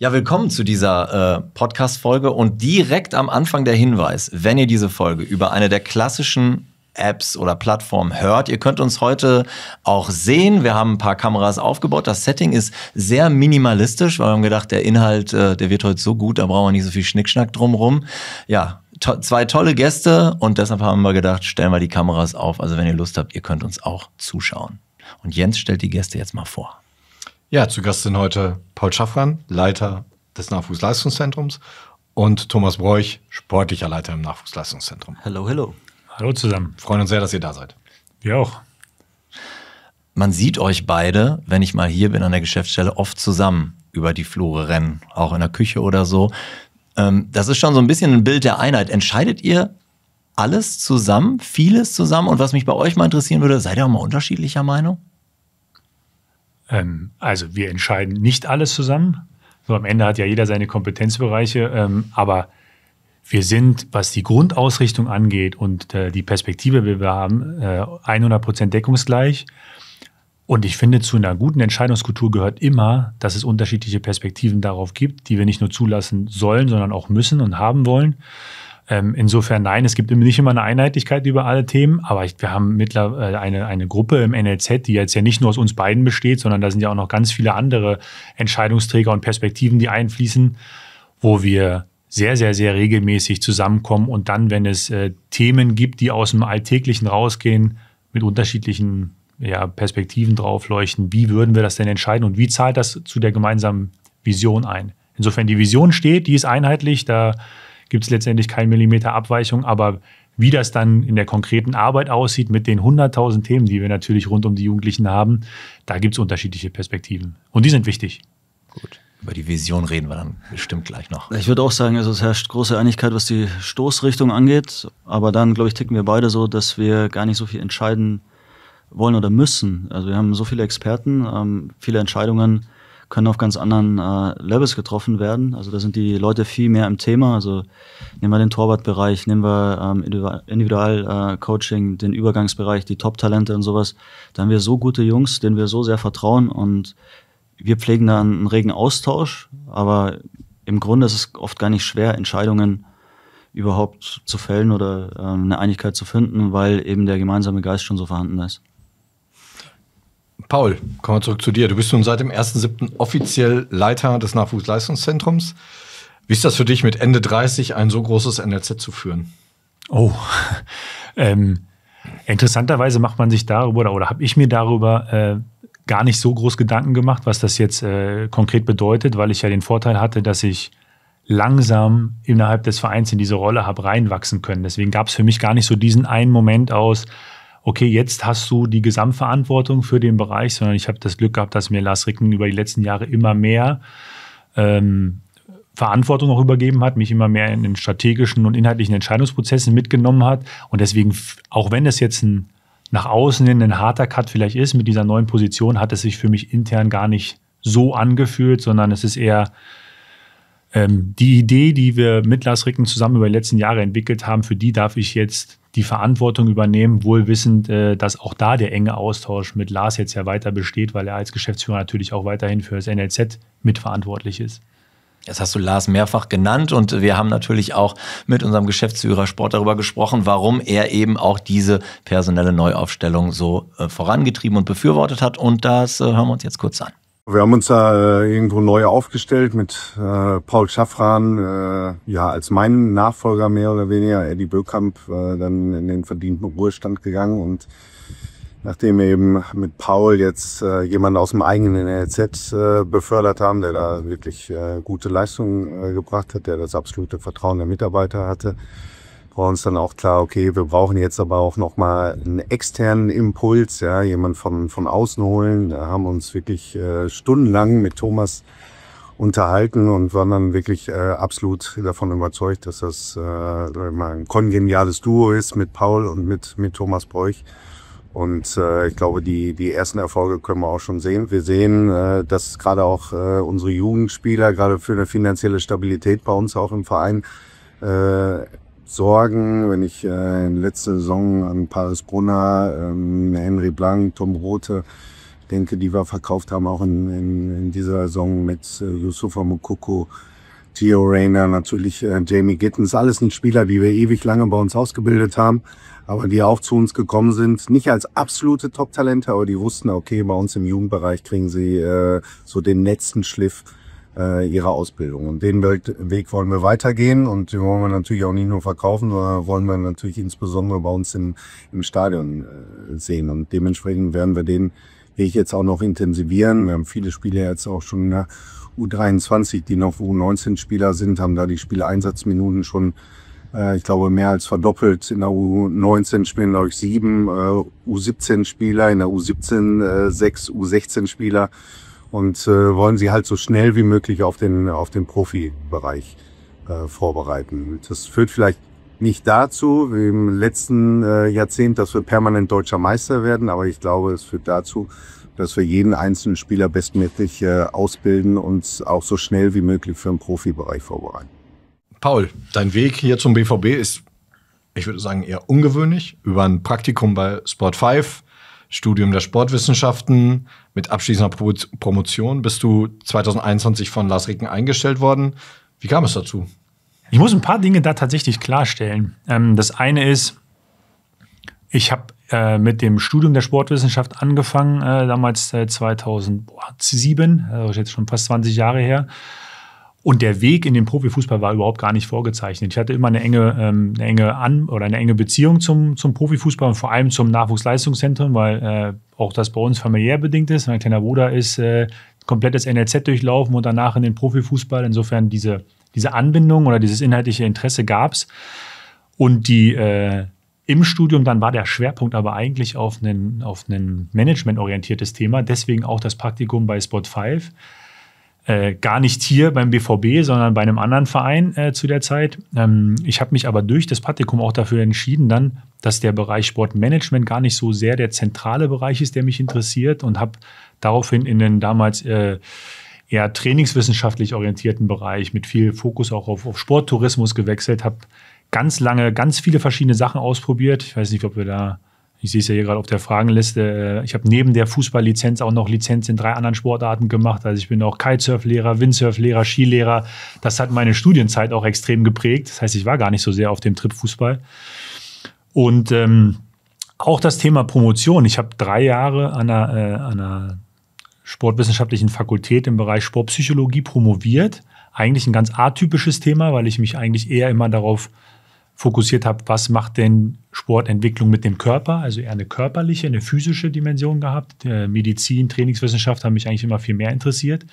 Ja, willkommen zu dieser Podcast-Folge und direkt am Anfang der Hinweis, wenn ihr diese Folge über eine der klassischen Apps oder Plattformen hört, ihr könnt uns heute auch sehen. Wir haben ein paar Kameras aufgebaut. Das Setting ist sehr minimalistisch, weil wir haben gedacht, der Inhalt, der wird heute so gut, da brauchen wir nicht so viel Schnickschnack drumherum. Ja, zwei tolle Gäste und deshalb haben wir gedacht, stellen wir die Kameras auf. Also wenn ihr Lust habt, ihr könnt uns auch zuschauen. Und Jens stellt die Gäste jetzt mal vor. Ja, zu Gast sind heute Paul Schaffran, Leiter des Nachwuchsleistungszentrums, und Thomas Broich, sportlicher Leiter im Nachwuchsleistungszentrum. Hello, hello. Hallo zusammen. Freuen uns sehr, dass ihr da seid. Wir auch. Man sieht euch beide, wenn ich mal hier bin an der Geschäftsstelle, oft zusammen über die Flure rennen, auch in der Küche oder so. Das ist schon so ein bisschen ein Bild der Einheit. Entscheidet ihr alles zusammen, vieles zusammen? Und was mich bei euch mal interessieren würde, seid ihr auch mal unterschiedlicher Meinung? Also wir entscheiden nicht alles zusammen. So, am Ende hat ja jeder seine Kompetenzbereiche, aber wir sind, was die Grundausrichtung angeht und die Perspektive, die wir haben, 100% deckungsgleich. Und ich finde, zu einer guten Entscheidungskultur gehört immer, dass es unterschiedliche Perspektiven darauf gibt, die wir nicht nur zulassen sollen, sondern auch müssen und haben wollen. Insofern nein, es gibt nicht immer eine Einheitlichkeit über alle Themen, aber wir haben mittlerweile eine Gruppe im NLZ, die jetzt ja nicht nur aus uns beiden besteht, sondern da sind ja auch noch ganz viele andere Entscheidungsträger und Perspektiven, die einfließen, wo wir sehr, sehr, sehr regelmäßig zusammenkommen und dann, wenn es Themen gibt, die aus dem Alltäglichen rausgehen, mit unterschiedlichen Perspektiven draufleuchten, wie würden wir das denn entscheiden und wie zahlt das zu der gemeinsamen Vision ein? Insofern die Vision steht, die ist einheitlich, da gibt es letztendlich keinen Millimeter Abweichung, aber wie das dann in der konkreten Arbeit aussieht mit den 100.000 Themen, die wir natürlich rund um die Jugendlichen haben, da gibt es unterschiedliche Perspektiven und die sind wichtig. Gut, über die Vision reden wir dann bestimmt gleich noch. Ich würde auch sagen, also es herrscht große Einigkeit, was die Stoßrichtung angeht, aber dann, glaube ich, ticken wir beide so, dass wir gar nicht so viel entscheiden wollen oder müssen. Also wir haben so viele Experten, viele Entscheidungen können auf ganz anderen Levels getroffen werden. Also da sind die Leute viel mehr im Thema. Also nehmen wir den Torwartbereich, nehmen wir Individual-Coaching, den Übergangsbereich, die Top-Talente und sowas. Da haben wir so gute Jungs, denen wir so sehr vertrauen und wir pflegen da einen regen Austausch. Aber im Grunde ist es oft gar nicht schwer, Entscheidungen überhaupt zu fällen oder eine Einigkeit zu finden, weil eben der gemeinsame Geist schon so vorhanden ist. Paul, kommen wir zurück zu dir. Du bist nun seit dem 1.7. offiziell Leiter des Nachwuchsleistungszentrums. Wie ist das für dich, mit Ende 30 ein so großes NLZ zu führen? Oh, interessanterweise macht man sich darüber oder habe ich mir darüber gar nicht so groß Gedanken gemacht, was das jetzt konkret bedeutet, weil ich ja den Vorteil hatte, dass ich langsam innerhalb des Vereins in diese Rolle habe reinwachsen können. Deswegen gab es für mich gar nicht so diesen einen Moment aus, okay, jetzt hast du die Gesamtverantwortung für den Bereich, sondern ich habe das Glück gehabt, dass mir Lars Ricken über die letzten Jahre immer mehr Verantwortung auch übergeben hat, mich immer mehr in den strategischen und inhaltlichen Entscheidungsprozessen mitgenommen hat. Und deswegen, auch wenn das jetzt nach außen hin ein harter Cut vielleicht ist mit dieser neuen Position, hat es sich für mich intern gar nicht so angefühlt, sondern es ist eher die Idee, die wir mit Lars Ricken zusammen über die letzten Jahre entwickelt haben, für die darf ich jetzt die Verantwortung übernehmen, wohl wissend, dass auch da der enge Austausch mit Lars jetzt ja weiter besteht, weil er als Geschäftsführer natürlich auch weiterhin für das NLZ mitverantwortlich ist. Jetzt hast du Lars mehrfach genannt und wir haben natürlich auch mit unserem Geschäftsführer Sport darüber gesprochen, warum er eben auch diese personelle Neuaufstellung so vorangetrieben und befürwortet hat. Und das hören wir uns jetzt kurz an. Wir haben uns da irgendwo neu aufgestellt mit Paul Schaffran, als mein Nachfolger mehr oder weniger, Eddie Böckamp, dann in den verdienten Ruhestand gegangen. Und nachdem wir eben mit Paul jetzt jemanden aus dem eigenen NLZ befördert haben, der da wirklich gute Leistungen gebracht hat, der das absolute Vertrauen der Mitarbeiter hatte, war uns dann auch klar, okay, wir brauchen jetzt aber auch nochmal einen externen Impuls, ja, jemand von außen holen. Da haben wir uns wirklich stundenlang mit Thomas unterhalten und waren dann wirklich absolut davon überzeugt, dass das mal ein kongeniales Duo ist mit Paul und mit Thomas Broich. Und ich glaube, die ersten Erfolge können wir auch schon sehen. Wir sehen, dass gerade auch unsere Jugendspieler gerade für eine finanzielle Stabilität bei uns auch im Verein sorgen. Wenn ich in letzter Saison an Paris Brunner, Henry Blank, Tom Rothe denke, die wir verkauft haben, auch in dieser Saison mit Yusufa Moukoko, Gio Reyna, natürlich Jamie Gittens, alles nicht Spieler, die wir ewig lange bei uns ausgebildet haben, aber die auch zu uns gekommen sind, nicht als absolute Top-Talente, aber die wussten, okay, bei uns im Jugendbereich kriegen sie so den letzten Schliff ihrer Ausbildung. Und den Weg wollen wir weitergehen und den wollen wir natürlich auch nicht nur verkaufen, sondern wollen wir natürlich insbesondere bei uns im Stadion sehen. Und dementsprechend werden wir den Weg jetzt auch noch intensivieren. Wir haben viele Spieler jetzt auch schon in der U23, die noch U19-Spieler sind, haben da die Spieleinsatzminuten schon, ich glaube, mehr als verdoppelt. In der U19 spielen, glaube ich, 7 U17-Spieler, in der U17 6 U16-Spieler und wollen sie halt so schnell wie möglich auf den Profibereich vorbereiten. Das führt vielleicht nicht dazu, wie im letzten Jahrzehnt, dass wir permanent deutscher Meister werden, aber ich glaube, es führt dazu, dass wir jeden einzelnen Spieler bestmöglich ausbilden und auch so schnell wie möglich für den Profibereich vorbereiten. Paul, dein Weg hier zum BVB ist, ich würde sagen, eher ungewöhnlich. Über ein Praktikum bei Sport 5, Studium der Sportwissenschaften mit abschließender Promotion bist du 2021 von Lars Ricken eingestellt worden. Wie kam es dazu? Ich muss ein paar Dinge da tatsächlich klarstellen. Das eine ist, ich habe mit dem Studium der Sportwissenschaft angefangen, damals 2007, also jetzt schon fast 20 Jahre her. Und der Weg in den Profifußball war überhaupt gar nicht vorgezeichnet. Ich hatte immer eine enge Beziehung zum Profifußball und vor allem zum Nachwuchsleistungszentrum, weil auch das bei uns familiär bedingt ist. Mein kleiner Bruder ist komplettes NLZ durchlaufen und danach in den Profifußball. Insofern diese Anbindung oder dieses inhaltliche Interesse gab es. Und im Studium dann war der Schwerpunkt aber eigentlich auf ein managementorientiertes Thema. Deswegen auch das Praktikum bei Sport 5. Gar nicht hier beim BVB, sondern bei einem anderen Verein zu der Zeit. Ich habe mich aber durch das Praktikum auch dafür entschieden dann, dass der Bereich Sportmanagement gar nicht so sehr der zentrale Bereich ist, der mich interessiert und habe daraufhin in den damals eher trainingswissenschaftlich orientierten Bereich mit viel Fokus auch auf Sporttourismus gewechselt, habe ganz lange ganz viele verschiedene Sachen ausprobiert. Ich weiß nicht, ob wir da, ich sehe es ja hier gerade auf der Fragenliste, ich habe neben der Fußballlizenz auch noch Lizenz in 3 anderen Sportarten gemacht. Also ich bin auch Kitesurflehrer, Windsurflehrer, Skilehrer. Das hat meine Studienzeit auch extrem geprägt. Das heißt, ich war gar nicht so sehr auf dem Trip Fußball. Und auch das Thema Promotion. Ich habe 3 Jahre an einer sportwissenschaftlichen Fakultät im Bereich Sportpsychologie promoviert. Eigentlich ein ganz atypisches Thema, weil ich mich eigentlich eher immer darauf fokussiert habe, was macht denn Sportentwicklung mit dem Körper, also eher eine körperliche, eine physische Dimension gehabt. Medizin, Trainingswissenschaft haben mich eigentlich immer viel mehr interessiert.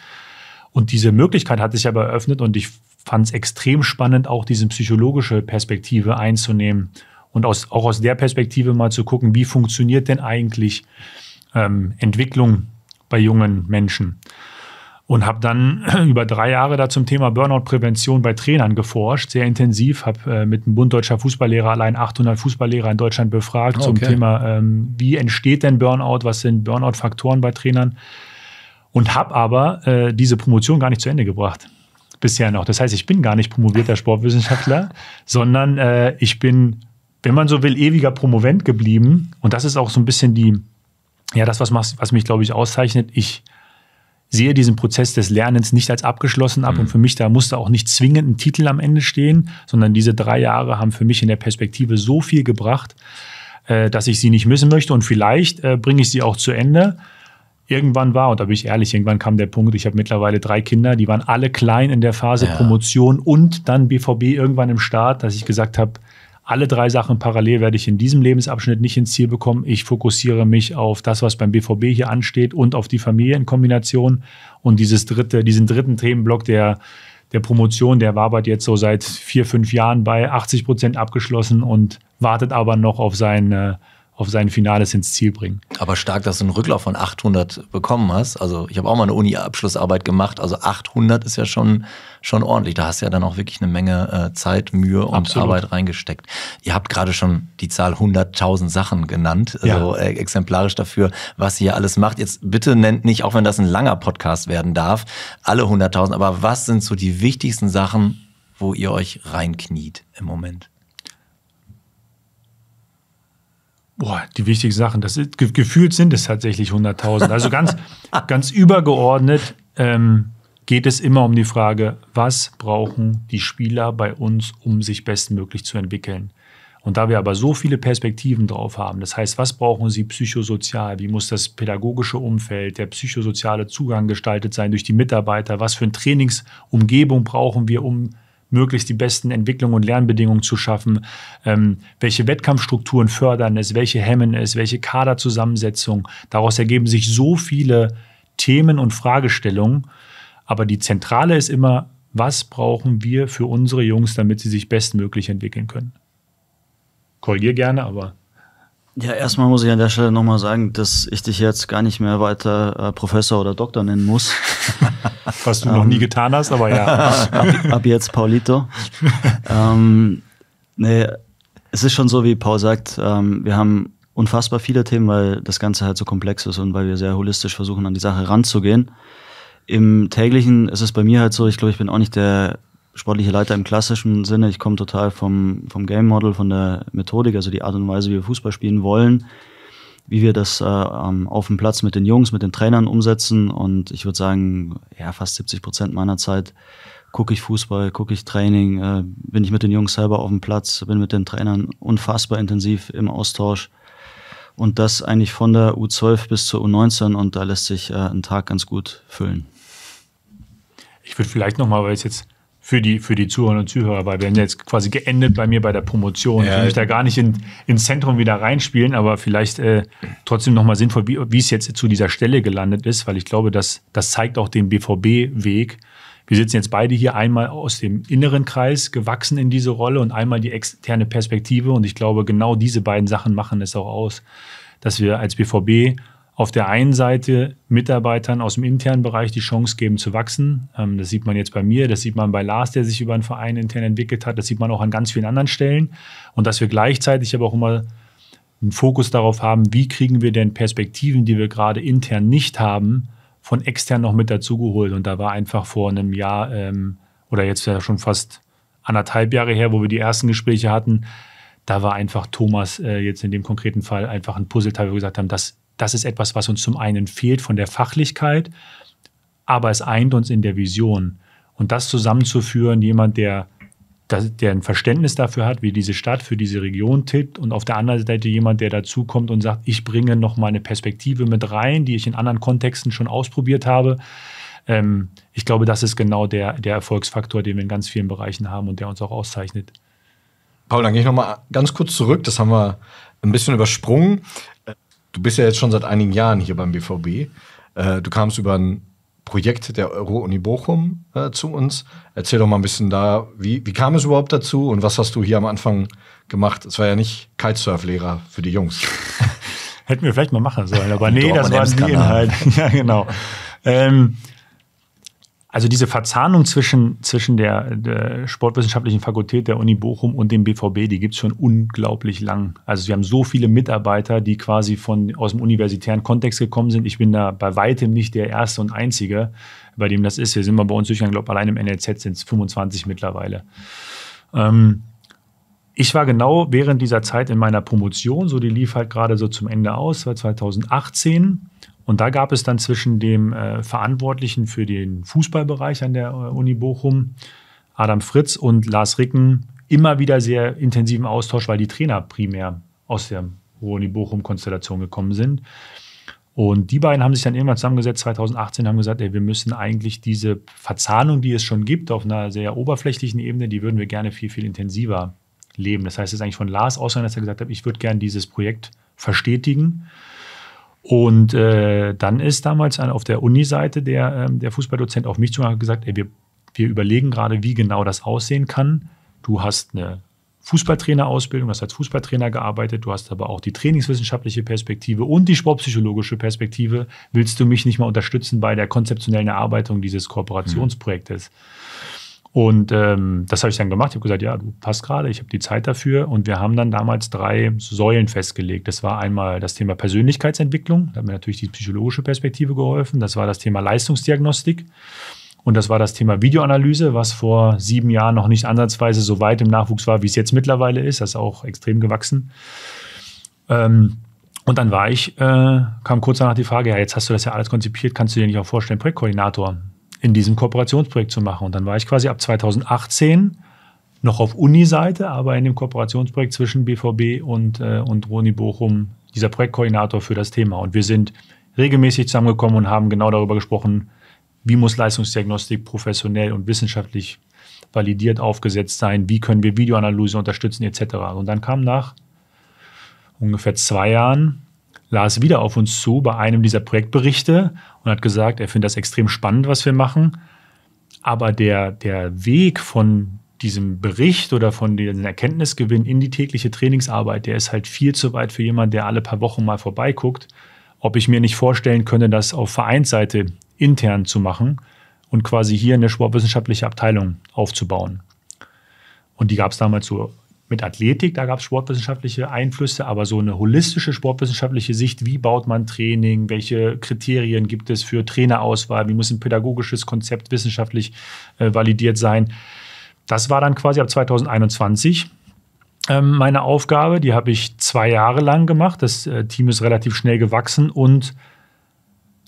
Und diese Möglichkeit hat sich aber eröffnet und ich fand es extrem spannend, auch diese psychologische Perspektive einzunehmen und auch aus der Perspektive mal zu gucken, wie funktioniert denn eigentlich Entwicklung bei jungen Menschen. Und habe dann über 3 Jahre da zum Thema Burnout-Prävention bei Trainern geforscht, sehr intensiv. Habe mit dem Bund Deutscher Fußballlehrer allein 800 Fußballlehrer in Deutschland befragt zum Thema, wie entsteht denn Burnout, was sind Burnout-Faktoren bei Trainern. Und habe aber diese Promotion gar nicht zu Ende gebracht, bisher noch. Das heißt, ich bin gar nicht promovierter Sportwissenschaftler, sondern ich bin, wenn man so will, ewiger Promovent geblieben. Und das ist auch so ein bisschen das, was mich, glaube ich, auszeichnet. Ich sehe diesen Prozess des Lernens nicht als abgeschlossen ab und für mich, da musste auch nicht zwingend ein Titel am Ende stehen, sondern diese 3 Jahre haben für mich in der Perspektive so viel gebracht, dass ich sie nicht missen möchte und vielleicht bringe ich sie auch zu Ende. Irgendwann und da bin ich ehrlich, irgendwann kam der Punkt, ich habe mittlerweile 3 Kinder, die waren alle klein in der Phase Promotion und dann BVB irgendwann im Start, dass ich gesagt habe, alle 3 Sachen parallel werde ich in diesem Lebensabschnitt nicht ins Ziel bekommen. Ich fokussiere mich auf das, was beim BVB hier ansteht und auf die Familie in Kombination. Und diesen dritten Themenblock der Promotion, der wabert jetzt so seit 4-5 Jahren bei 80% abgeschlossen und wartet aber noch auf sein Finales ins Ziel bringen. Aber stark, dass du einen Rücklauf von 800 bekommen hast. Also ich habe auch mal eine Uni-Abschlussarbeit gemacht. Also 800 ist ja schon ordentlich. Da hast du ja dann auch wirklich eine Menge Zeit, Mühe und Arbeit reingesteckt. Ihr habt gerade schon die Zahl 100.000 Sachen genannt. Also exemplarisch dafür, was ihr alles macht. Jetzt bitte nennt nicht, auch wenn das ein langer Podcast werden darf, alle 100.000. Aber was sind so die wichtigsten Sachen, wo ihr euch reinkniet im Moment? Die wichtigsten Sachen, gefühlt sind es tatsächlich 100.000. Also ganz übergeordnet geht es immer um die Frage, was brauchen die Spieler bei uns, um sich bestmöglich zu entwickeln? Und da wir aber so viele Perspektiven drauf haben, das heißt, was brauchen sie psychosozial? Wie muss das pädagogische Umfeld, der psychosoziale Zugang gestaltet sein durch die Mitarbeiter? Was für eine Trainingsumgebung brauchen wir, um möglichst die besten Entwicklungen und Lernbedingungen zu schaffen? Welche Wettkampfstrukturen fördern es? Welche hemmen es? Welche Kaderzusammensetzung? Daraus ergeben sich so viele Themen und Fragestellungen. Aber die Zentrale ist immer, was brauchen wir für unsere Jungs, damit sie sich bestmöglich entwickeln können? Korrigier gerne, aber... Ja, erstmal muss ich an der Stelle nochmal sagen, dass ich dich jetzt gar nicht mehr weiter Professor oder Doktor nennen muss. Was du noch nie getan hast, aber ja. Ab jetzt Paulito. Nee, es ist schon so, wie Paul sagt, wir haben unfassbar viele Themen, weil das Ganze halt so komplex ist und weil wir sehr holistisch versuchen, an die Sache ranzugehen. Im Täglichen ist es bei mir halt so, ich glaube, ich bin auch nicht der sportliche Leiter im klassischen Sinne. Ich komme total vom Game Model, von der Methodik, also die Art und Weise, wie wir Fußball spielen wollen, wie wir das auf dem Platz mit den Jungs, mit den Trainern umsetzen. Und ich würde sagen, ja, fast 70% meiner Zeit gucke ich Fußball, gucke ich Training, bin ich mit den Jungs selber auf dem Platz, bin mit den Trainern unfassbar intensiv im Austausch. Und das eigentlich von der U12 bis zur U19 und da lässt sich ein Tag ganz gut füllen. Ich würde vielleicht nochmal, weil es jetzt für die Zuhörerinnen und Zuhörer, weil wir haben jetzt quasi geendet bei mir bei der Promotion. Ja, ich will mich da gar nicht ins Zentrum wieder reinspielen, aber vielleicht trotzdem nochmal sinnvoll, wie es jetzt zu dieser Stelle gelandet ist, weil ich glaube, das zeigt auch den BVB-Weg. Wir sitzen jetzt beide hier einmal aus dem inneren Kreis gewachsen in diese Rolle und einmal die externe Perspektive. Und ich glaube, genau diese beiden Sachen machen es auch aus, dass wir als BVB auf der einen Seite Mitarbeitern aus dem internen Bereich die Chance geben zu wachsen. Das sieht man jetzt bei mir, das sieht man bei Lars, der sich über einen Verein intern entwickelt hat. Das sieht man auch an ganz vielen anderen Stellen. Und dass wir gleichzeitig aber auch immer einen Fokus darauf haben, wie kriegen wir denn Perspektiven, die wir gerade intern nicht haben, von extern noch mit dazugeholt. Und da war einfach vor einem Jahr oder jetzt ja schon fast 1,5 Jahre her, wo wir die ersten Gespräche hatten, da war einfach Thomas jetzt in dem konkreten Fall einfach ein Puzzleteil, wo wir gesagt haben, das ist etwas, was uns zum einen fehlt von der Fachlichkeit, aber es eint uns in der Vision. Und das zusammenzuführen, jemand, der ein Verständnis dafür hat, wie diese Stadt für diese Region tickt und auf der anderen Seite jemand, der dazukommt und sagt, ich bringe noch mal eine Perspektive mit rein, die ich in anderen Kontexten schon ausprobiert habe. Ich glaube, das ist genau der Erfolgsfaktor, den wir in ganz vielen Bereichen haben und der uns auch auszeichnet. Paul, dann gehe ich noch mal ganz kurz zurück. Das haben wir ein bisschen übersprungen. Du bist ja jetzt schon seit einigen Jahren hier beim BVB. Du kamst über ein Projekt der Euro-Uni Bochum zu uns. Erzähl doch mal ein bisschen da, wie kam es überhaupt dazu und was hast du hier am Anfang gemacht? Es war ja nicht Kitesurf-Lehrer für die Jungs. Hätten wir vielleicht mal machen sollen, aber nee, das war die Inhalt. Ja, genau. Also diese Verzahnung zwischen der Sportwissenschaftlichen Fakultät der Uni Bochum und dem BVB, die gibt es schon unglaublich lang. Also wir haben so viele Mitarbeiter, die quasi aus dem universitären Kontext gekommen sind. Ich bin da bei weitem nicht der Erste und Einzige, bei dem das ist. Wir sind mal bei uns durchgegangen, ich glaube, allein im NLZ sind es 25 mittlerweile. Ich war genau während dieser Zeit in meiner Promotion, so die lief halt gerade so zum Ende aus, war 2018. Und da gab es dann zwischen dem Verantwortlichen für den Fußballbereich an der Uni Bochum, Adam Fritz, und Lars Ricken immer wieder sehr intensiven Austausch, weil die Trainer primär aus der Uni Bochum-Konstellation gekommen sind. Und die beiden haben sich dann irgendwann zusammengesetzt, 2018, und haben gesagt, wir müssen eigentlich diese Verzahnung, die es schon gibt, auf einer sehr oberflächlichen Ebene, die würden wir gerne viel, viel intensiver leben. Das heißt, es ist eigentlich von Lars aus, dass er gesagt hat, ich würde gerne dieses Projekt verstetigen. Und dann ist damals auf der Uni-Seite der Fußballdozent auf mich zugegangen und gesagt, wir überlegen gerade, wie genau das aussehen kann. Du hast eine Fußballtrainerausbildung, hast als Fußballtrainer gearbeitet, du hast aber auch die trainingswissenschaftliche Perspektive und die sportpsychologische Perspektive. Willst du mich nicht mal unterstützen bei der konzeptionellen Erarbeitung dieses Kooperationsprojektes? Und das habe ich dann gemacht. Ich habe gesagt, ja, du passt gerade, ich habe die Zeit dafür. Und wir haben dann damals 3 Säulen festgelegt. Das war einmal das Thema Persönlichkeitsentwicklung. Da hat mir natürlich die psychologische Perspektive geholfen. Das war das Thema Leistungsdiagnostik. Und das war das Thema Videoanalyse, was vor 7 Jahren noch nicht ansatzweise so weit im Nachwuchs war, wie es jetzt mittlerweile ist. Das ist auch extrem gewachsen. Und dann kam kurz danach die Frage, ja, jetzt hast du das ja alles konzipiert, kannst du dir nicht auch vorstellen, Projektkoordinator in diesem Kooperationsprojekt zu machen? Und dann war ich quasi ab 2018 noch auf Uni-Seite, aber in dem Kooperationsprojekt zwischen BVB und Roni Bochum dieser Projektkoordinator für das Thema. Und wir sind regelmäßig zusammengekommen und haben genau darüber gesprochen, wie muss Leistungsdiagnostik professionell und wissenschaftlich validiert aufgesetzt sein, wie können wir Videoanalyse unterstützen etc. Und dann kam nach ungefähr 2 Jahren Lars wieder auf uns zu bei einem dieser Projektberichte und hat gesagt, er findet das extrem spannend, was wir machen, aber der Weg von diesem Bericht oder von diesem Erkenntnisgewinn in die tägliche Trainingsarbeit, der ist halt viel zu weit für jemanden, der alle paar Wochen mal vorbeiguckt, ob ich mir nicht vorstellen könnte, das auf Vereinsseite intern zu machen und quasi hier eine sportwissenschaftliche Abteilung aufzubauen. Und die gab es damals so mit Athletik, da gab es sportwissenschaftliche Einflüsse, aber so eine holistische sportwissenschaftliche Sicht, wie baut man Training, welche Kriterien gibt es für Trainerauswahl, wie muss ein pädagogisches Konzept wissenschaftlich validiert sein. Das war dann quasi ab 2021 meine Aufgabe. Die habe ich 2 Jahre lang gemacht. Das Team ist relativ schnell gewachsen und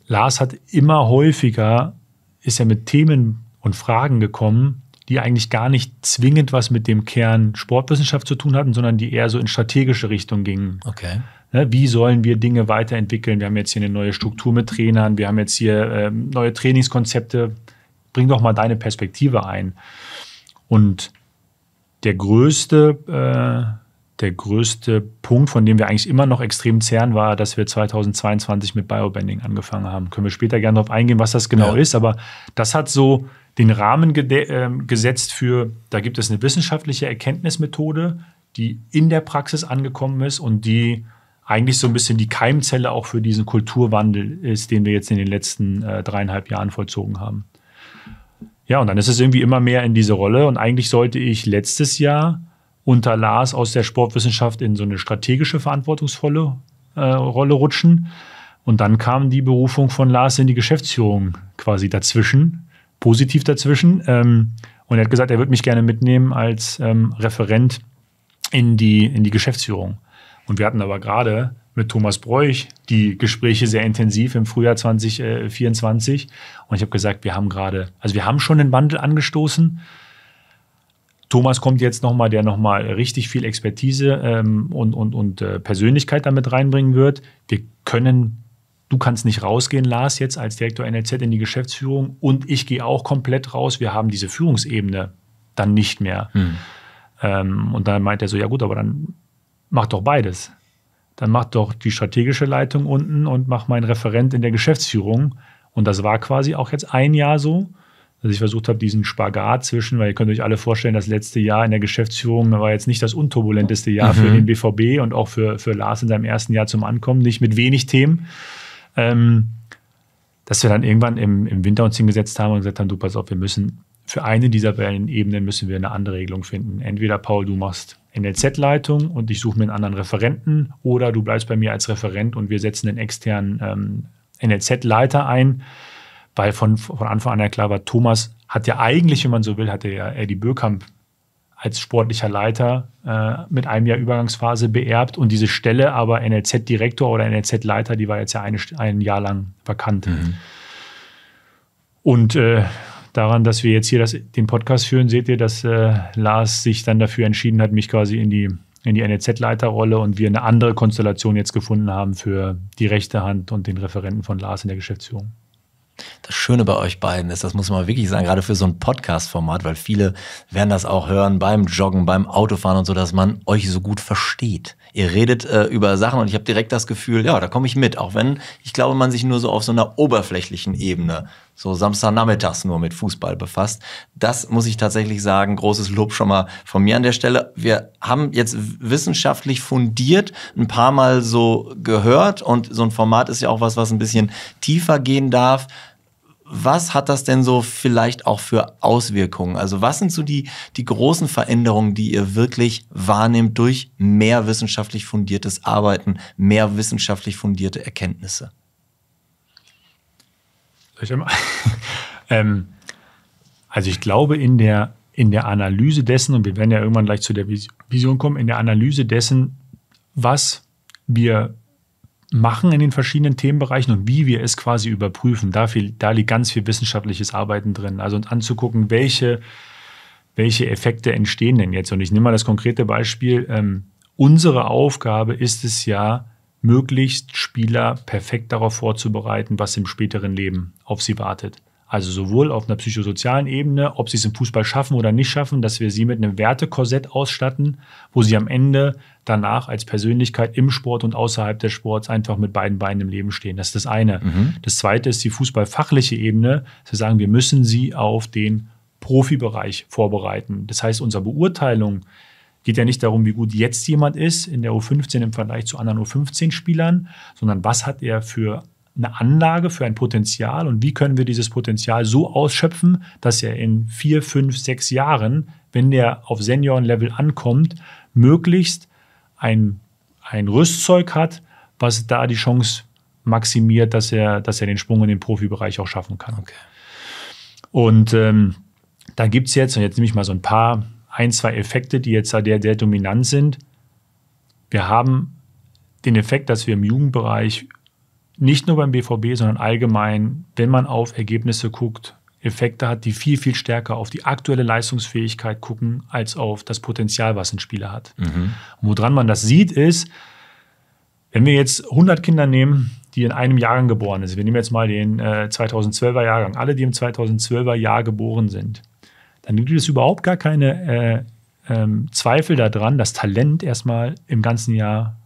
Lars hat immer häufiger, ist er mit Themen und Fragen gekommen, die eigentlich gar nicht zwingend was mit dem Kern Sportwissenschaft zu tun hatten, sondern die eher so in strategische Richtung gingen. Okay. Wie sollen wir Dinge weiterentwickeln? Wir haben jetzt hier eine neue Struktur mit Trainern, wir haben jetzt hier neue Trainingskonzepte. Bring doch mal deine Perspektive ein. Und der größte Punkt, von dem wir eigentlich immer noch extrem zehren, war, dass wir 2022 mit Biobanding angefangen haben. Können wir später gerne darauf eingehen, was das genau ist, aber das hat so den Rahmen gesetzt für, da gibt es eine wissenschaftliche Erkenntnismethode, die in der Praxis angekommen ist und die eigentlich so ein bisschen die Keimzelle auch für diesen Kulturwandel ist, den wir jetzt in den letzten 3,5 Jahren vollzogen haben. Ja, und dann ist es irgendwie immer mehr in diese Rolle und eigentlich sollte ich letztes Jahr unter Lars aus der Sportwissenschaft in so eine strategische, verantwortungsvolle Rolle rutschen. Und dann kam die Berufung von Lars in die Geschäftsführung quasi dazwischen, positiv dazwischen. Und er hat gesagt, er würde mich gerne mitnehmen als Referent in die Geschäftsführung. Und wir hatten aber gerade mit Thomas Bräuch die Gespräche sehr intensiv im Frühjahr 2024. Und ich habe gesagt, wir haben schon einen Wandel angestoßen. Thomas kommt jetzt nochmal, der nochmal richtig viel Expertise und Persönlichkeit damit reinbringen wird. Du kannst nicht rausgehen, Lars, jetzt als Direktor NLZ in die Geschäftsführung und ich gehe auch komplett raus. Wir haben diese Führungsebene dann nicht mehr. Und dann meint er so, ja gut, aber dann mach doch beides. Dann mach doch die strategische Leitung unten und mach meinen Referent in der Geschäftsführung. Und das war quasi auch jetzt 1 Jahr so, dass ich versucht habe, diesen Spagat zwischen, weil ihr könnt euch alle vorstellen, das letzte Jahr in der Geschäftsführung war jetzt nicht das unturbulenteste Jahr für den BVB und auch für Lars in seinem ersten Jahr zum Ankommen, nicht mit wenig Themen. Dass wir dann irgendwann im Winter uns hingesetzt haben und gesagt haben, du pass auf, wir müssen für eine dieser beiden Ebenen müssen wir eine andere Regelung finden. Entweder, Paul, du machst NLZ-Leitung und ich suche mir einen anderen Referenten oder du bleibst bei mir als Referent und wir setzen einen externen NLZ-Leiter ein, weil von Anfang an ja klar war, Thomas hat ja eigentlich, wenn man so will, hatte ja Eddie Böckamp als sportlicher Leiter mit 1 Jahr Übergangsphase beerbt und diese Stelle aber NLZ-Direktor oder NLZ-Leiter, die war jetzt ja ein Jahr lang vakant. Und daran, dass wir jetzt hier den Podcast führen, seht ihr, dass Lars sich dann dafür entschieden hat, mich quasi in die NLZ-Leiterrolle und wir eine andere Konstellation jetzt gefunden haben für die rechte Hand und den Referenten von Lars in der Geschäftsführung. Das Schöne bei euch beiden ist, das muss man wirklich sagen, gerade für so ein Podcast-Format, weil viele werden das auch hören beim Joggen, beim Autofahren und so, dass man euch so gut versteht. Ihr redet über Sachen und ich habe direkt das Gefühl, ja, da komme ich mit, auch wenn ich glaube, man sich nur so auf so einer oberflächlichen Ebene, so Samstagnachmittags nur mit Fußball befasst. Das muss ich tatsächlich sagen, großes Lob schon mal von mir an der Stelle. Wir haben jetzt wissenschaftlich fundiert ein paar Mal so gehört und so ein Format ist ja auch was ein bisschen tiefer gehen darf. Was hat das denn so vielleicht auch für Auswirkungen? Also was sind so die großen Veränderungen, die ihr wirklich wahrnehmt durch mehr wissenschaftlich fundiertes Arbeiten, mehr wissenschaftlich fundierte Erkenntnisse? Also ich glaube in der Analyse dessen, und wir werden ja irgendwann gleich zu der Vision kommen, in der Analyse dessen, was wir machen in den verschiedenen Themenbereichen und wie wir es quasi überprüfen. Da liegt ganz viel wissenschaftliches Arbeiten drin. Also anzugucken, welche Effekte entstehen denn jetzt. Und ich nehme mal das konkrete Beispiel. Unsere Aufgabe ist es ja, möglichst Spieler perfekt darauf vorzubereiten, was im späteren Leben auf sie wartet. Also sowohl auf einer psychosozialen Ebene, ob sie es im Fußball schaffen oder nicht schaffen, dass wir sie mit einem Wertekorsett ausstatten, wo sie am Ende danach als Persönlichkeit im Sport und außerhalb des Sports einfach mit beiden Beinen im Leben stehen. Das ist das eine. Das zweite ist die fußballfachliche Ebene. Wir sagen, wir müssen sie auf den Profibereich vorbereiten. Das heißt, unsere Beurteilung geht ja nicht darum, wie gut jetzt jemand ist in der U15 im Vergleich zu anderen U15-Spielern, sondern was hat er für eine Anlage, für ein Potenzial und wie können wir dieses Potenzial so ausschöpfen, dass er in 4, 5, 6 Jahren, wenn der auf Seniorenlevel ankommt, möglichst ein Rüstzeug hat, was da die Chance maximiert, dass er den Sprung in den Profibereich auch schaffen kann. Okay. Und da gibt es jetzt, und jetzt nehme ich mal so ein, zwei Effekte, die jetzt da sehr dominant sind. Wir haben den Effekt, dass wir im Jugendbereich nicht nur beim BVB, sondern allgemein, wenn man auf Ergebnisse guckt, Effekte hat, die viel, viel stärker auf die aktuelle Leistungsfähigkeit gucken, als auf das Potenzial, was ein Spieler hat. Und woran man das sieht, ist, wenn wir jetzt 100 Kinder nehmen, die in einem Jahrgang geboren sind, wir nehmen jetzt mal den 2012er Jahrgang, alle, die im 2012er Jahr geboren sind, dann gibt es überhaupt gar keine Zweifel daran, dass Talent erstmal im ganzen Jahr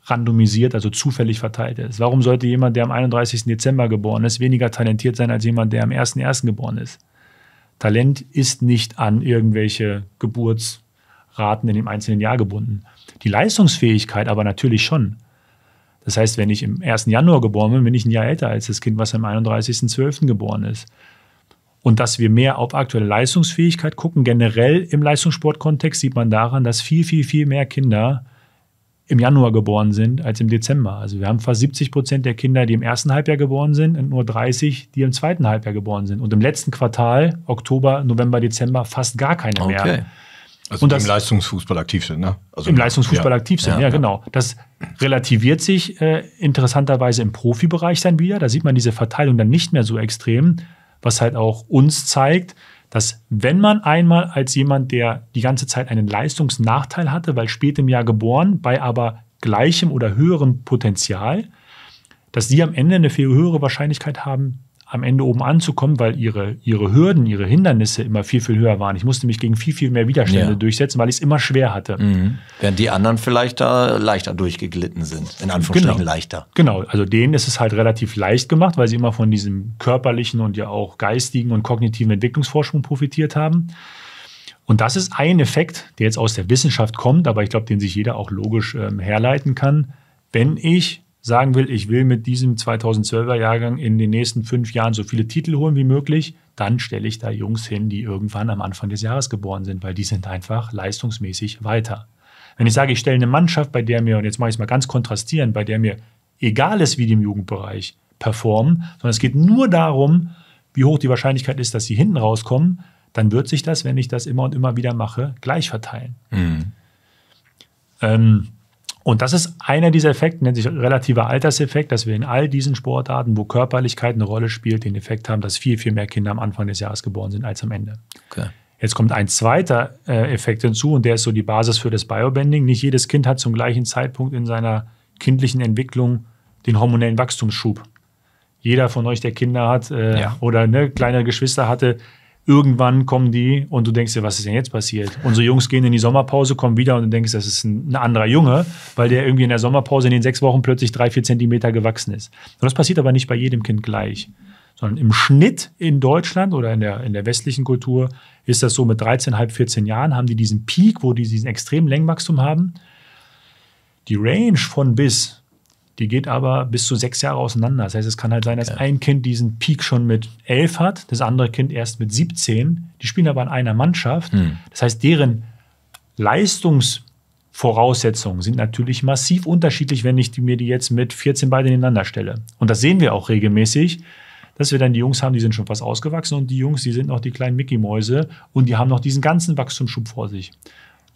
randomisiert, also zufällig verteilt ist. Warum sollte jemand, der am 31. Dezember geboren ist, weniger talentiert sein als jemand, der am 1.1. geboren ist? Talent ist nicht an irgendwelche Geburtsraten in dem einzelnen Jahr gebunden. Die Leistungsfähigkeit aber natürlich schon. Das heißt, wenn ich im 1. Januar geboren bin, bin ich ein Jahr älter als das Kind, was am 31.12. geboren ist. Und dass wir mehr auf aktuelle Leistungsfähigkeit gucken, generell im Leistungssportkontext, sieht man daran, dass viel, viel, viel mehr Kinder im Januar geboren sind als im Dezember. Also wir haben fast 70% der Kinder, die im ersten Halbjahr geboren sind und nur 30, die im zweiten Halbjahr geboren sind. Und im letzten Quartal, Oktober, November, Dezember, fast gar keine mehr. Okay. Also die im Leistungsfußball aktiv sind, ne? Also im Leistungsfußball aktiv sind, ja, genau. Das relativiert sich interessanterweise im Profibereich dann wieder. Da sieht man diese Verteilung dann nicht mehr so extrem, was halt auch uns zeigt, dass wenn man einmal als jemand, der die ganze Zeit einen Leistungsnachteil hatte, weil spät im Jahr geboren, bei aber gleichem oder höherem Potenzial, dass die am Ende eine viel höhere Wahrscheinlichkeit haben, am Ende oben anzukommen, weil ihre Hürden, ihre Hindernisse immer viel, viel höher waren. Ich musste mich gegen viel, viel mehr Widerstände durchsetzen, weil ich es immer schwer hatte. Während die anderen vielleicht da leichter durchgeglitten sind. In Anführungsstrichen leichter. Genau, also denen ist es halt relativ leicht gemacht, weil sie immer von diesem körperlichen und ja auch geistigen und kognitiven Entwicklungsvorsprung profitiert haben. Und das ist ein Effekt, der jetzt aus der Wissenschaft kommt, aber ich glaube, den sich jeder auch logisch herleiten kann. Wenn ich sagen will, ich will mit diesem 2012er Jahrgang in den nächsten 5 Jahren so viele Titel holen wie möglich, dann stelle ich da Jungs hin, die irgendwann am Anfang des Jahres geboren sind, weil die sind einfach leistungsmäßig weiter. Wenn ich sage, ich stelle eine Mannschaft, bei der mir, und jetzt mache ich es mal ganz kontrastierend, bei der mir egal ist, wie die im Jugendbereich performen, sondern es geht nur darum, wie hoch die Wahrscheinlichkeit ist, dass sie hinten rauskommen, dann wird sich das, wenn ich das immer und immer wieder mache, gleich verteilen. Und das ist einer dieser Effekte, nennt sich relativer Alterseffekt, dass wir in all diesen Sportarten, wo Körperlichkeit eine Rolle spielt, den Effekt haben, dass viel, viel mehr Kinder am Anfang des Jahres geboren sind als am Ende. Okay. Jetzt kommt ein zweiter Effekt hinzu und der ist so die Basis für das Biobanding. Nicht jedes Kind hat zum gleichen Zeitpunkt in seiner kindlichen Entwicklung den hormonellen Wachstumsschub. Jeder von euch, der Kinder hat oder kleinere Geschwister hatte, irgendwann kommen die und du denkst dir, was ist denn jetzt passiert? Unsere Jungs gehen in die Sommerpause, kommen wieder und du denkst, das ist ein anderer Junge, weil der irgendwie in der Sommerpause in den 6 Wochen plötzlich 3-4 Zentimeter gewachsen ist. Und das passiert aber nicht bei jedem Kind gleich, sondern im Schnitt in Deutschland oder in der westlichen Kultur ist das so, mit 13,5, 14 Jahren haben die diesen Peak, wo die diesen extremen Längenwachstum haben. Die Range von bis, die geht aber bis zu 6 Jahre auseinander. Das heißt, es kann halt sein, dass ein Kind diesen Peak schon mit 11 hat, das andere Kind erst mit 17. Die spielen aber in einer Mannschaft. Das heißt, deren Leistungsvoraussetzungen sind natürlich massiv unterschiedlich, wenn ich mir die jetzt mit 14 beide nebeneinander stelle. Und das sehen wir auch regelmäßig, dass wir dann die Jungs haben, die sind schon fast ausgewachsen und die Jungs, die sind noch die kleinen Mickey-Mäuse und die haben noch diesen ganzen Wachstumsschub vor sich.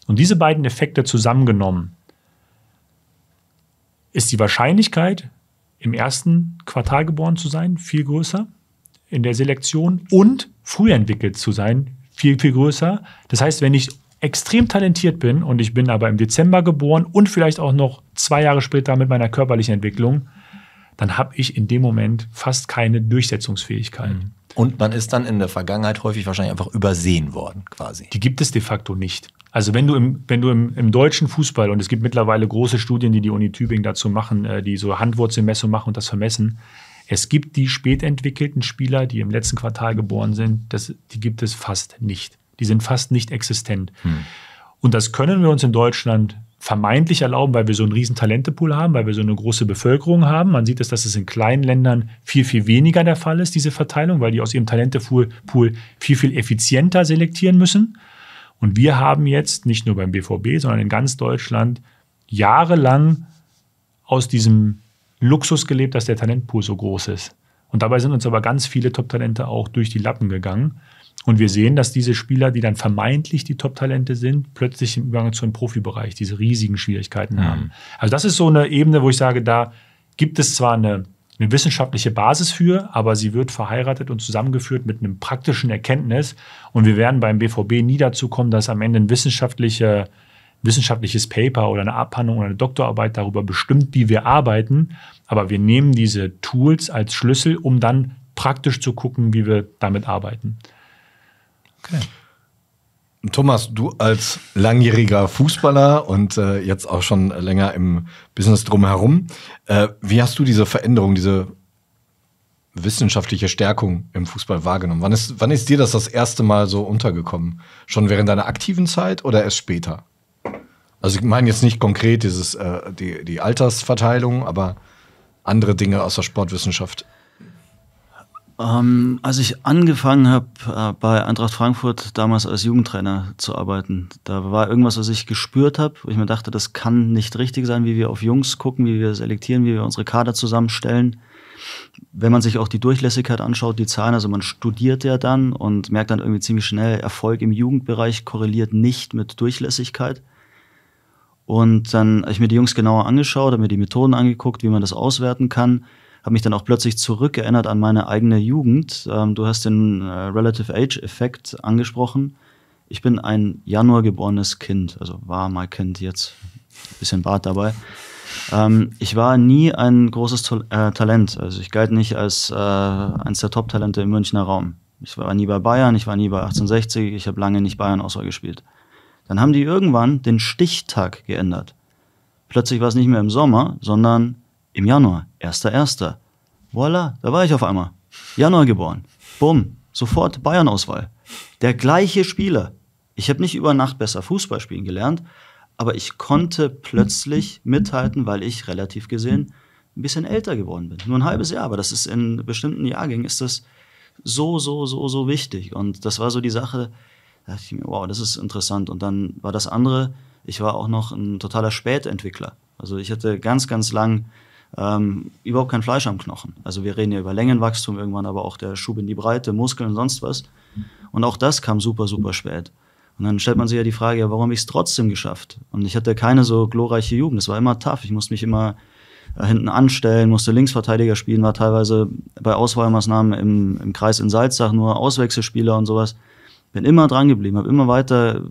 Und diese beiden Effekte zusammengenommen ist die Wahrscheinlichkeit, im ersten Quartal geboren zu sein, viel größer in der Selektion und früh entwickelt zu sein, viel, viel größer. Das heißt, wenn ich extrem talentiert bin und ich bin aber im Dezember geboren und vielleicht auch noch 2 Jahre später mit meiner körperlichen Entwicklung, dann habe ich in dem Moment fast keine Durchsetzungsfähigkeit. Und man ist dann in der Vergangenheit häufig wahrscheinlich einfach übersehen worden, quasi. Die gibt es de facto nicht. Also wenn du im deutschen Fußball, und es gibt mittlerweile große Studien, die Uni Tübingen dazu machen, die so Handwurzelmessung machen und das vermessen, es gibt die spätentwickelten Spieler, die im letzten Quartal geboren sind, die gibt es fast nicht. Die sind fast nicht existent. Und das können wir uns in Deutschland vermeintlich erlauben, weil wir so einen riesen Talentepool haben, weil wir so eine große Bevölkerung haben. Man sieht es, dass es in kleinen Ländern viel, viel weniger der Fall ist, diese Verteilung, weil die aus ihrem Talentepool viel, viel effizienter selektieren müssen. Und wir haben jetzt nicht nur beim BVB, sondern in ganz Deutschland jahrelang aus diesem Luxus gelebt, dass der Talentpool so groß ist. Und dabei sind uns aber ganz viele Top-Talente auch durch die Lappen gegangen. Und wir sehen, dass diese Spieler, die dann vermeintlich die Top-Talente sind, plötzlich im Übergang zu einem Profibereich diese riesigen Schwierigkeiten haben. Also das ist so eine Ebene, wo ich sage, da gibt es zwar eine wissenschaftliche Basis für, aber sie wird verheiratet und zusammengeführt mit einem praktischen Erkenntnis. Und wir werden beim BVB nie dazu kommen, dass am Ende ein wissenschaftliches Paper oder eine Abhandlung oder eine Doktorarbeit darüber bestimmt, wie wir arbeiten. Aber wir nehmen diese Tools als Schlüssel, um dann praktisch zu gucken, wie wir damit arbeiten. Okay. Thomas, du als langjähriger Fußballer und jetzt auch schon länger im Business drumherum, wie hast du diese Veränderung, diese wissenschaftliche Stärkung im Fußball wahrgenommen? Wann ist dir das erste Mal so untergekommen? Schon während deiner aktiven Zeit oder erst später? Also ich meine jetzt nicht konkret die Altersverteilung, aber andere Dinge aus der Sportwissenschaft. Als ich angefangen habe, bei Eintracht Frankfurt damals als Jugendtrainer zu arbeiten, da war irgendwas, was ich gespürt habe, wo ich mir dachte, das kann nicht richtig sein, wie wir auf Jungs gucken, wie wir selektieren, wie wir unsere Kader zusammenstellen. Wenn man sich auch die Durchlässigkeit anschaut, die Zahlen, also man studiert ja dann und merkt dann irgendwie ziemlich schnell, Erfolg im Jugendbereich korreliert nicht mit Durchlässigkeit. Und dann habe ich mir die Jungs genauer angeschaut, habe mir die Methoden angeguckt, wie man das auswerten kann. Habe mich dann auch plötzlich zurückerinnert an meine eigene Jugend. Du hast den Relative Age-Effekt angesprochen. Ich bin ein Januar geborenes Kind, also war mal Kind, jetzt ein bisschen Bart dabei. Ich war nie ein großes Talent. Also ich galt nicht als eines der Top-Talente im Münchner Raum. Ich war nie bei Bayern, ich war nie bei 1860, ich habe lange nicht Bayern-Auswahl gespielt. Dann haben die irgendwann den Stichtag geändert. Plötzlich war es nicht mehr im Sommer, sondern im Januar, 1.1. Voilà, da war ich auf einmal. Januar geboren. Bumm, sofort Bayern-Auswahl. Der gleiche Spieler. Ich habe nicht über Nacht besser Fußball spielen gelernt, aber ich konnte plötzlich mithalten, weil ich relativ gesehen ein bisschen älter geworden bin. Nur ein halbes Jahr, aber das ist in bestimmten Jahrgängen ist das so wichtig. Und das war so die Sache, da dachte ich mir, wow, das ist interessant. Und dann war das andere, ich war auch noch ein totaler Spätentwickler. Also ich hatte ganz lang überhaupt kein Fleisch am Knochen. Also wir reden ja über Längenwachstum irgendwann, aber auch der Schub in die Breite, Muskeln und sonst was. Und auch das kam super spät. Und dann stellt man sich ja die Frage, ja, warum habe ich es trotzdem geschafft? Und ich hatte keine so glorreiche Jugend. Es war immer tough. Ich musste mich immer hinten anstellen, musste Linksverteidiger spielen, war teilweise bei Auswahlmaßnahmen im Kreis in Salzach nur Auswechselspieler und sowas. Bin immer dran geblieben, habe immer weiter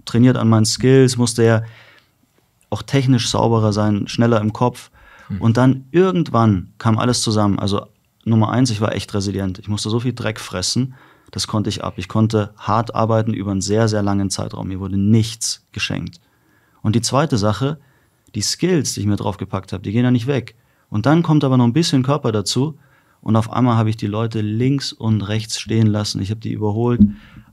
trainiert an meinen Skills, musste ja auch technisch sauberer sein, schneller im Kopf. Und dann irgendwann kam alles zusammen. Also Nummer 1, ich war echt resilient. Ich musste so viel Dreck fressen, das konnte ich ab. Ich konnte hart arbeiten über einen sehr langen Zeitraum. Mir wurde nichts geschenkt. Und die zweite Sache, die Skills, die ich mir draufgepackt habe, die gehen ja nicht weg. Und dann kommt aber noch ein bisschen Körper dazu. Und auf einmal habe ich die Leute links und rechts stehen lassen. Ich habe die überholt.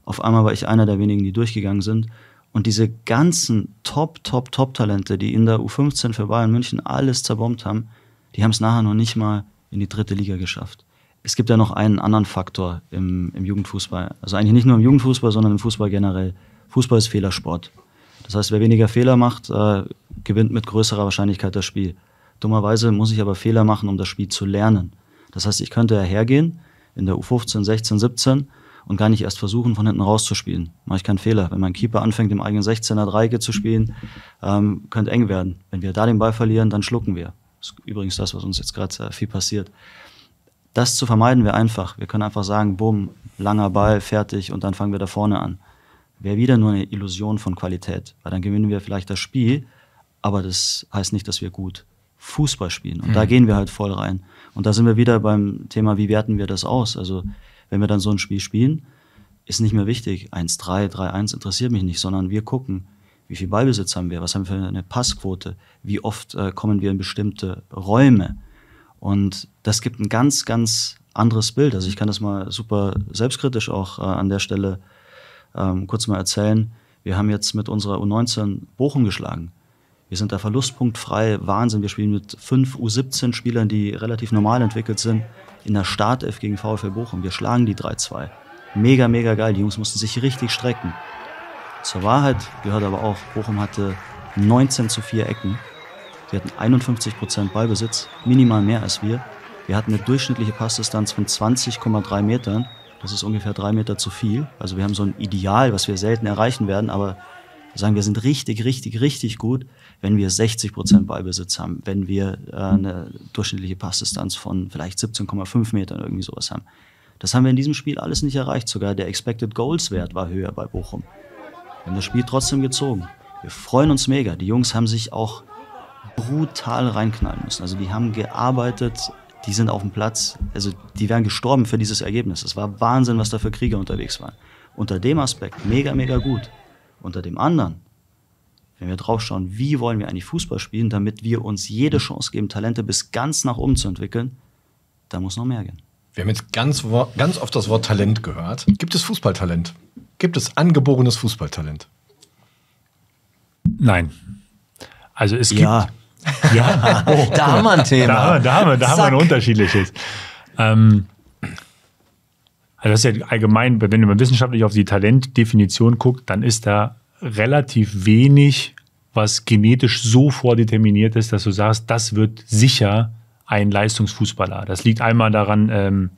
Auf einmal war ich einer der wenigen, die durchgegangen sind. Und diese ganzen Top-Talente, die in der U15 für Bayern München alles zerbombt haben, die haben es nachher noch nicht mal in die 3. Liga geschafft. Es gibt ja noch einen anderen Faktor im Jugendfußball. Also eigentlich nicht nur im Jugendfußball, sondern im Fußball generell. Fußball ist Fehlersport. Das heißt, wer weniger Fehler macht, gewinnt mit größerer Wahrscheinlichkeit das Spiel. Dummerweise muss ich aber Fehler machen, um das Spiel zu lernen. Das heißt, ich könnte ja hergehen in der U15, 16, 17 und gar nicht erst versuchen, von hinten rauszuspielen. Mache ich keinen Fehler. Wenn mein Keeper anfängt, im eigenen 16er Dreiecke zu spielen, könnte eng werden. Wenn wir da den Ball verlieren, dann schlucken wir. Das ist übrigens das, was uns jetzt gerade viel passiert. Das zu vermeiden wäre einfach. Wir können einfach sagen, bumm, langer Ball, fertig und dann fangen wir da vorne an. Wäre wieder nur eine Illusion von Qualität, weil dann gewinnen wir vielleicht das Spiel, aber das heißt nicht, dass wir gut Fußball spielen. Und da gehen wir halt voll rein. Und da sind wir wieder beim Thema, wie werten wir das aus? Also wenn wir dann so ein Spiel spielen, ist nicht mehr wichtig, 1-3, 3-1 interessiert mich nicht, sondern wir gucken, wie viel Ballbesitz haben wir, was haben wir für eine Passquote, wie oft kommen wir in bestimmte Räume. Und das gibt ein ganz, ganz anderes Bild. Also ich kann das mal super selbstkritisch auch an der Stelle kurz mal erzählen. Wir haben jetzt mit unserer U19 Bochum geschlagen. Wir sind da verlustpunktfrei, Wahnsinn. Wir spielen mit 5 U17-Spielern, die relativ normal entwickelt sind, in der Startelf gegen VfL Bochum. Wir schlagen die 3-2. Mega, mega geil. Die Jungs mussten sich richtig strecken. Zur Wahrheit gehört aber auch, Bochum hatte 19:4 Ecken. Wir hatten 51% Ballbesitz, minimal mehr als wir. Wir hatten eine durchschnittliche Passdistanz von 20,3 Metern. Das ist ungefähr 3 Meter zu viel. Also wir haben so ein Ideal, was wir selten erreichen werden, aber wir sagen, wir sind richtig, richtig, richtig gut, wenn wir 60% Ballbesitz haben, wenn wir eine durchschnittliche Passdistanz von vielleicht 17,5 Metern, irgendwie sowas haben. Das haben wir in diesem Spiel alles nicht erreicht. Sogar der Expected Goals Wert war höher bei Bochum. Wir haben das Spiel trotzdem gezogen. Wir freuen uns mega. Die Jungs haben sich auch brutal reinknallen müssen. Also die haben gearbeitet, die sind auf dem Platz, also die wären gestorben für dieses Ergebnis. Es war Wahnsinn, was da für Krieger unterwegs waren. Unter dem Aspekt mega, mega gut. Unter dem anderen, wenn wir drauf schauen, wie wollen wir eigentlich Fußball spielen, damit wir uns jede Chance geben, Talente bis ganz nach oben zu entwickeln, da muss noch mehr gehen. Wir haben jetzt ganz oft das Wort Talent gehört. Gibt es Fußballtalent? Gibt es angeborenes Fußballtalent? Nein. Also es gibt... Ja. Ja. Oh, Da haben wir ein Thema. Da haben wir ein unterschiedliches. Also das ist ja allgemein, wenn man wissenschaftlich auf die Talentdefinition guckt, dann ist da relativ wenig, was genetisch so vordeterminiert ist, dass du sagst, das wird sicher ein Leistungsfußballer. Das liegt einmal daran,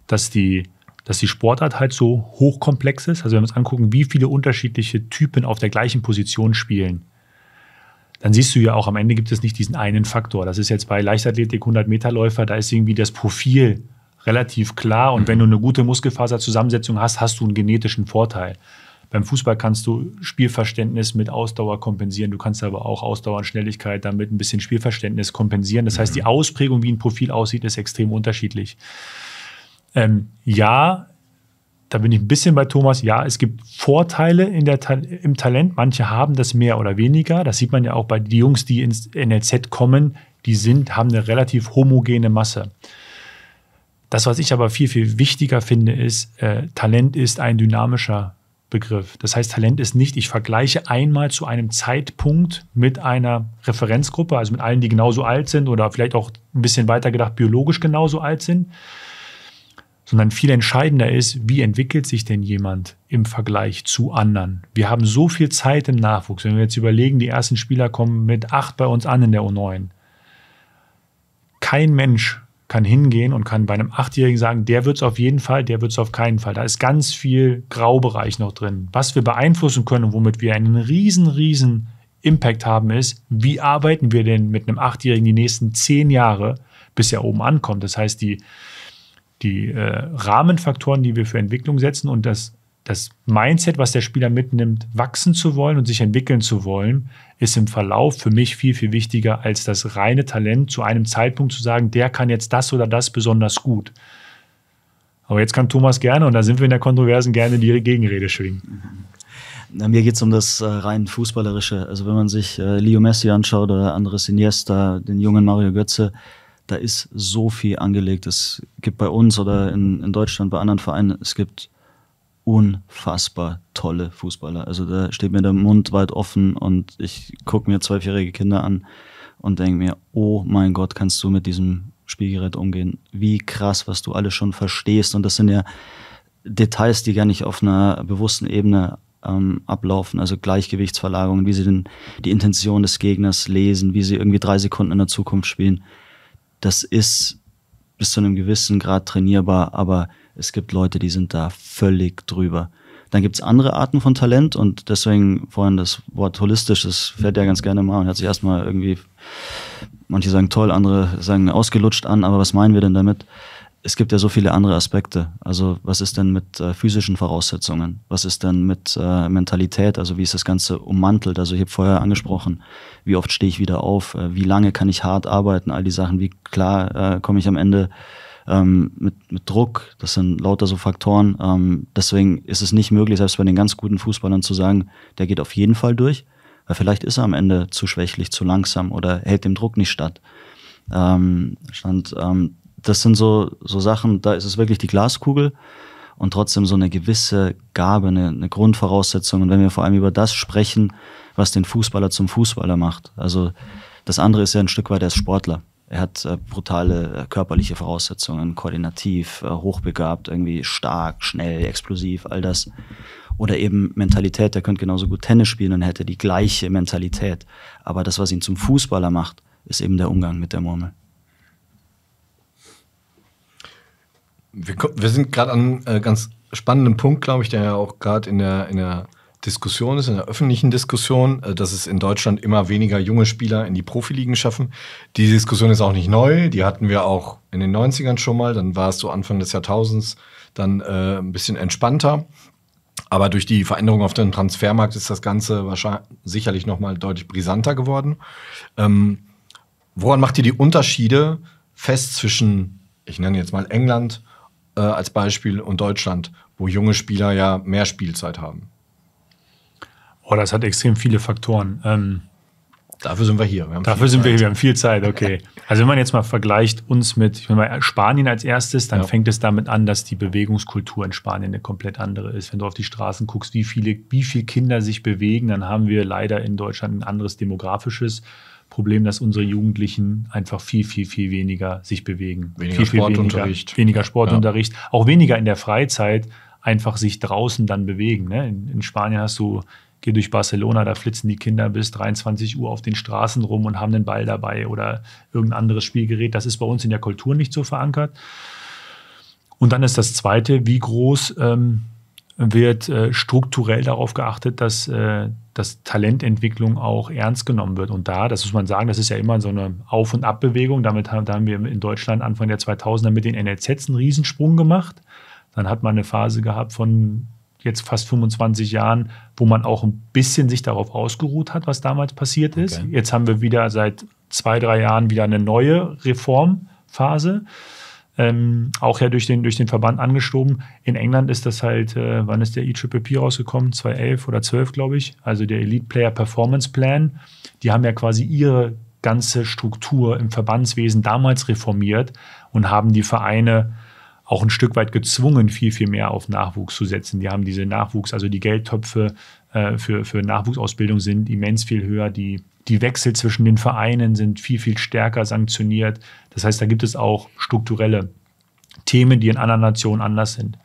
dass die Sportart halt so hochkomplex ist. Also wenn wir uns angucken, wie viele unterschiedliche Typen auf der gleichen Position spielen, dann siehst du ja auch, am Ende gibt es nicht diesen einen Faktor. Das ist jetzt bei Leichtathletik, 100-Meter-Läufer, da ist irgendwie das Profil relativ klar. Und wenn du eine gute Muskelfaserzusammensetzung hast, hast du einen genetischen Vorteil. Beim Fußball kannst du Spielverständnis mit Ausdauer kompensieren. Du kannst aber auch Ausdauer und Schnelligkeit damit ein bisschen Spielverständnis kompensieren. Das heißt, die Ausprägung, wie ein Profil aussieht, ist extrem unterschiedlich. Ja, da bin ich ein bisschen bei Thomas. Ja, es gibt Vorteile im Talent. Manche haben das mehr oder weniger. Das sieht man ja auch bei den Jungs, die ins NLZ kommen. Die haben eine relativ homogene Masse. Das, was ich aber viel, viel wichtiger finde, ist, Talent ist ein dynamischer Begriff. Das heißt, Talent ist nicht, ich vergleiche einmal zu einem Zeitpunkt mit einer Referenzgruppe, also mit allen, die genauso alt sind oder vielleicht auch ein bisschen weiter gedacht, biologisch genauso alt sind, sondern viel entscheidender ist, wie entwickelt sich denn jemand im Vergleich zu anderen? Wir haben so viel Zeit im Nachwuchs. Wenn wir jetzt überlegen, die ersten Spieler kommen mit 8 bei uns an in der U9. Kein Mensch kann hingehen und kann bei einem 8-Jährigen sagen, der wird es auf jeden Fall, der wird es auf keinen Fall. Da ist ganz viel Graubereich noch drin. Was wir beeinflussen können und womit wir einen riesen Impact haben, ist, wie arbeiten wir denn mit einem 8-Jährigen die nächsten 10 Jahre, bis er oben ankommt. Das heißt, die Rahmenfaktoren, die wir für Entwicklung setzen und das Mindset, was der Spieler mitnimmt, wachsen zu wollen und sich entwickeln zu wollen, ist im Verlauf für mich viel, viel wichtiger als das reine Talent zu einem Zeitpunkt zu sagen, der kann jetzt das oder das besonders gut. Aber jetzt kann Thomas gerne, und da sind wir in der Kontroversen, gerne die Gegenrede schwingen. Na, mir geht es um das rein Fußballerische. Also wenn man sich Leo Messi anschaut oder Andres Iniesta, den jungen Mario Götze, da ist so viel angelegt. Es gibt bei uns oder in Deutschland, bei anderen Vereinen, es gibt unfassbar tolle Fußballer. Also da steht mir der Mund weit offen und ich gucke mir 12-jährige Kinder an und denke mir, oh mein Gott, kannst du mit diesem Spielgerät umgehen? Wie krass, was du alles schon verstehst. Und das sind ja Details, die gar nicht auf einer bewussten Ebene ablaufen. Also Gleichgewichtsverlagerungen, wie sie die Intention des Gegners lesen, wie sie irgendwie 3 Sekunden in der Zukunft spielen. Das ist bis zu einem gewissen Grad trainierbar, aber es gibt Leute, die sind da völlig drüber. Dann gibt es andere Arten von Talent und deswegen vorhin das Wort holistisch, das fällt ja ganz gerne mal und hört sich erstmal irgendwie manche sagen toll, andere sagen ausgelutscht an, aber was meinen wir denn damit? Es gibt ja so viele andere Aspekte. Also was ist denn mit physischen Voraussetzungen? Was ist denn mit Mentalität? Also wie ist das Ganze ummantelt? Also ich habe vorher angesprochen, wie oft stehe ich wieder auf? Wie lange kann ich hart arbeiten? All die Sachen, wie klar komme ich am Ende mit Druck? Das sind lauter so Faktoren. Deswegen ist es nicht möglich, selbst bei den ganz guten Fußballern zu sagen, der geht auf jeden Fall durch. Weil vielleicht ist er am Ende zu schwächlich, zu langsam oder hält dem Druck nicht statt. Das sind so Sachen, da ist es wirklich die Glaskugel und trotzdem so eine gewisse Gabe, eine Grundvoraussetzung. Und wenn wir vor allem über das sprechen, was den Fußballer zum Fußballer macht. Also das andere ist ja ein Stück weit der Sportler. Er hat brutale körperliche Voraussetzungen, koordinativ, hochbegabt, irgendwie stark, schnell, explosiv, all das. Oder eben Mentalität, der könnte genauso gut Tennis spielen und hätte die gleiche Mentalität. Aber das, was ihn zum Fußballer macht, ist eben der Umgang mit der Murmel. Wir sind gerade an einem ganz spannenden Punkt, glaube ich, der ja auch gerade in der Diskussion ist, in der öffentlichen Diskussion, dass es in Deutschland immer weniger junge Spieler in die Profiligen schaffen. Die Diskussion ist auch nicht neu, die hatten wir auch in den 90ern schon mal, dann war es so Anfang des Jahrtausends dann ein bisschen entspannter. Aber durch die Veränderung auf dem Transfermarkt ist das Ganze wahrscheinlich sicherlich nochmal deutlich brisanter geworden. Woran macht ihr die Unterschiede fest zwischen, ich nenne jetzt mal England als Beispiel, und Deutschland, wo junge Spieler ja mehr Spielzeit haben? Oh, das hat extrem viele Faktoren. Dafür sind wir hier. Wir haben viel Zeit, okay. Also wenn man jetzt mal vergleicht uns mit Spanien als erstes, dann fängt es damit an, dass die Bewegungskultur in Spanien eine komplett andere ist. Wenn du auf die Straßen guckst, wie viele Kinder sich bewegen, dann haben wir leider in Deutschland ein anderes demografisches Problem, dass unsere Jugendlichen einfach viel weniger sich bewegen. Weniger Sportunterricht. Weniger Sportunterricht, auch weniger in der Freizeit einfach sich draußen dann bewegen. Ne? In Spanien geh durch Barcelona, da flitzen die Kinder bis 23 Uhr auf den Straßen rum und haben den Ball dabei oder irgendein anderes Spielgerät. Das ist bei uns in der Kultur nicht so verankert. Und dann ist das Zweite, wie groß wird strukturell darauf geachtet, dass Talententwicklung auch ernst genommen wird. Und das muss man sagen, das ist ja immer so eine Auf- und Abbewegung. Da haben wir in Deutschland Anfang der 2000er mit den NLZs einen Riesensprung gemacht. Dann hat man eine Phase gehabt von jetzt fast 25 Jahren, wo man auch ein bisschen sich darauf ausgeruht hat, was damals passiert ist. Okay. Jetzt haben wir wieder seit 2-3 Jahren wieder eine neue Reformphase. Auch ja durch den Verband angeschoben. In England ist das halt, wann ist der EPP rausgekommen? 2011 oder 12, glaube ich. Also der Elite Player Performance Plan. Die haben ja quasi ihre ganze Struktur im Verbandswesen damals reformiert und haben die Vereine auch ein Stück weit gezwungen, viel mehr auf Nachwuchs zu setzen. Die haben diese Nachwuchs, also die Geldtöpfe für Nachwuchsausbildung sind immens viel höher. Die Wechsel zwischen den Vereinen sind viel stärker sanktioniert. Das heißt, da gibt es auch strukturelle Themen, die in anderen Nationen anders sind.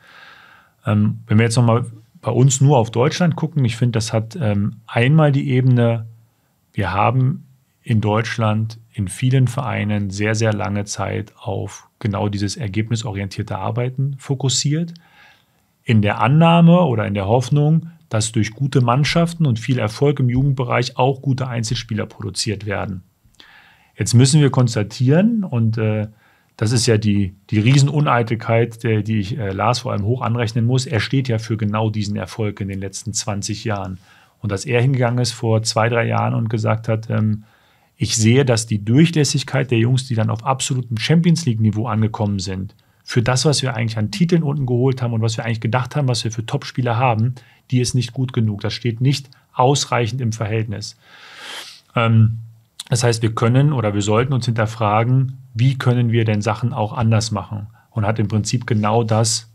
Wenn wir jetzt nochmal bei uns nur auf Deutschland gucken, ich finde, das hat einmal die Ebene, wir haben in Deutschland in vielen Vereinen sehr lange Zeit auf genau dieses ergebnisorientierte Arbeiten fokussiert. In der Annahme oder in der Hoffnung, dass durch gute Mannschaften und viel Erfolg im Jugendbereich auch gute Einzelspieler produziert werden. Jetzt müssen wir konstatieren, und das ist ja die Riesenuneitelkeit, die ich Lars vor allem hoch anrechnen muss, er steht ja für genau diesen Erfolg in den letzten 20 Jahren. Und dass er hingegangen ist vor 2-3 Jahren und gesagt hat, ich sehe, dass die Durchlässigkeit der Jungs, die dann auf absolutem Champions-League-Niveau angekommen sind, für das, was wir eigentlich an Titeln unten geholt haben und was wir eigentlich gedacht haben, was wir für Topspieler haben, die ist nicht gut genug. Das steht nicht ausreichend im Verhältnis. Das heißt, wir können oder wir sollten uns hinterfragen, wie können wir denn Sachen auch anders machen? Und hat im Prinzip genau das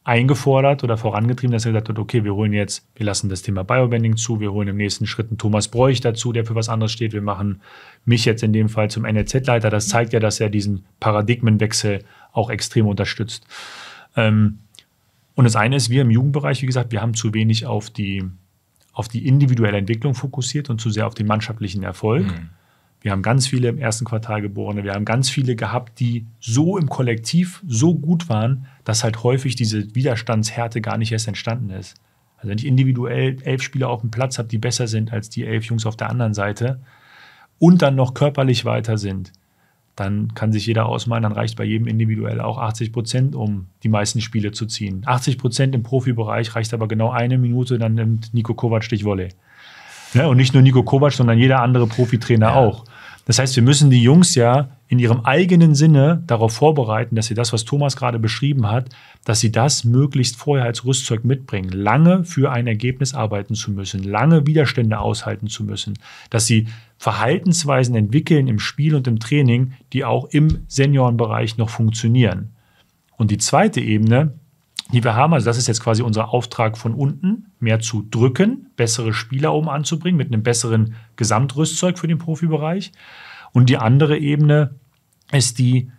eingefordert oder vorangetrieben, dass er gesagt hat, okay, wir lassen das Thema Biobanding zu, wir holen im nächsten Schritt einen Thomas Bräuch dazu, der für was anderes steht, wir machen mich jetzt in dem Fall zum NLZ-Leiter. Das zeigt ja, dass er diesen Paradigmenwechsel auch extrem unterstützt. Und das eine ist, wir im Jugendbereich, wie gesagt, wir haben zu wenig auf die individuelle Entwicklung fokussiert und zu sehr auf den mannschaftlichen Erfolg. Wir haben ganz viele im ersten Quartal Geborene, wir haben ganz viele gehabt, die so im Kollektiv so gut waren, dass halt häufig diese Widerstandshärte gar nicht erst entstanden ist. Also wenn ich individuell 11 Spieler auf dem Platz habe, die besser sind als die 11 Jungs auf der anderen Seite und dann noch körperlich weiter sind, dann kann sich jeder ausmalen, dann reicht bei jedem individuell auch 80%, um die meisten Spiele zu ziehen. 80% im Profibereich reicht aber genau 1 Minute, dann nimmt Niko Kovac dich Volley. Ja, und nicht nur Niko Kovac, sondern jeder andere Profitrainer auch. Das heißt, wir müssen die Jungs ja in ihrem eigenen Sinne darauf vorbereiten, dass sie das, was Thomas gerade beschrieben hat, dass sie das möglichst vorher als Rüstzeug mitbringen, lange für ein Ergebnis arbeiten zu müssen, lange Widerstände aushalten zu müssen, dass sie Verhaltensweisen entwickeln im Spiel und im Training, die auch im Seniorenbereich noch funktionieren. Und die zweite Ebene, die wir haben, also das ist jetzt quasi unser Auftrag von unten, mehr zu drücken, bessere Spieler oben anzubringen, mit einem besseren Gesamtrüstzeug für den Profibereich. Und die andere Ebene ist die,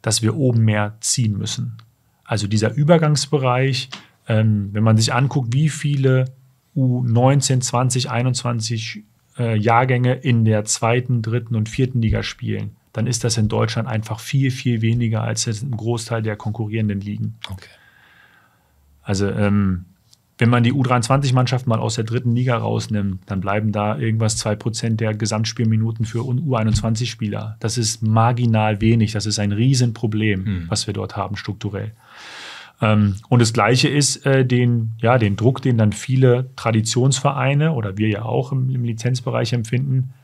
dass wir oben mehr ziehen müssen. Also dieser Übergangsbereich, wenn man sich anguckt, wie viele U19, 20, 21 Jahrgänge in der 2., 3. und 4. Liga spielen, dann ist das in Deutschland einfach viel, viel weniger als im Großteil der konkurrierenden Ligen. Okay. Also wenn man die U23-Mannschaft mal aus der 3. Liga rausnimmt, dann bleiben da irgendwas 2% der Gesamtspielminuten für U21-Spieler. Das ist marginal wenig. Das ist ein Riesenproblem, was wir dort haben strukturell. Und das Gleiche ist den Druck, den dann viele Traditionsvereine oder wir ja auch im Lizenzbereich empfinden,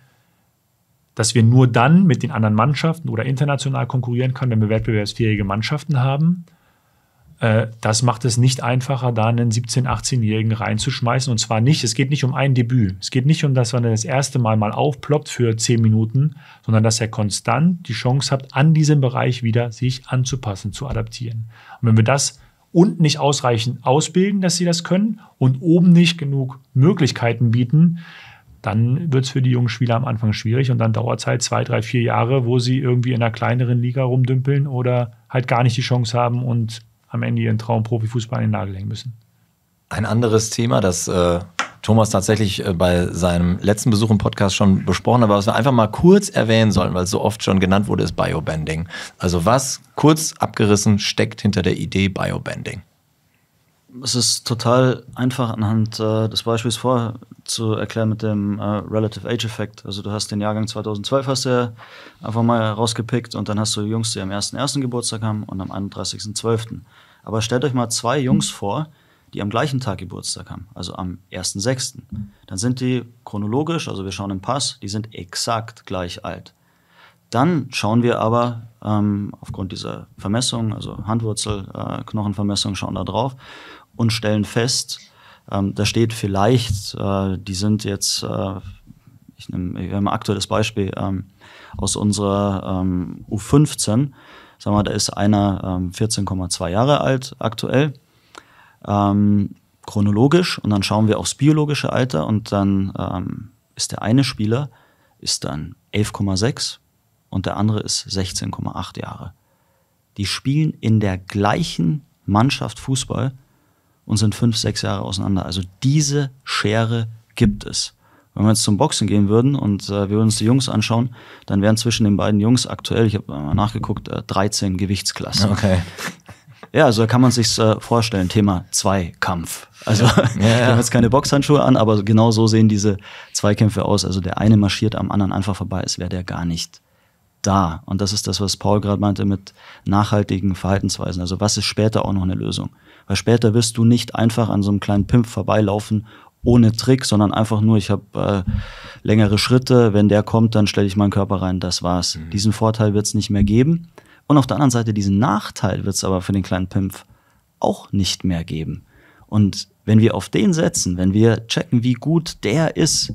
dass wir nur dann mit den anderen Mannschaften oder international konkurrieren können, wenn wir wettbewerbsfähige Mannschaften haben. Das macht es nicht einfacher, da einen 17-, 18-Jährigen reinzuschmeißen. Und zwar nicht, es geht nicht um ein Debüt. Es geht nicht um das, wenn er das erste Mal aufploppt für 10 Minuten, sondern dass er konstant die Chance hat, an diesem Bereich wieder sich anzupassen, zu adaptieren. Und wenn wir das unten nicht ausreichend ausbilden, dass sie das können, und oben nicht genug Möglichkeiten bieten, dann wird es für die jungen Spieler am Anfang schwierig und dann dauert es halt 2, 3, 4 Jahre, wo sie irgendwie in einer kleineren Liga rumdümpeln oder halt gar nicht die Chance haben und am Ende ihren Traum Profifußball in den Nagel hängen müssen. Ein anderes Thema, das Thomas tatsächlich bei seinem letzten Besuch im Podcast schon besprochen hat, aber was wir einfach mal kurz erwähnen sollen, weil es so oft schon genannt wurde, ist Biobanding. Also was, kurz abgerissen, steckt hinter der Idee Biobanding? Es ist total einfach anhand des Beispiels vorher zu erklären mit dem Relative Age Effekt. Also du hast den Jahrgang 2012 hast du ja einfach mal rausgepickt und dann hast du Jungs, die am 1.1. Geburtstag haben und am 31.12. Aber stellt euch mal 2 Jungs vor, die am gleichen Tag Geburtstag haben, also am 1.6. Dann sind die chronologisch, also wir schauen im Pass, die sind exakt gleich alt. Dann schauen wir aber aufgrund dieser Vermessung, also Handwurzel, Knochenvermessung, schauen da drauf und stellen fest, da steht vielleicht, die sind jetzt, wir haben ein aktuelles Beispiel aus unserer U15, sagen wir, da ist einer 14,2 Jahre alt aktuell, chronologisch, und dann schauen wir aufs biologische Alter und dann ist der eine Spieler ist dann 11,6 und der andere ist 16,8 Jahre. Die spielen in der gleichen Mannschaft Fußball und sind 5, 6 Jahre auseinander. Also diese Schere gibt es. Wenn wir jetzt zum Boxen gehen würden und wir würden uns die Jungs anschauen, dann wären zwischen den beiden Jungs aktuell, ich habe mal nachgeguckt, 13 Gewichtsklassen. Okay. Ja, also da kann man sich's vorstellen, Thema Zweikampf. Also wir haben jetzt keine Boxhandschuhe an, aber genau so sehen diese Zweikämpfe aus. Also der eine marschiert am anderen einfach vorbei, als wäre der gar nicht da. Und das ist das, was Paul gerade meinte mit nachhaltigen Verhaltensweisen. Also was ist später auch noch eine Lösung? Weil später wirst du nicht einfach an so einem kleinen Pimp vorbeilaufen ohne Trick, sondern einfach nur, ich habe längere Schritte, wenn der kommt, dann stelle ich meinen Körper rein, das war's. Diesen Vorteil wird es nicht mehr geben. Und auf der anderen Seite, diesen Nachteil wird es aber für den kleinen Pimp auch nicht mehr geben. Und wenn wir auf den setzen, wenn wir checken, wie gut der ist,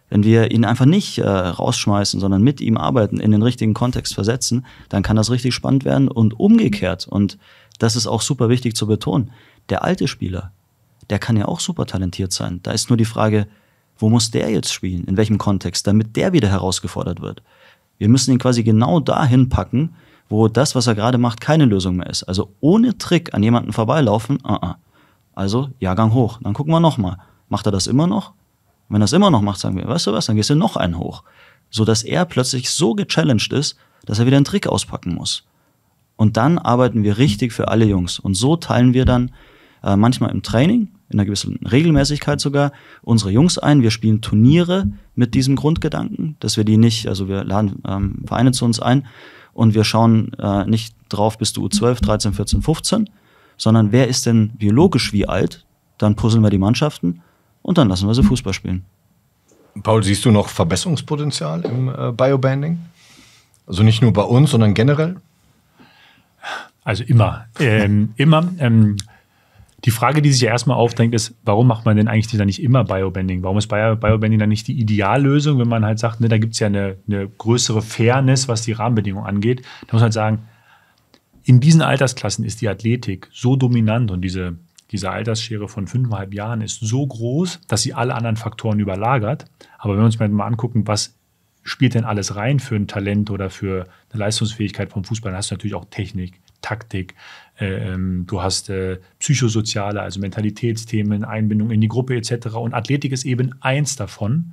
wenn wir ihn einfach nicht rausschmeißen, sondern mit ihm arbeiten, in den richtigen Kontext versetzen, dann kann das richtig spannend werden und umgekehrt. Und das ist auch super wichtig zu betonen. Der alte Spieler, der kann ja auch super talentiert sein. Da ist nur die Frage, wo muss der jetzt spielen, in welchem Kontext, damit der wieder herausgefordert wird. Wir müssen ihn quasi genau dahin packen, wo das, was er gerade macht, keine Lösung mehr ist. Also ohne Trick an jemanden vorbeilaufen, Also Jahrgang hoch. Dann gucken wir nochmal. Macht er das immer noch? Und wenn er es immer noch macht, sagen wir, weißt du was, dann gehst du noch einen hoch. Sodass er plötzlich so gechallenged ist, dass er wieder einen Trick auspacken muss. Und dann arbeiten wir richtig für alle Jungs. Und so teilen wir dann manchmal im Training, in einer gewissen Regelmäßigkeit sogar unsere Jungs ein. Wir spielen Turniere mit diesem Grundgedanken, dass wir die nicht, also wir laden Vereine zu uns ein und wir schauen nicht drauf, bist du U12, 13, 14, 15, sondern wer ist denn biologisch wie alt? Dann puzzeln wir die Mannschaften und dann lassen wir sie Fußball spielen. Paul, siehst du noch Verbesserungspotenzial im Biobanding? Also nicht nur bei uns, sondern generell? Also immer. Die Frage, die sich ja erstmal aufdrängt, ist, warum macht man denn eigentlich dann nicht immer Biobanding? Warum ist Biobanding dann nicht die Ideallösung, wenn man halt sagt, ne, da gibt es ja eine größere Fairness, was die Rahmenbedingungen angeht? Da muss man halt sagen, in diesen Altersklassen ist die Athletik so dominant und diese Altersschere von 5,5 Jahren ist so groß, dass sie alle anderen Faktoren überlagert. Aber wenn wir uns mal angucken, was spielt denn alles rein für ein Talent oder für eine Leistungsfähigkeit vom Fußball, dann hast du natürlich auch Technik, Taktik, du hast psychosoziale, also Mentalitätsthemen, Einbindung in die Gruppe etc. Und Athletik ist eben eins davon.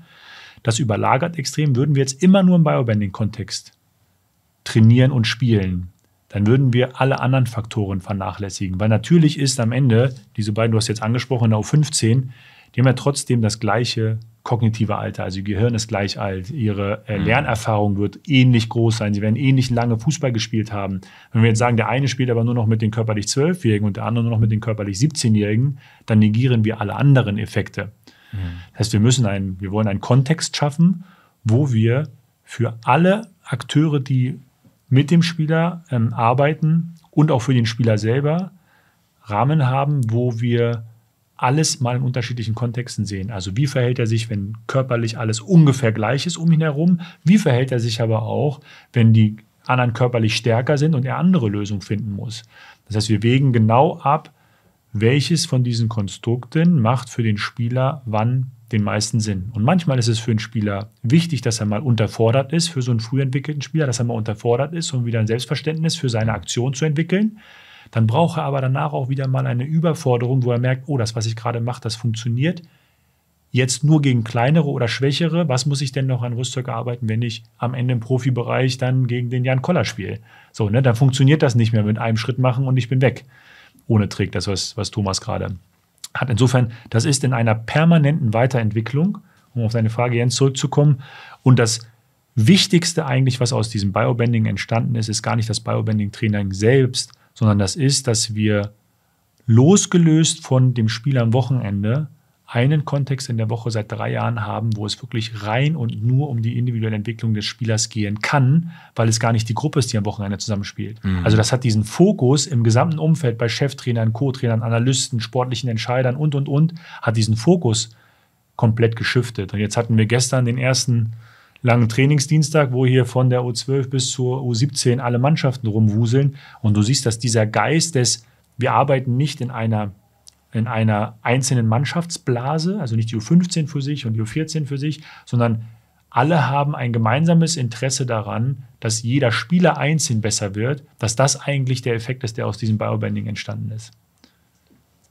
Das überlagert extrem. Würden wir jetzt immer nur im Biobanding-Kontext trainieren und spielen, dann würden wir alle anderen Faktoren vernachlässigen. Weil natürlich ist am Ende, diese beiden, du hast jetzt angesprochen, in der U15, die haben ja trotzdem das gleiche kognitive Alter, also ihr Gehirn ist gleich alt, ihre Lernerfahrung wird ähnlich groß sein, sie werden ähnlich lange Fußball gespielt haben. Wenn wir jetzt sagen, der eine spielt aber nur noch mit den körperlich 12-Jährigen und der andere nur noch mit den körperlich 17-Jährigen, dann negieren wir alle anderen Effekte. Das heißt, wir wollen einen Kontext schaffen, wo wir für alle Akteure, die mit dem Spieler arbeiten und auch für den Spieler selber Rahmen haben, wo wir alles mal in unterschiedlichen Kontexten sehen. Also wie verhält er sich, wenn körperlich alles ungefähr gleich ist um ihn herum? Wie verhält er sich aber auch, wenn die anderen körperlich stärker sind und er andere Lösungen finden muss? Das heißt, wir wägen genau ab, welches von diesen Konstrukten macht für den Spieler wann den meisten Sinn. Und manchmal ist es für einen Spieler wichtig, dass er mal unterfordert ist, für so einen früh entwickelten Spieler, dass er mal unterfordert ist, um wieder ein Selbstverständnis für seine Aktion zu entwickeln. Dann braucht er aber danach auch wieder mal eine Überforderung, wo er merkt, oh, das, was ich gerade mache, das funktioniert. Jetzt nur gegen kleinere oder schwächere. Was muss ich denn noch an Rüstzeug arbeiten, wenn ich am Ende im Profibereich dann gegen den Jan Koller spiele? So, ne, dann funktioniert das nicht mehr mit einem Schritt machen und ich bin weg. Ohne Trick, das, was Thomas gerade hat. Insofern, das ist in einer permanenten Weiterentwicklung, um auf deine Frage, Jens, zurückzukommen. Und das Wichtigste eigentlich, was aus diesem Biobanding entstanden ist, ist gar nicht das Biobanding-Training selbst, sondern das ist, dass wir losgelöst von dem Spiel am Wochenende einen Kontext in der Woche seit 3 Jahren haben, wo es wirklich rein und nur um die individuelle Entwicklung des Spielers gehen kann, weil es gar nicht die Gruppe ist, die am Wochenende zusammenspielt. Also das hat diesen Fokus im gesamten Umfeld bei Cheftrainern, Co-Trainern, Analysten, sportlichen Entscheidern und, hat diesen Fokus komplett geschiftet. Und jetzt hatten wir gestern den ersten langen Trainingsdienstag, wo hier von der U12 bis zur U17 alle Mannschaften rumwuseln. Und du siehst, dass dieser Geist wir arbeiten nicht in einer einzelnen Mannschaftsblase, also nicht die U15 für sich und die U14 für sich, sondern alle haben ein gemeinsames Interesse daran, dass jeder Spieler einzeln besser wird, dass das eigentlich der Effekt ist, der aus diesem Biobanding entstanden ist.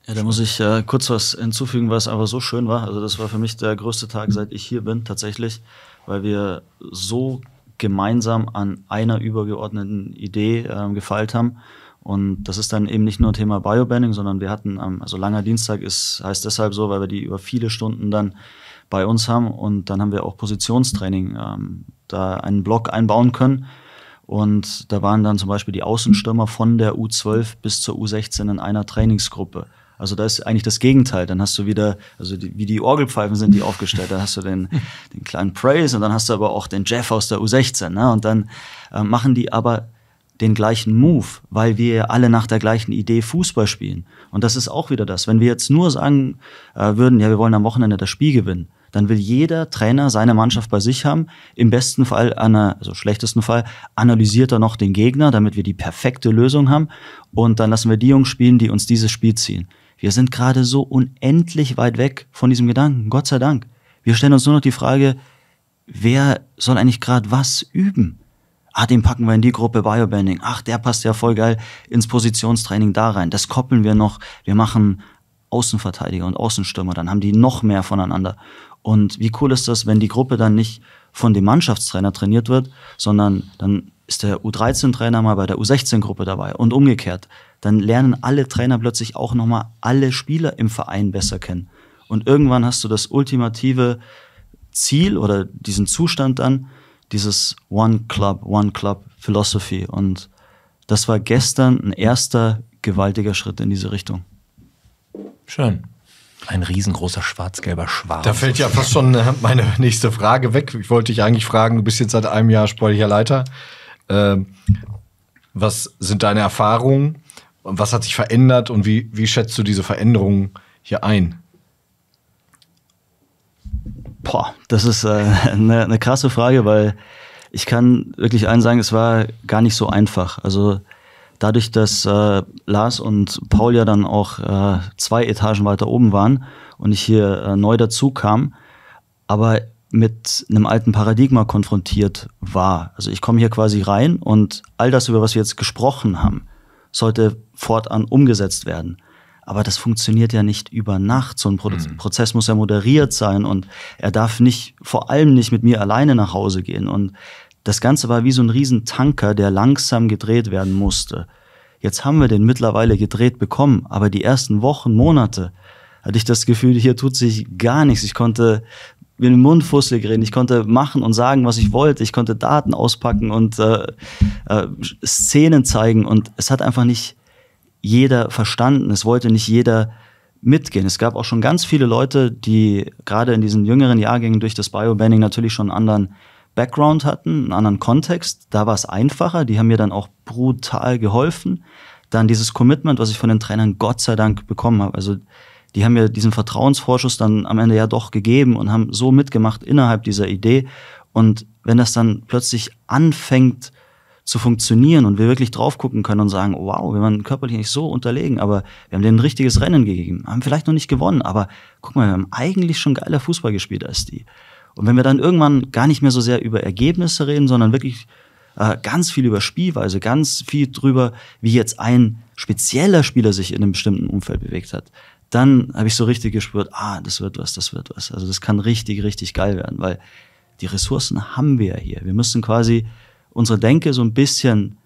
Ja, da muss ich kurz was hinzufügen, was aber so schön war. Also das war für mich der größte Tag, seit ich hier bin, tatsächlich, weil wir so gemeinsam an einer übergeordneten Idee gefeilt haben. Und das ist dann eben nicht nur Thema Biobanding, sondern wir hatten, also langer Dienstag heißt deshalb so, weil wir die über viele Stunden dann bei uns haben. Und dann haben wir auch Positionstraining, da einen Block einbauen können. Und da waren dann zum Beispiel die Außenstürmer von der U12 bis zur U16 in einer Trainingsgruppe. Also da ist eigentlich das Gegenteil. Dann hast du wieder, also wie die Orgelpfeifen sind die aufgestellt. Da hast du den kleinen Praise und dann hast du aber auch den Jeff aus der U16. Ne? Und dann machen die aber den gleichen Move, weil wir alle nach der gleichen Idee Fußball spielen. Und das ist auch wieder das. Wenn wir jetzt nur sagen würden, ja, wir wollen am Wochenende das Spiel gewinnen, dann will jeder Trainer seine Mannschaft bei sich haben. Im besten Fall, also schlechtesten Fall, analysiert er noch den Gegner, damit wir die perfekte Lösung haben. Und dann lassen wir die Jungs spielen, die uns dieses Spiel ziehen. Wir sind gerade so unendlich weit weg von diesem Gedanken, Gott sei Dank. Wir stellen uns nur noch die Frage, wer soll eigentlich gerade was üben? Den packen wir in die Gruppe Biobanding. Der passt ja voll geil ins Positionstraining da rein. Das koppeln wir noch. Wir machen Außenverteidiger und Außenstürmer. Dann haben die noch mehr voneinander. Und wie cool ist das, wenn die Gruppe dann nicht von dem Mannschaftstrainer trainiert wird, sondern dann ist der U13-Trainer mal bei der U16-Gruppe dabei und umgekehrt. dann lernen alle Trainer plötzlich auch nochmal alle Spieler im Verein besser kennen. Und irgendwann hast du das ultimative Ziel oder diesen Zustand dann, dieses One Club Philosophy. Und das war gestern ein erster gewaltiger Schritt in diese Richtung. Schön. Ein riesengroßer schwarz-gelber Schwarz. Da fällt ja fast schon meine nächste Frage weg. Ich wollte dich eigentlich fragen, du bist jetzt seit einem Jahr sportlicher Leiter. Was sind deine Erfahrungen? Was hat sich verändert und wie schätzt du diese Veränderungen hier ein? Boah, das ist eine krasse Frage, weil ich kann wirklich allen sagen, es war gar nicht so einfach. Also dadurch, dass Lars und Paul ja dann auch 2 Etagen weiter oben waren und ich hier neu dazu kam, aber mit einem alten Paradigma konfrontiert war. Also ich komme hier quasi rein und all das, über was wir jetzt gesprochen haben, sollte fortan umgesetzt werden. Aber das funktioniert ja nicht über Nacht. So ein Prozess muss ja moderiert sein und er darf vor allem nicht mit mir alleine nach Hause gehen. Und das Ganze war wie so ein Riesentanker, der langsam gedreht werden musste. Jetzt haben wir den mittlerweile gedreht bekommen, aber die ersten Wochen, Monate hatte ich das Gefühl, hier tut sich gar nichts. Ich konnte mit dem Mund fusselig reden, ich konnte machen und sagen, was ich wollte, ich konnte Daten auspacken und Szenen zeigen und es hat einfach nicht jeder verstanden, es wollte nicht jeder mitgehen. Es gab auch schon ganz viele Leute, die gerade in diesen jüngeren Jahrgängen durch das Biobanning natürlich schon einen anderen Background hatten, einen anderen Kontext. Da war es einfacher, die haben mir dann auch brutal geholfen. Dann dieses Commitment, was ich von den Trainern Gott sei Dank bekommen habe. Also die haben mir diesen Vertrauensvorschuss dann am Ende ja doch gegeben und haben so mitgemacht innerhalb dieser Idee. Und wenn das dann plötzlich anfängt zu funktionieren und wir wirklich drauf gucken können und sagen, wow, wir waren körperlich nicht so unterlegen, aber wir haben denen ein richtiges Rennen gegeben, haben vielleicht noch nicht gewonnen, aber guck mal, wir haben eigentlich schon geiler Fußball gespielt als die. Und wenn wir dann irgendwann gar nicht mehr so sehr über Ergebnisse reden, sondern wirklich ganz viel über Spielweise, ganz viel drüber, wie jetzt ein spezieller Spieler sich in einem bestimmten Umfeld bewegt hat, dann habe ich so richtig gespürt, das wird was. Also das kann richtig, richtig geil werden, weil die Ressourcen haben wir ja hier. Wir müssen quasi unsere Denke so ein bisschen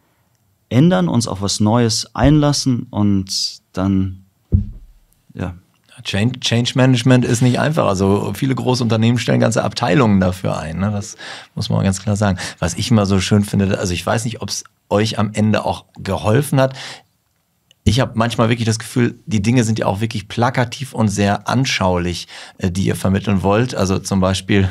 ändern, uns auf was Neues einlassen und dann, ja. Change Management ist nicht einfach. Also viele große Unternehmen stellen ganze Abteilungen dafür ein. Ne? Das muss man ganz klar sagen. Was ich immer so schön finde, also ich weiß nicht, ob es euch am Ende auch geholfen hat. Ich habe manchmal wirklich das Gefühl, die Dinge sind ja auch wirklich plakativ und sehr anschaulich, die ihr vermitteln wollt. Also zum Beispiel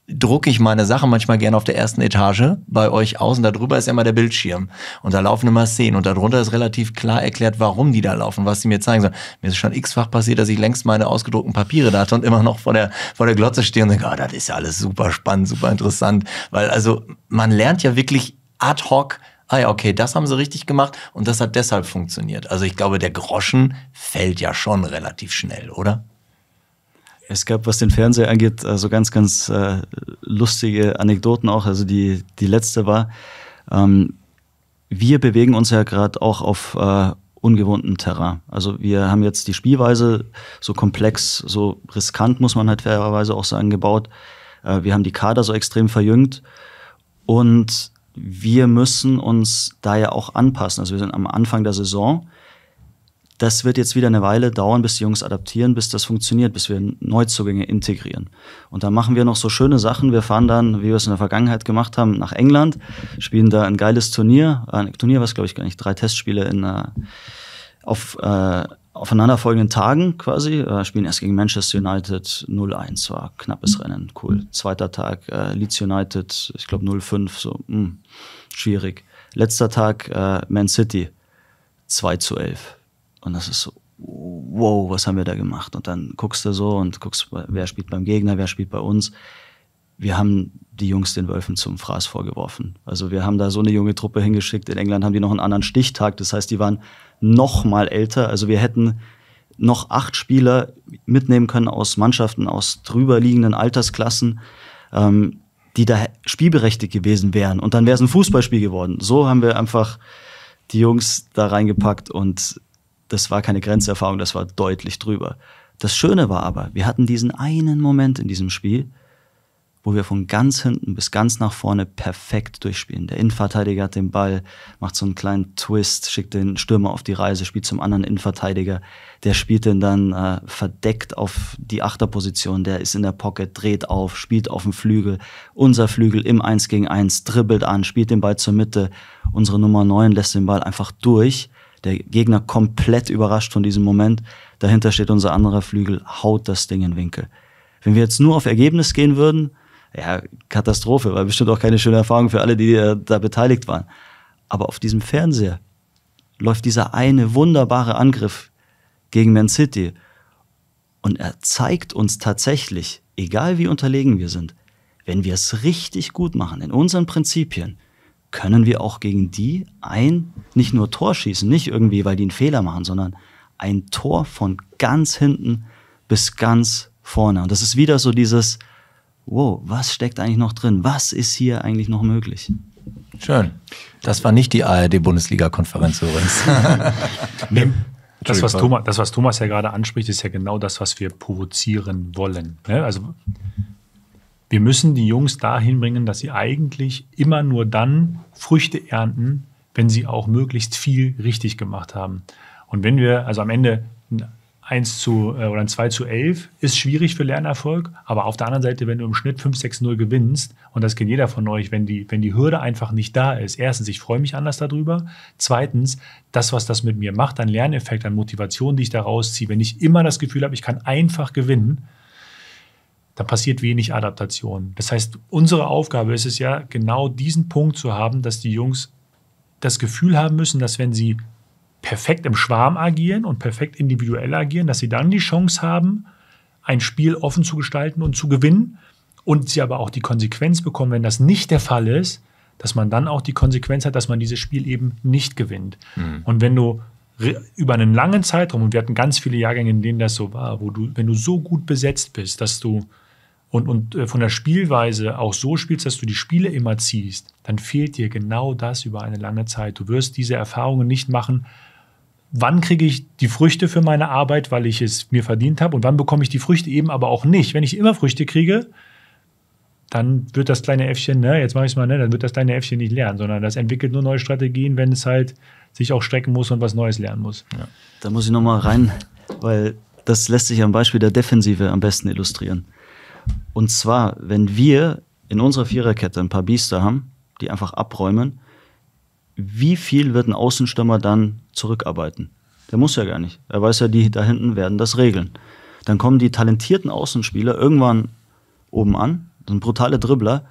drucke ich meine Sachen manchmal gerne auf der ersten Etage bei euch aus und da drüber ist ja immer der Bildschirm und da laufen immer Szenen und darunter ist relativ klar erklärt, warum die da laufen, was sie mir zeigen sollen. Mir ist schon x-fach passiert, dass ich längst meine ausgedruckten Papiere da hatte und immer noch vor der Glotze stehe und denke, das ist ja alles super spannend, super interessant, weil also man lernt ja wirklich ad hoc, ja, okay, das haben sie richtig gemacht und das hat deshalb funktioniert. Also ich glaube, der Groschen fällt ja schon relativ schnell, oder? Es gab, was den Fernseher angeht, so ganz, ganz lustige Anekdoten auch. Also die letzte war, wir bewegen uns ja gerade auch auf ungewohntem Terrain. Also wir haben jetzt die Spielweise so komplex, so riskant, muss man halt fairerweise auch sagen, gebaut. Wir haben die Kader so extrem verjüngt und wir müssen uns da ja auch anpassen. Also wir sind am Anfang der Saison. Das wird jetzt wieder eine Weile dauern, bis die Jungs adaptieren, bis das funktioniert, bis wir Neuzugänge integrieren. Und da machen wir noch so schöne Sachen. Wir fahren dann, wie wir es in der Vergangenheit gemacht haben, nach England, spielen da ein geiles Turnier. Ein Turnier, was glaube ich gar nicht, 3 Testspiele auf aufeinanderfolgenden Tagen quasi. Spielen erst gegen Manchester United 0-1, war knappes Rennen, cool. Zweiter Tag Leeds United, ich glaube 0-5, so schwierig. Letzter Tag Man City 2-11. Und das ist so, wow, was haben wir da gemacht? Und dann guckst du so und guckst, wer spielt beim Gegner, wer spielt bei uns. Wir haben die Jungs den Wölfen zum Fraß vorgeworfen. Also wir haben da so eine junge Truppe hingeschickt. In England haben die noch einen anderen Stichtag. Das heißt, die waren noch mal älter. Also wir hätten noch 8 Spieler mitnehmen können aus Mannschaften, aus drüber liegenden Altersklassen, die da spielberechtigt gewesen wären. Und dann wäre es ein Fußballspiel geworden. So haben wir einfach die Jungs da reingepackt und das war keine Grenzerfahrung, das war deutlich drüber. Das Schöne war aber, wir hatten diesen einen Moment in diesem Spiel, wo wir von ganz hinten bis ganz nach vorne perfekt durchspielen. Der Innenverteidiger hat den Ball, macht so einen kleinen Twist, schickt den Stürmer auf die Reise, spielt zum anderen Innenverteidiger. Der spielt den dann verdeckt auf die Achterposition, der ist in der Pocket, dreht auf, spielt auf dem Flügel. Unser Flügel im 1-gegen-1, dribbelt an, spielt den Ball zur Mitte. Unsere Nummer 9 lässt den Ball einfach durch. Der Gegner komplett überrascht von diesem Moment. Dahinter steht unser anderer Flügel, haut das Ding in den Winkel. Wenn wir jetzt nur auf Ergebnis gehen würden, ja, Katastrophe, war bestimmt auch keine schöne Erfahrung für alle, die da beteiligt waren. Aber auf diesem Fernseher läuft dieser eine wunderbare Angriff gegen Man City. Und er zeigt uns tatsächlich, egal wie unterlegen wir sind, wenn wir es richtig gut machen, in unseren Prinzipien, können wir auch gegen die nicht nur Tor schießen, nicht irgendwie, weil die einen Fehler machen, sondern ein Tor von ganz hinten bis ganz vorne. Und das ist wieder so dieses, wow, was steckt eigentlich noch drin? Was ist hier eigentlich noch möglich? Schön. Das war nicht die ARD-Bundesliga-Konferenz übrigens. Das, was Thomas ja gerade anspricht, ist ja genau das, was wir provozieren wollen. Also wir müssen die Jungs dahin bringen, dass sie eigentlich immer nur dann Früchte ernten, wenn sie auch möglichst viel richtig gemacht haben. Und wenn wir, also am Ende ein 2:11 ist schwierig für Lernerfolg, aber auf der anderen Seite, wenn du im Schnitt 5-6-0 gewinnst, und das kennt jeder von euch, wenn die Hürde einfach nicht da ist, erstens, ich freue mich anders darüber, zweitens, das, was das mit mir macht, ein Lerneffekt, an Motivation, die ich da rausziehe, wenn ich immer das Gefühl habe, ich kann einfach gewinnen, dann passiert wenig Adaptation. Das heißt, unsere Aufgabe ist es ja, genau diesen Punkt zu haben, dass die Jungs das Gefühl haben müssen, dass wenn sie perfekt im Schwarm agieren und perfekt individuell agieren, dass sie dann die Chance haben, ein Spiel offen zu gestalten und zu gewinnen und sie aber auch die Konsequenz bekommen, wenn das nicht der Fall ist, dass man dann auch die Konsequenz hat, dass man dieses Spiel eben nicht gewinnt. Mhm. Und wenn du über einen langen Zeitraum, und wir hatten ganz viele Jahrgänge, in denen das so war, wenn du so gut besetzt bist, dass du und von der Spielweise auch so spielst, dass du die Spiele immer ziehst, dann fehlt dir genau das über eine lange Zeit. Du wirst diese Erfahrungen nicht machen, wann kriege ich die Früchte für meine Arbeit, weil ich es mir verdient habe, und wann bekomme ich die Früchte eben aber auch nicht. Wenn ich immer Früchte kriege, dann wird das kleine Äffchen, jetzt mache ich es mal, dann wird das kleine Äffchen nicht lernen, sondern das entwickelt nur neue Strategien, wenn es halt sich auch strecken muss und was Neues lernen muss. Ja. Da muss ich nochmal rein, weil das lässt sich am Beispiel der Defensive am besten illustrieren. Und zwar, wenn wir in unserer Viererkette ein paar Biester haben, die einfach abräumen, wie viel wird ein Außenstürmer dann zurückarbeiten? Der muss ja gar nicht. Er weiß ja, die da hinten werden das regeln. Dann kommen die talentierten Außenspieler irgendwann oben an, sind brutale Dribbler,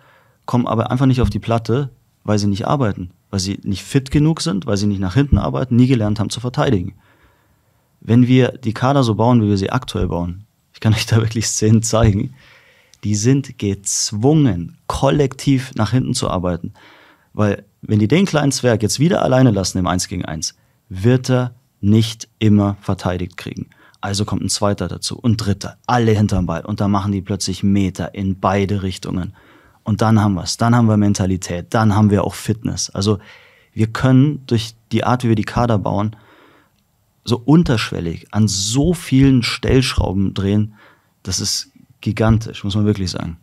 kommen aber einfach nicht auf die Platte, weil sie nicht arbeiten, weil sie nicht fit genug sind, weil sie nicht nach hinten arbeiten, nie gelernt haben zu verteidigen. Wenn wir die Kader so bauen, wie wir sie aktuell bauen, ich kann euch da wirklich Szenen zeigen, die sind gezwungen, kollektiv nach hinten zu arbeiten. Weil wenn die den kleinen Zwerg jetzt wieder alleine lassen im 1-gegen-1, wird er nicht immer verteidigt kriegen. Also kommt ein zweiter dazu und dritter, alle hinterm Ball. Und dann machen die plötzlich Meter in beide Richtungen. Und dann haben wir es, dann haben wir Mentalität, dann haben wir auch Fitness. Also wir können durch die Art, wie wir die Kader bauen, so unterschwellig an so vielen Stellschrauben drehen, das ist gigantisch, muss man wirklich sagen.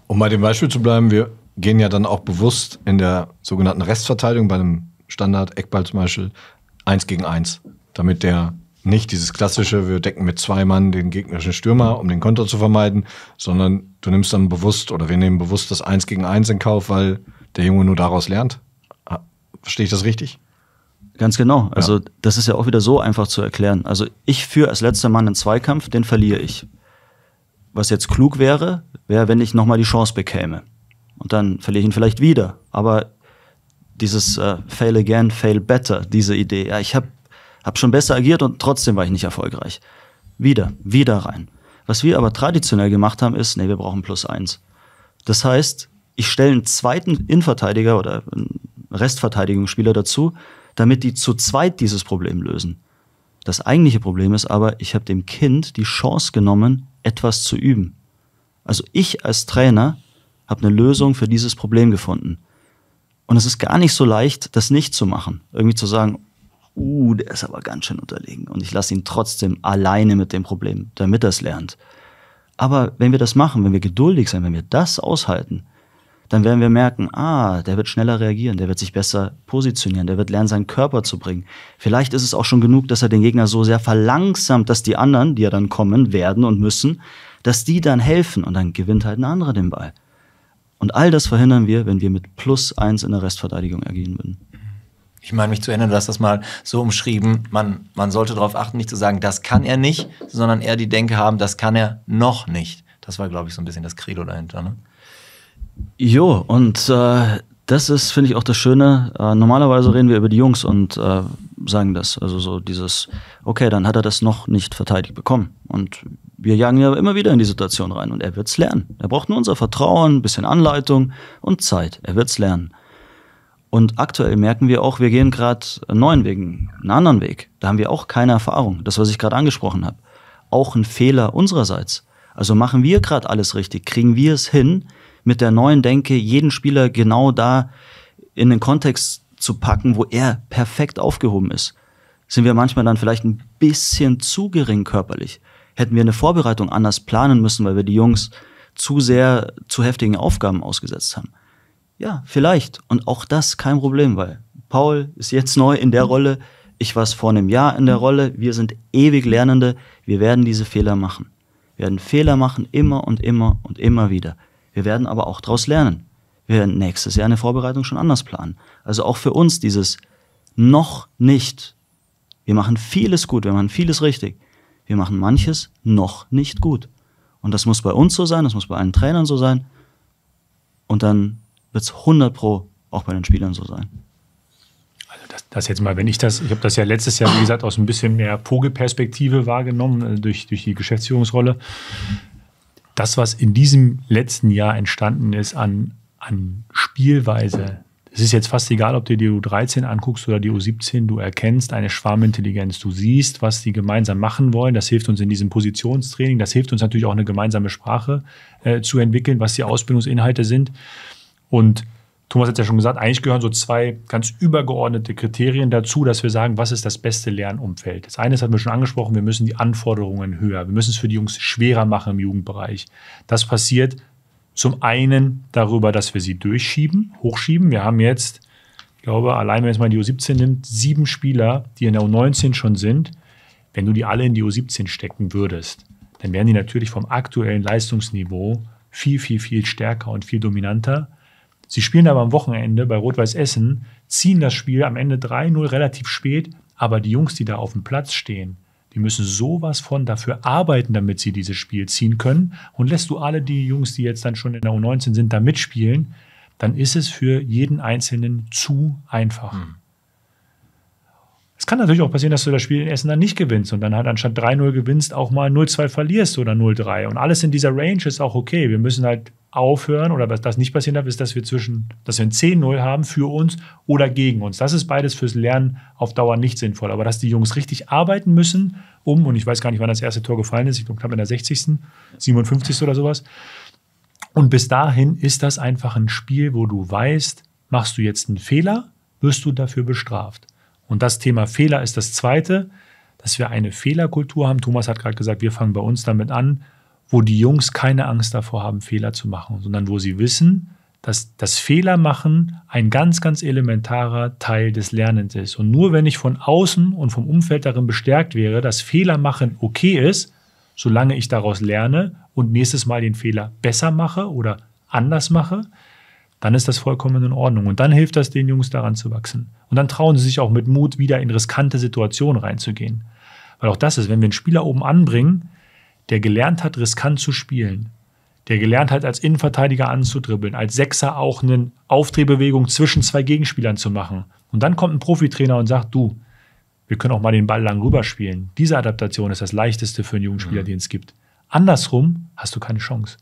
Um bei dem Beispiel zu bleiben, wir gehen ja dann auch bewusst in der sogenannten Restverteidigung bei einem Standard-Eckball zum Beispiel 1-gegen-1, damit der nicht dieses klassische, wir decken mit 2 Mann den gegnerischen Stürmer, um den Konter zu vermeiden, sondern du nimmst dann bewusst oder wir nehmen bewusst das 1-gegen-1 in Kauf, weil der Junge nur daraus lernt. Verstehe ich das richtig? Ganz genau. Also das ist ja auch wieder so einfach zu erklären. Also ich führe als letzter Mann einen Zweikampf, den verliere ich. Was jetzt klug wäre, wenn ich nochmal die Chance bekäme. Und dann verliere ich ihn vielleicht wieder. Aber dieses Fail again, fail better, diese Idee, ja, ich hab schon besser agiert und trotzdem war ich nicht erfolgreich. Wieder rein. Was wir aber traditionell gemacht haben, ist, wir brauchen +1. Das heißt, ich stelle einen zweiten Innenverteidiger oder einen Restverteidigungsspieler dazu, damit die zu zweit dieses Problem lösen. Das eigentliche Problem ist aber, ich habe dem Kind die Chance genommen, etwas zu üben. Also ich als Trainer habe eine Lösung für dieses Problem gefunden. Und es ist gar nicht so leicht, das nicht zu machen. Irgendwie zu sagen, der ist aber ganz schön unterlegen. Und ich lasse ihn trotzdem alleine mit dem Problem, damit er es lernt. Aber wenn wir das machen, wenn wir geduldig sein, wenn wir das aushalten, dann werden wir merken, der wird schneller reagieren, der wird sich besser positionieren, der wird lernen, seinen Körper zu bringen. Vielleicht ist es auch schon genug, dass er den Gegner so sehr verlangsamt, dass die anderen, die ja dann kommen werden und müssen, dass die dann helfen und dann gewinnt halt ein anderer den Ball. Und all das verhindern wir, wenn wir mit +1 in der Restverteidigung agieren würden. Ich meine, mich zu erinnern, du hast das mal so umschrieben, man sollte darauf achten, nicht zu sagen, das kann er nicht, sondern eher die Denke haben, das kann er noch nicht. Das war, glaube ich, so ein bisschen das Credo dahinter, ne? Jo, und das ist, finde ich, auch das Schöne. Normalerweise reden wir über die Jungs und sagen das. Also so dieses, okay, dann hat er das noch nicht verteidigt bekommen. Und wir jagen ja immer wieder in die Situation rein und er wird's lernen. Er braucht nur unser Vertrauen, ein bisschen Anleitung und Zeit. Er wird's lernen. Und aktuell merken wir auch, wir gehen gerade einen neuen Weg, einen anderen Weg. Da haben wir auch keine Erfahrung. Das, was ich gerade angesprochen habe. Auch ein Fehler unsererseits. Also machen wir gerade alles richtig? Kriegen wir es hin, mit der neuen Denke jeden Spieler genau da in den Kontext zu packen, wo er perfekt aufgehoben ist? Sind wir manchmal dann vielleicht ein bisschen zu gering körperlich? Hätten wir eine Vorbereitung anders planen müssen, weil wir die Jungs zu sehr zu heftigen Aufgaben ausgesetzt haben? Ja, vielleicht. Und auch das kein Problem, weil Paul ist jetzt neu in der Rolle. Ich war vor einem Jahr in der Rolle. Wir sind ewig Lernende. Wir werden diese Fehler machen. Wir werden Fehler machen, immer und immer und immer wieder. Wir werden aber auch daraus lernen. Wir werden nächstes Jahr eine Vorbereitung schon anders planen. Also auch für uns dieses noch nicht. Wir machen vieles gut, wir machen vieles richtig. Wir machen manches noch nicht gut. Und das muss bei uns so sein, das muss bei allen Trainern so sein. Und dann wird es 100% auch bei den Spielern so sein. Also das jetzt mal, ich habe das ja letztes Jahr, wie gesagt, aus ein bisschen mehr Vogelperspektive wahrgenommen, durch die Geschäftsführungsrolle. Das, was in diesem letzten Jahr entstanden ist an Spielweise, es ist jetzt fast egal, ob du die U13 anguckst oder die U17, du erkennst eine Schwarmintelligenz, du siehst, was die gemeinsam machen wollen, das hilft uns in diesem Positionstraining, das hilft uns natürlich auch eine gemeinsame Sprache zu entwickeln, was die Ausbildungsinhalte sind. Und Thomas hat ja schon gesagt, eigentlich gehören so 2 ganz übergeordnete Kriterien dazu, dass wir sagen, was ist das beste Lernumfeld. Das eine, das hatten wir schon angesprochen, wir müssen die Anforderungen höher, wir müssen es für die Jungs schwerer machen im Jugendbereich. Das passiert zum einen darüber, dass wir sie hochschieben. Wir haben jetzt, ich glaube, allein wenn man jetzt mal die U17 nimmt, 7 Spieler, die in der U19 schon sind. Wenn du die alle in die U17 stecken würdest, dann wären die natürlich vom aktuellen Leistungsniveau viel, viel, viel stärker und viel dominanter. Sie spielen aber am Wochenende bei Rot-Weiß Essen, ziehen das Spiel am Ende 3-0 relativ spät, aber die Jungs, die da auf dem Platz stehen, die müssen sowas von dafür arbeiten, damit sie dieses Spiel ziehen können. Und lässt du alle die Jungs, die jetzt dann schon in der U19 sind, da mitspielen, dann ist es für jeden Einzelnen zu einfach. Es kann natürlich auch passieren, dass du das Spiel in Essen dann nicht gewinnst und dann halt anstatt 3-0 gewinnst, auch mal 0-2 verlierst oder 0-3. Und alles in dieser Range ist auch okay. Wir müssen halt aufhören, oder was das nicht passieren darf, ist, dass wir ein 10-0 haben für uns oder gegen uns. Das ist beides fürs Lernen auf Dauer nicht sinnvoll. Aber dass die Jungs richtig arbeiten müssen, und ich weiß gar nicht, wann das erste Tor gefallen ist, ich glaube in der 60., 57. oder sowas. Und bis dahin ist das einfach ein Spiel, wo du weißt, machst du jetzt einen Fehler, wirst du dafür bestraft. Und das Thema Fehler ist das Zweite, dass wir eine Fehlerkultur haben. Thomas hat gerade gesagt, wir fangen bei uns damit an, wo die Jungs keine Angst davor haben, Fehler zu machen, sondern wo sie wissen, dass das Fehlermachen ein ganz, ganz elementarer Teil des Lernens ist. Und nur wenn ich von außen und vom Umfeld darin bestärkt wäre, dass Fehlermachen okay ist, solange ich daraus lerne und nächstes Mal den Fehler besser mache oder anders mache, dann ist das vollkommen in Ordnung. Und dann hilft das den Jungs daran zu wachsen. Und dann trauen sie sich auch mit Mut wieder in riskante Situationen reinzugehen. Weil auch das ist, wenn wir einen Spieler oben anbringen, der gelernt hat, riskant zu spielen, der gelernt hat, als Innenverteidiger anzudribbeln, als Sechser auch eine Aufdrehbewegung zwischen 2 Gegenspielern zu machen. Und dann kommt ein Profitrainer und sagt, du, wir können auch mal den Ball lang rüberspielen. Diese Adaptation ist das Leichteste für einen jungen Spieler, den es gibt. Andersrum hast du keine Chance.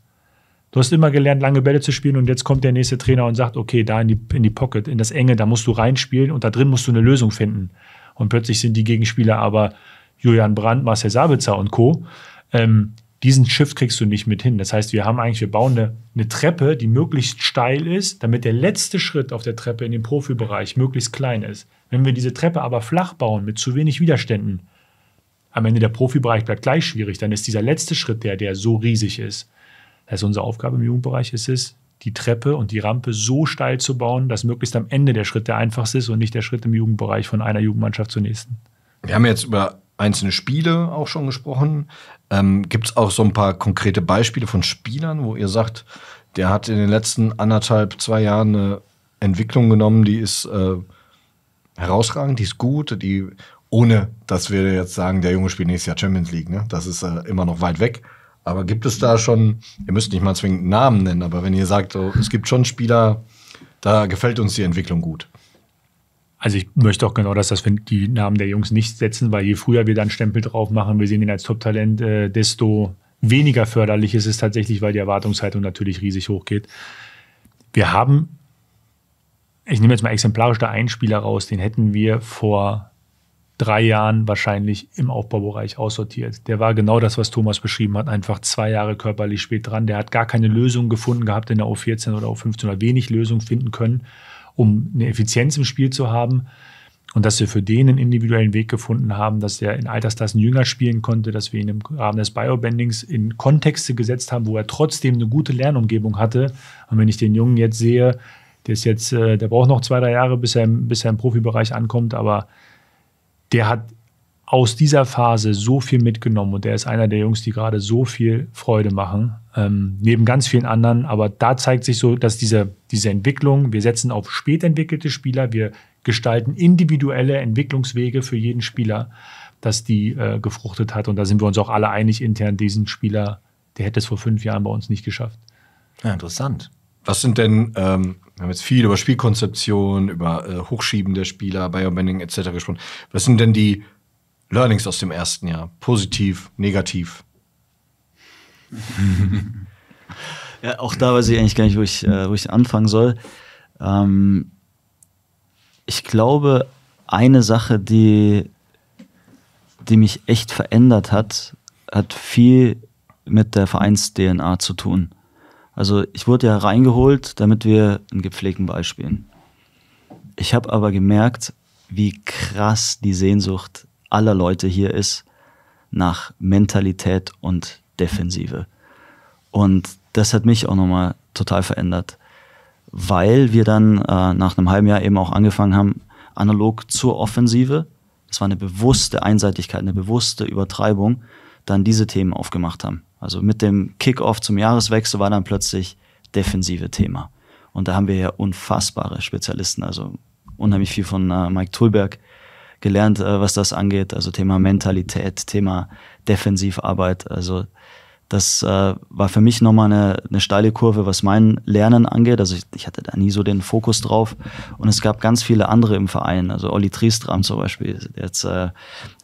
Du hast immer gelernt, lange Bälle zu spielen und jetzt kommt der nächste Trainer und sagt, okay, da in die Pocket, in das Enge, da musst du reinspielen und da drin musst du eine Lösung finden. Und plötzlich sind die Gegenspieler aber Julian Brandt, Marcel Sabitzer und Co. Diesen Shift kriegst du nicht mit hin. Das heißt, wir bauen eine Treppe, die möglichst steil ist, damit der letzte Schritt auf der Treppe in den Profibereich möglichst klein ist. Wenn wir diese Treppe aber flach bauen, mit zu wenig Widerständen, am Ende der Profibereich bleibt gleich schwierig, dann ist dieser letzte Schritt der so riesig ist. Das heißt, unsere Aufgabe im Jugendbereich ist es, die Treppe und die Rampe so steil zu bauen, dass möglichst am Ende der Schritt der einfachste ist und nicht der Schritt im Jugendbereich von einer Jugendmannschaft zur nächsten. Wir haben jetzt über einzelne Spiele auch schon gesprochen. Gibt es auch so ein paar konkrete Beispiele von Spielern, wo ihr sagt, der hat in den letzten 1,5-2 Jahren eine Entwicklung genommen, die ist herausragend, die ist gut, die, ohne dass wir jetzt sagen, der Junge spielt nächstes Jahr Champions League, ne? Das ist immer noch weit weg. Aber gibt es da schon, ihr müsst nicht mal zwingend einen Namen nennen, aber wenn ihr sagt, so, es gibt schon Spieler, da gefällt uns die Entwicklung gut. Also ich möchte auch genau, dass wir die Namen der Jungs nicht setzen, weil je früher wir dann Stempel drauf machen, wir sehen ihn als Top-Talent, desto weniger förderlich ist es tatsächlich, weil die Erwartungshaltung natürlich riesig hochgeht. Wir haben, ich nehme jetzt mal exemplarisch da einen Spieler raus, den hätten wir vor 3 Jahren wahrscheinlich im Aufbaubereich aussortiert. Der war genau das, was Thomas beschrieben hat, einfach 2 Jahre körperlich spät dran. Der hat gar keine Lösung gefunden gehabt in der U14 oder U15 oder wenig Lösung finden können, um eine Effizienz im Spiel zu haben. Und dass wir für den einen individuellen Weg gefunden haben, dass er in Altersklassen jünger spielen konnte, dass wir ihn im Rahmen des Biobandings in Kontexte gesetzt haben, wo er trotzdem eine gute Lernumgebung hatte. Und wenn ich den Jungen jetzt sehe, der braucht noch 2-3 Jahre, bis er im Profibereich ankommt, aber der hat aus dieser Phase so viel mitgenommen und der ist einer der Jungs, die gerade so viel Freude machen, neben ganz vielen anderen. Aber da zeigt sich so, dass diese Entwicklung, wir setzen auf spät entwickelte Spieler, wir gestalten individuelle Entwicklungswege für jeden Spieler, dass die gefruchtet hat. Und da sind wir uns auch alle einig intern, diesen Spieler, der hätte es vor 5 Jahren bei uns nicht geschafft. Ja, interessant. Was sind denn, wir haben jetzt viel über Spielkonzeption, über Hochschieben der Spieler, Biobanding etc. gesprochen. Was sind denn die Learnings aus dem ersten Jahr? Positiv, negativ? Ja, auch da weiß ich eigentlich gar nicht, wo ich anfangen soll. Ich glaube, eine Sache, die mich echt verändert hat viel mit der Vereins-DNA zu tun. Also ich wurde ja reingeholt, damit wir einen gepflegten Ball spielen. Ich habe aber gemerkt, wie krass die Sehnsucht aller Leute hier ist nach Mentalität und Defensive. Und das hat mich auch nochmal total verändert, weil wir dann nach einem halben Jahr eben auch angefangen haben, analog zur Offensive, das war eine bewusste Einseitigkeit, eine bewusste Übertreibung, dann diese Themen aufgemacht haben. Also mit dem Kickoff zum Jahreswechsel war dann plötzlich defensive Thema. Und da haben wir ja unfassbare Spezialisten, also unheimlich viel von Mike Thulberg gelernt, was das angeht. Also Thema Mentalität, Thema Defensivarbeit. Also das war für mich nochmal eine steile Kurve, was mein Lernen angeht. Also ich hatte da nie so den Fokus drauf. Und es gab ganz viele andere im Verein. Also Olli Triestram zum Beispiel, der jetzt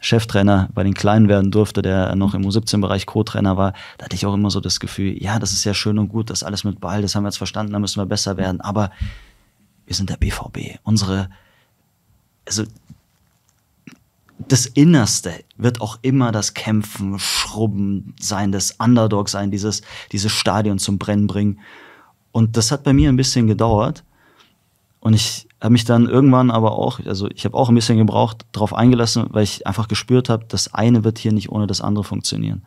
Cheftrainer bei den Kleinen werden durfte, der noch im U17-Bereich Co-Trainer war. Da hatte ich auch immer so das Gefühl, ja, das ist ja schön und gut, das alles mit Ball, das haben wir jetzt verstanden, da müssen wir besser werden. Aber wir sind der BVB. Das Innerste wird auch immer das Kämpfen, Schrubben sein, das Underdog sein, dieses Stadion zum Brennen bringen. Und das hat bei mir ein bisschen gedauert. Und ich habe mich dann irgendwann aber auch, also ich habe auch ein bisschen gebraucht, darauf eingelassen, weil ich einfach gespürt habe, das eine wird hier nicht ohne das andere funktionieren.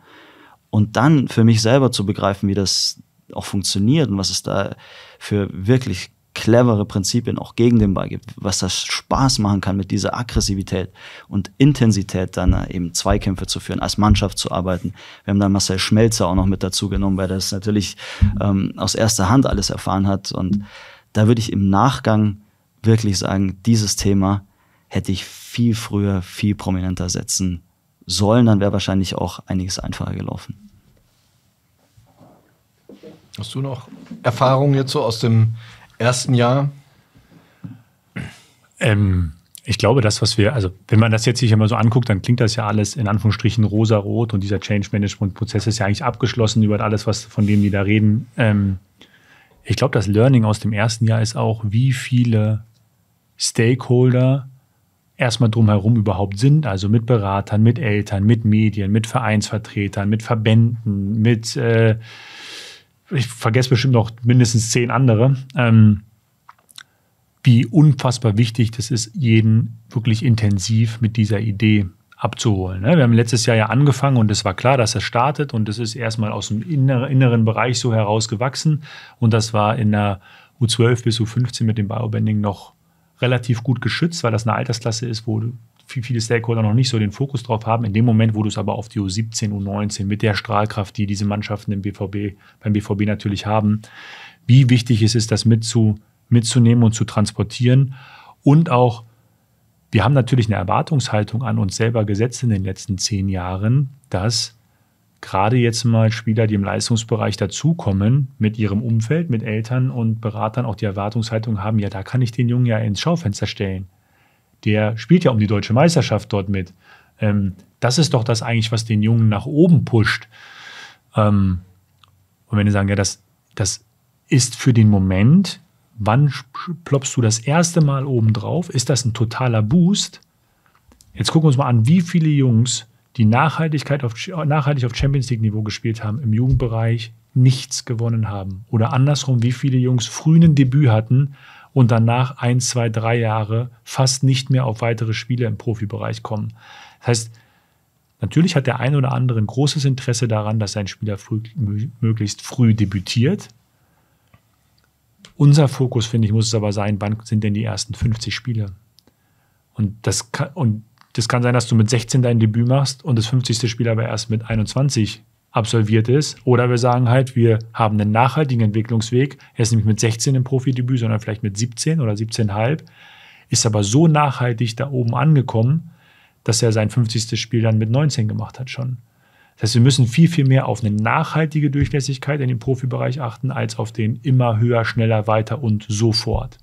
Und dann für mich selber zu begreifen, wie das auch funktioniert und was es da für wirklich clevere Prinzipien auch gegen den Ball gibt, was das Spaß machen kann, mit dieser Aggressivität und Intensität dann eben Zweikämpfe zu führen, als Mannschaft zu arbeiten. Wir haben da Marcel Schmelzer auch noch mit dazu genommen, weil das natürlich aus erster Hand alles erfahren hat. Und da würde ich im Nachgang wirklich sagen, dieses Thema hätte ich viel früher, viel prominenter setzen sollen. Dann wäre wahrscheinlich auch einiges einfacher gelaufen. Hast du noch Erfahrungen jetzt so aus dem ersten Jahr? Ich glaube, das, was wir, also wenn man das jetzt sich immer so anguckt, dann klingt das ja alles in Anführungsstrichen rosa-rot und dieser Change-Management-Prozess ist ja eigentlich abgeschlossen über alles, von dem die da reden. Ich glaube, das Learning aus dem ersten Jahr ist auch, wie viele Stakeholder erstmal drumherum überhaupt sind, also mit Beratern, mit Eltern, mit Medien, mit Vereinsvertretern, mit Verbänden, mit ich vergesse bestimmt noch mindestens 10 andere, wie unfassbar wichtig das ist, jeden wirklich intensiv mit dieser Idee abzuholen. Wir haben letztes Jahr ja angefangen und es war klar, dass es startet und es ist erstmal aus dem inneren Bereich so herausgewachsen und das war in der U12 bis U15 mit dem Biobanding noch relativ gut geschützt, weil das eine Altersklasse ist, wo viele Stakeholder noch nicht so den Fokus drauf haben. In dem Moment, wo du es aber auf die U17, U19 mit der Strahlkraft, die diese Mannschaften beim BVB natürlich haben, wie wichtig es ist, das mitzunehmen und zu transportieren. Und auch, wir haben natürlich eine Erwartungshaltung an uns selber gesetzt in den letzten 10 Jahren, dass gerade jetzt mal Spieler, die im Leistungsbereich dazukommen, mit ihrem Umfeld, mit Eltern und Beratern auch die Erwartungshaltung haben, ja, da kann ich den Jungen ja ins Schaufenster stellen. Der spielt ja um die deutsche Meisterschaft dort mit. Das ist doch das eigentlich, was den Jungen nach oben pusht. Und wenn die sagen, ja, das ist für den Moment, wann ploppst du das erste Mal oben drauf? Ist das ein totaler Boost? Jetzt gucken wir uns mal an, wie viele Jungs, die nachhaltig auf Champions-League-Niveau gespielt haben, im Jugendbereich nichts gewonnen haben. Oder andersrum, wie viele Jungs früh ein Debüt hatten und danach 1, 2, 3 Jahre fast nicht mehr auf weitere Spiele im Profibereich kommen. Das heißt, natürlich hat der eine oder andere ein großes Interesse daran, dass sein Spieler möglichst früh debütiert. Unser Fokus, finde ich, muss es aber sein, wann sind denn die ersten 50 Spiele? Und das kann sein, dass du mit 16 dein Debüt machst und das 50. Spiel aber erst mit 21 absolviert ist. Oder wir sagen halt, wir haben einen nachhaltigen Entwicklungsweg. Er ist nämlich mit 16 im Profidebüt, sondern vielleicht mit 17 oder 17,5. Ist aber so nachhaltig da oben angekommen, dass er sein 50. Spiel dann mit 19 gemacht hat schon. Das heißt, wir müssen viel, viel mehr auf eine nachhaltige Durchlässigkeit in dem Profibereich achten, als auf den immer höher, schneller, weiter und sofort.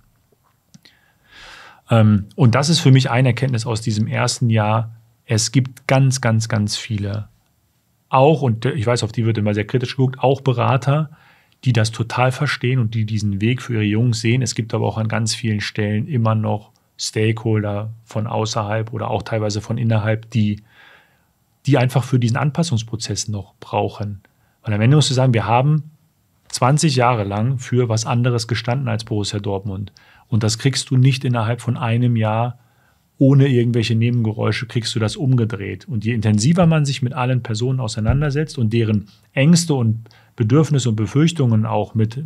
Und das ist für mich eine Erkenntnis aus diesem ersten Jahr. Es gibt ganz, ganz, ganz viele auch, und ich weiß, auf die wird immer sehr kritisch geguckt, auch Berater, die das total verstehen und die diesen Weg für ihre Jungs sehen. Es gibt aber auch an ganz vielen Stellen immer noch Stakeholder von außerhalb oder auch teilweise von innerhalb, die einfach für diesen Anpassungsprozess noch brauchen. Weil am Ende musst du sagen, wir haben 20 Jahre lang für was anderes gestanden als Borussia Dortmund. Und das kriegst du nicht innerhalb von einem Jahr ohne irgendwelche Nebengeräusche, kriegst du das umgedreht. Und je intensiver man sich mit allen Personen auseinandersetzt und deren Ängste und Bedürfnisse und Befürchtungen auch mit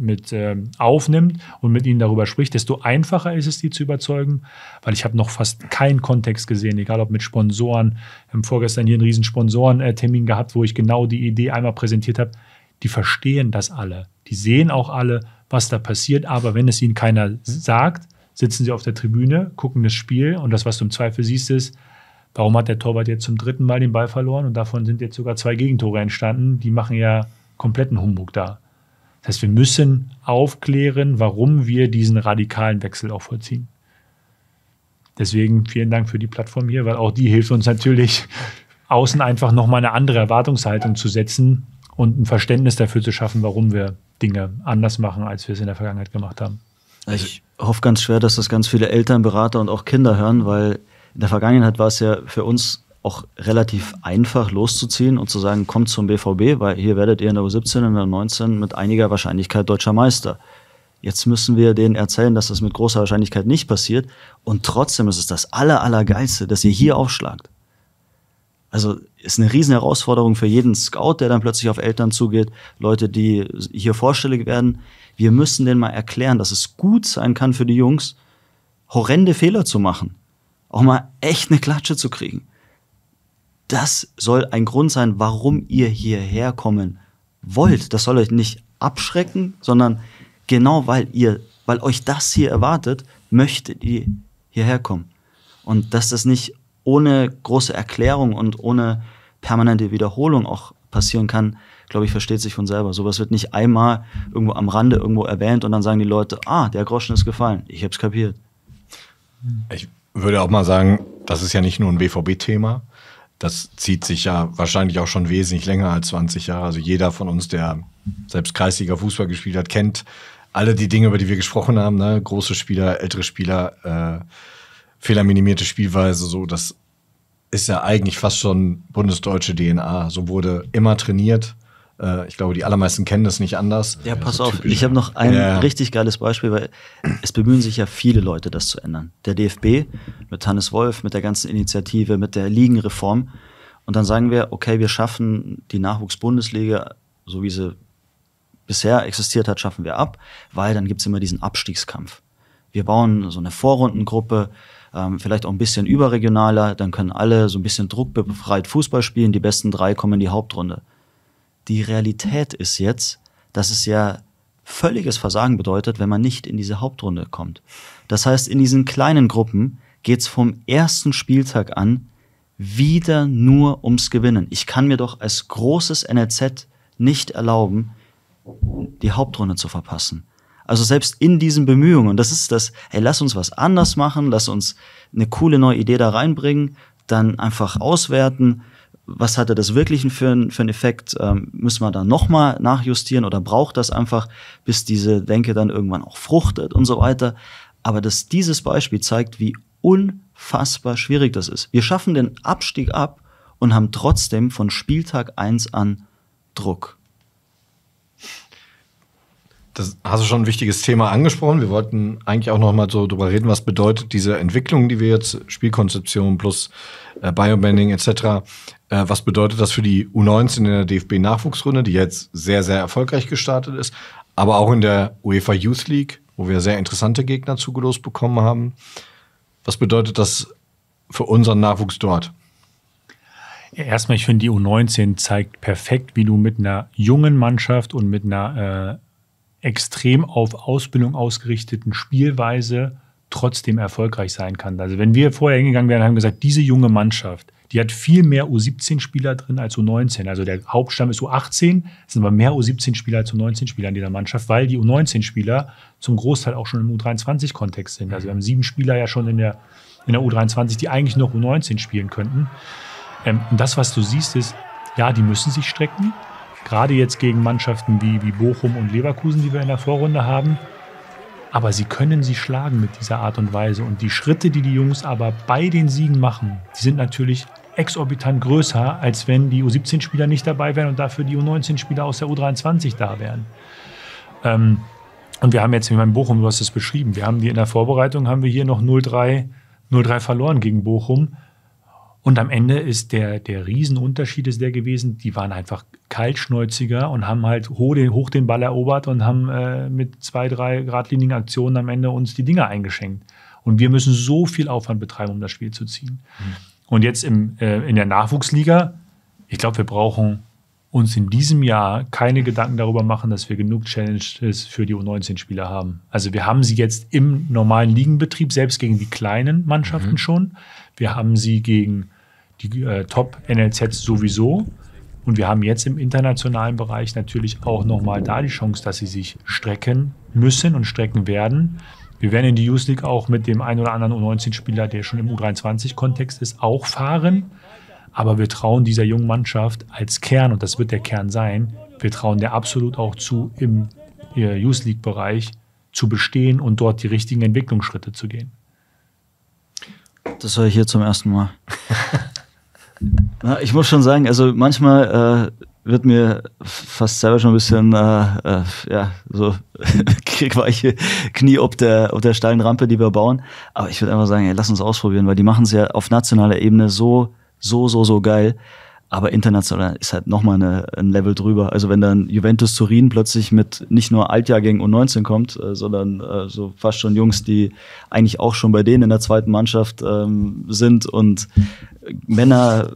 aufnimmt und mit ihnen darüber spricht, desto einfacher ist es, die zu überzeugen. Weil ich habe noch fast keinen Kontext gesehen, egal ob mit Sponsoren. Wir haben vorgestern hier einen riesen Sponsorentermin gehabt, wo ich genau die Idee einmal präsentiert habe. Die verstehen das alle. Die sehen auch alle, was da passiert. Aber wenn es ihnen keiner sagt, sitzen sie auf der Tribüne, gucken das Spiel und das, was du im Zweifel siehst, ist, warum hat der Torwart jetzt zum 3. Mal den Ball verloren und davon sind jetzt sogar 2 Gegentore entstanden. Die machen ja kompletten Humbug da. Das heißt, wir müssen aufklären, warum wir diesen radikalen Wechsel auch vollziehen. Deswegen vielen Dank für die Plattform hier, weil auch die hilft uns natürlich, außen einfach nochmal eine andere Erwartungshaltung zu setzen und ein Verständnis dafür zu schaffen, warum wir Dinge anders machen, als wir es in der Vergangenheit gemacht haben. Ich hoffe ganz schwer, dass das ganz viele Eltern, Berater und auch Kinder hören, weil in der Vergangenheit war es ja für uns auch relativ einfach loszuziehen und zu sagen, kommt zum BVB, weil hier werdet ihr in der U17 und der U19 mit einiger Wahrscheinlichkeit deutscher Meister. Jetzt müssen wir denen erzählen, dass das mit großer Wahrscheinlichkeit nicht passiert und trotzdem ist es das Allergeilste, dass ihr hier aufschlagt. Also ist eine riesen Herausforderung für jeden Scout, der dann plötzlich auf Eltern zugeht, Leute, die hier vorstellig werden. Wir müssen denen mal erklären, dass es gut sein kann für die Jungs, horrende Fehler zu machen. Auch mal echt eine Klatsche zu kriegen. Das soll ein Grund sein, warum ihr hierher kommen wollt. Das soll euch nicht abschrecken, sondern genau weil euch das hier erwartet, möchtet ihr hierher kommen. Und dass das nicht ohne große Erklärung und ohne permanente Wiederholung auch passieren kann, glaube ich, versteht sich von selber. Sowas wird nicht einmal irgendwo am Rande irgendwo erwähnt und dann sagen die Leute, der Groschen ist gefallen, ich habe es kapiert. Ich würde auch mal sagen, das ist ja nicht nur ein BVB-Thema, das zieht sich ja wahrscheinlich auch schon wesentlich länger als 20 Jahre. Also jeder von uns, der selbst Kreisliga-Fußball gespielt hat, kennt alle die Dinge, über die wir gesprochen haben, ne? Große Spieler, ältere Spieler, fehlerminimierte Spielweise, so, das ist ja eigentlich fast schon bundesdeutsche DNA. So wurde immer trainiert. Ich glaube, die allermeisten kennen das nicht anders. Ja, pass auf, ich habe noch ein richtig geiles Beispiel, weil es bemühen sich ja viele Leute, das zu ändern. Der DFB mit Hannes Wolf, mit der ganzen Initiative, mit der Ligenreform. Und dann sagen wir, okay, wir schaffen die Nachwuchs-Bundesliga, so wie sie bisher existiert hat, schaffen wir ab, weil dann gibt's immer diesen Abstiegskampf. Wir bauen so eine Vorrundengruppe, vielleicht auch ein bisschen überregionaler, dann können alle so ein bisschen druckbefreit Fußball spielen, die besten 3 kommen in die Hauptrunde. Die Realität ist jetzt, dass es ja völliges Versagen bedeutet, wenn man nicht in diese Hauptrunde kommt. Das heißt, in diesen kleinen Gruppen geht's vom ersten Spieltag an wieder nur ums Gewinnen. Ich kann mir doch als großes NLZ nicht erlauben, die Hauptrunde zu verpassen. Also selbst in diesen Bemühungen, und das ist das, hey, lass uns was anders machen, lass uns eine coole neue Idee da reinbringen, dann einfach auswerten, was hatte das wirklich für einen Effekt, müssen wir da nochmal nachjustieren oder braucht das einfach, bis diese Denke dann irgendwann auch fruchtet und so weiter. Aber dass dieses Beispiel zeigt, wie unfassbar schwierig das ist. Wir schaffen den Abstieg ab und haben trotzdem von Spieltag 1 an Druck. Das hast du schon ein wichtiges Thema angesprochen. Wir wollten eigentlich auch noch mal so drüber reden, was bedeutet diese Entwicklung, die wir jetzt, Spielkonzeption plus Biobanding etc., was bedeutet das für die U19 in der DFB-Nachwuchsrunde, die jetzt sehr, sehr erfolgreich gestartet ist, aber auch in der UEFA Youth League, wo wir sehr interessante Gegner zugelost bekommen haben. Was bedeutet das für unseren Nachwuchs dort? Ja, erstmal, ich finde, die U19 zeigt perfekt, wie du mit einer jungen Mannschaft und mit einer extrem auf Ausbildung ausgerichteten Spielweise trotzdem erfolgreich sein kann. Also wenn wir vorher hingegangen wären, haben wir gesagt, diese junge Mannschaft, die hat viel mehr U17-Spieler drin als U19. Also der Hauptstamm ist U18, es sind aber mehr U17-Spieler als U19-Spieler in dieser Mannschaft, weil die U19-Spieler zum Großteil auch schon im U23-Kontext sind. Also wir haben 7 Spieler ja schon in der U23, die eigentlich noch U19 spielen könnten. Und das, was du siehst, ist, ja, die müssen sich strecken. Gerade jetzt gegen Mannschaften wie Bochum und Leverkusen, die wir in der Vorrunde haben. Aber sie können sie schlagen mit dieser Art und Weise. Und die Schritte, die Jungs aber bei den Siegen machen, die sind natürlich exorbitant größer, als wenn die U17-Spieler nicht dabei wären und dafür die U19-Spieler aus der U23 da wären. Und wir haben jetzt, wie beim Bochum, du hast es beschrieben, in der Vorbereitung haben wir hier noch 0-3 verloren gegen Bochum. Und am Ende ist der Riesenunterschied ist der gewesen, die waren einfach kaltschnäuziger und haben halt hoch den Ball erobert und haben mit 2-3 geradlinigen Aktionen am Ende uns die Dinger eingeschenkt. Und wir müssen so viel Aufwand betreiben, um das Spiel zu ziehen. Und jetzt in der Nachwuchsliga, ich glaube, wir brauchen uns in diesem Jahr keine Gedanken darüber machen, dass wir genug Challenges für die U19-Spieler haben. Also wir haben sie jetzt im normalen Ligenbetrieb, selbst gegen die kleinen Mannschaften schon. Wir haben sie gegen die Top-NLZs sowieso. Und wir haben jetzt im internationalen Bereich natürlich auch nochmal da die Chance, dass sie sich strecken müssen und strecken werden. Wir werden in die Youth League auch mit dem einen oder anderen U19-Spieler, der schon im U23-Kontext ist, auch fahren. Aber wir trauen dieser jungen Mannschaft als Kern, und das wird der Kern sein, wir trauen der absolut auch zu, im Youth League-Bereich zu bestehen und dort die richtigen Entwicklungsschritte zu gehen. Das höre ich hier zum ersten Mal. Na, ich muss schon sagen, also manchmal wird mir fast selber schon ein bisschen so kriegweiche Knie ob der steilen Rampe, die wir bauen. Aber ich würde einfach sagen, ey, lass uns ausprobieren, weil die machen es ja auf nationaler Ebene so geil. Aber international ist halt nochmal ein Level drüber. Also wenn dann Juventus Turin plötzlich mit nicht nur Altjahrgängen U19 kommt, sondern so fast schon Jungs, die eigentlich auch schon bei denen in der zweiten Mannschaft sind und Männer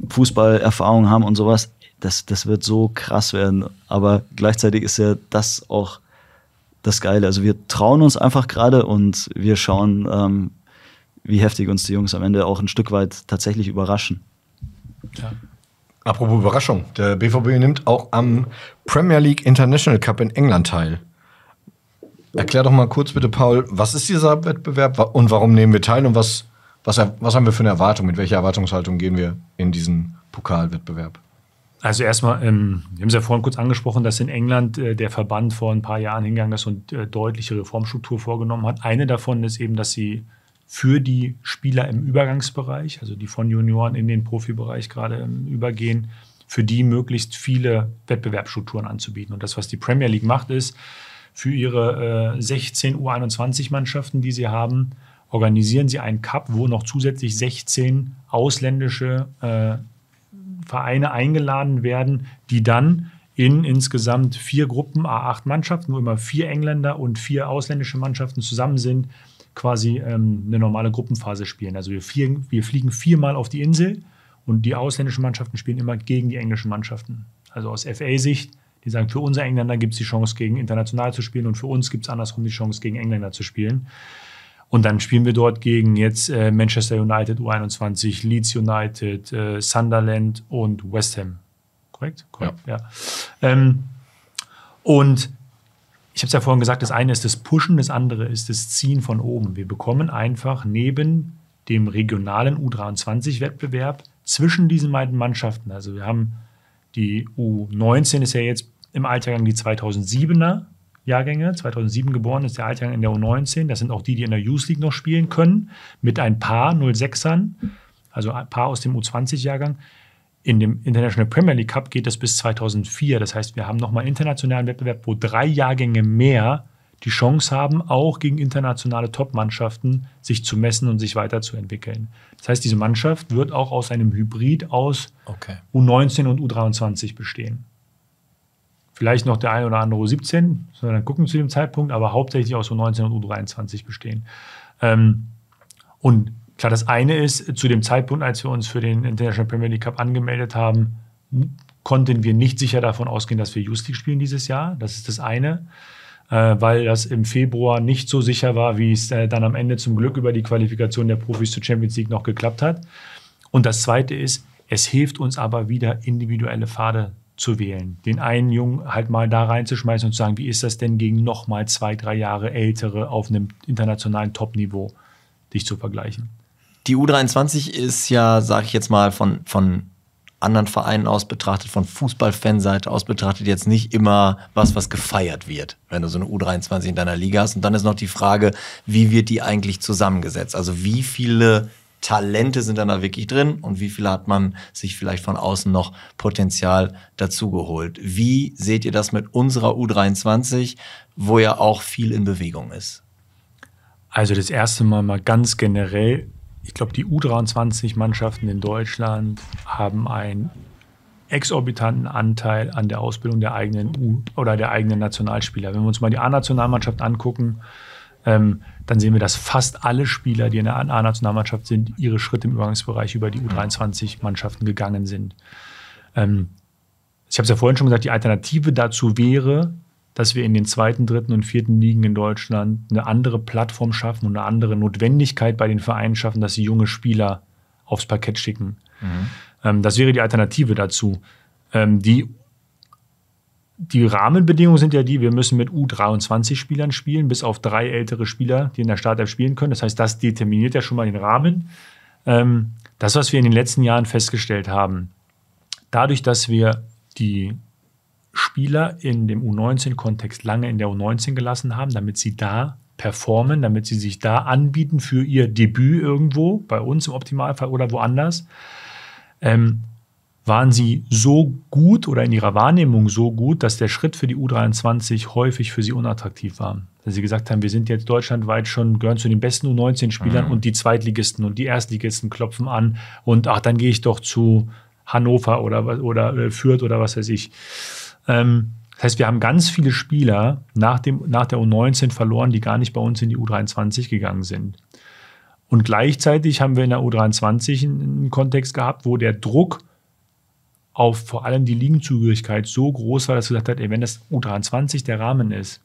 Fußballerfahrung haben und sowas, das wird so krass werden. Aber gleichzeitig ist ja das auch das Geile. Also wir trauen uns einfach gerade und wir schauen, wie heftig uns die Jungs am Ende auch ein Stück weit tatsächlich überraschen. Ja. Apropos Überraschung, der BVB nimmt auch am Premier League International Cup in England teil. Erklär doch mal kurz bitte, Paul, was ist dieser Wettbewerb und warum nehmen wir teil und was haben wir für eine Erwartung, mit welcher Erwartungshaltung gehen wir in diesen Pokalwettbewerb? Also erstmal, wir haben es ja vorhin kurz angesprochen, dass in England der Verband vor ein paar Jahren hingegangen ist und deutliche Reformstruktur vorgenommen hat. Eine davon ist eben, dass sie für die Spieler im Übergangsbereich, also die von Junioren in den Profibereich gerade übergehen, für die möglichst viele Wettbewerbsstrukturen anzubieten. Und das, was die Premier League macht, ist, für ihre 16 U21-Mannschaften, die sie haben, organisieren sie einen Cup, wo noch zusätzlich 16 ausländische Vereine eingeladen werden, die dann in insgesamt 4 Gruppen, A8 Mannschaften, wo immer 4 Engländer und 4 ausländische Mannschaften zusammen sind, quasi eine normale Gruppenphase spielen. Also wir fliegen 4-mal auf die Insel und die ausländischen Mannschaften spielen immer gegen die englischen Mannschaften. Also aus FA-Sicht, die sagen, für unsere Engländer gibt es die Chance, gegen international zu spielen und für uns gibt es andersrum die Chance, gegen Engländer zu spielen. Und dann spielen wir dort gegen jetzt Manchester United U21, Leeds United, Sunderland und West Ham. Korrekt? Ja. Und ich habe es ja vorhin gesagt, das eine ist das Pushen, das andere ist das Ziehen von oben. Wir bekommen einfach neben dem regionalen U23-Wettbewerb zwischen diesen beiden Mannschaften, also wir haben die U19 ist ja jetzt im Altersgang die 2007er Jahrgänge, 2007 geboren ist der Altersgang in der U19. Das sind auch die in der Youth League noch spielen können, mit ein paar 06ern, also ein paar aus dem U20-Jahrgang. In dem International Premier League Cup geht es bis 2004. Das heißt, wir haben nochmal internationalen Wettbewerb, wo 3 Jahrgänge mehr die Chance haben, auch gegen internationale Top-Mannschaften sich zu messen und sich weiterzuentwickeln. Das heißt, diese Mannschaft wird auch aus einem Hybrid aus U19 und U23 bestehen. Vielleicht noch der eine oder andere U17, sollen wir dann gucken zu dem Zeitpunkt, aber hauptsächlich aus U19 und U23 bestehen. Und klar, das eine ist, zu dem Zeitpunkt, als wir uns für den International Premier League Cup angemeldet haben, konnten wir nicht sicher davon ausgehen, dass wir Youth League spielen dieses Jahr. Das ist das eine, weil das im Februar nicht so sicher war, wie es dann am Ende zum Glück über die Qualifikation der Profis zur Champions League noch geklappt hat. Und das zweite ist, es hilft uns aber wieder, individuelle Pfade zu wählen. Den einen Jungen halt mal da reinzuschmeißen und zu sagen, wie ist das denn gegen nochmal 2-3 Jahre Ältere auf einem internationalen Top-Niveau, dich zu vergleichen. Die U23 ist ja, sage ich jetzt mal, von anderen Vereinen aus betrachtet, von Fußballfanseite aus betrachtet, jetzt nicht immer was gefeiert wird, wenn du so eine U23 in deiner Liga hast. Und dann ist noch die Frage, wie wird die eigentlich zusammengesetzt? Also wie viele Talente sind dann da wirklich drin und wie viele hat man sich vielleicht von außen noch Potenzial dazugeholt? Wie seht ihr das mit unserer U23, wo ja auch viel in Bewegung ist? Also das erste Mal ganz generell, ich glaube, die U23-Mannschaften in Deutschland haben einen exorbitanten Anteil an der Ausbildung der eigenen der eigenen Nationalspieler. Wenn wir uns mal die A-Nationalmannschaft angucken, dann sehen wir, dass fast alle Spieler, die in der A-Nationalmannschaft sind, ihre Schritte im Übergangsbereich über die U23-Mannschaften gegangen sind. Ich habe es ja vorhin schon gesagt, die Alternative dazu wäre, dass wir in den 2., 3. und 4. Ligen in Deutschland eine andere Plattform schaffen und eine andere Notwendigkeit bei den Vereinen schaffen, dass sie junge Spieler aufs Parkett schicken. Das wäre die Alternative dazu. Die Rahmenbedingungen sind ja wir müssen mit U23-Spielern spielen, bis auf 3 ältere Spieler, die in der Startelf spielen können. Das heißt, das determiniert ja schon mal den Rahmen. Das, was wir in den letzten Jahren festgestellt haben, dadurch, dass wir die Spieler in dem U19-Kontext lange in der U19 gelassen haben, damit sie da performen, damit sie sich da anbieten für ihr Debüt irgendwo, bei uns im Optimalfall oder woanders, waren sie so gut oder in ihrer Wahrnehmung so gut, dass der Schritt für die U23 häufig für sie unattraktiv war. Dass sie gesagt haben, wir sind jetzt deutschlandweit schon, gehören zu den besten U19-Spielern und die Zweitligisten und die Erstligisten klopfen an und dann gehe ich doch zu Hannover oder Fürth oder was weiß ich. Das heißt, wir haben ganz viele Spieler nach der U19 verloren, die gar nicht bei uns in die U23 gegangen sind. Und gleichzeitig haben wir in der U23 einen Kontext gehabt, wo der Druck auf vor allem die Ligenzugehörigkeit so groß war, dass gesagt hat, wenn das U23 der Rahmen ist,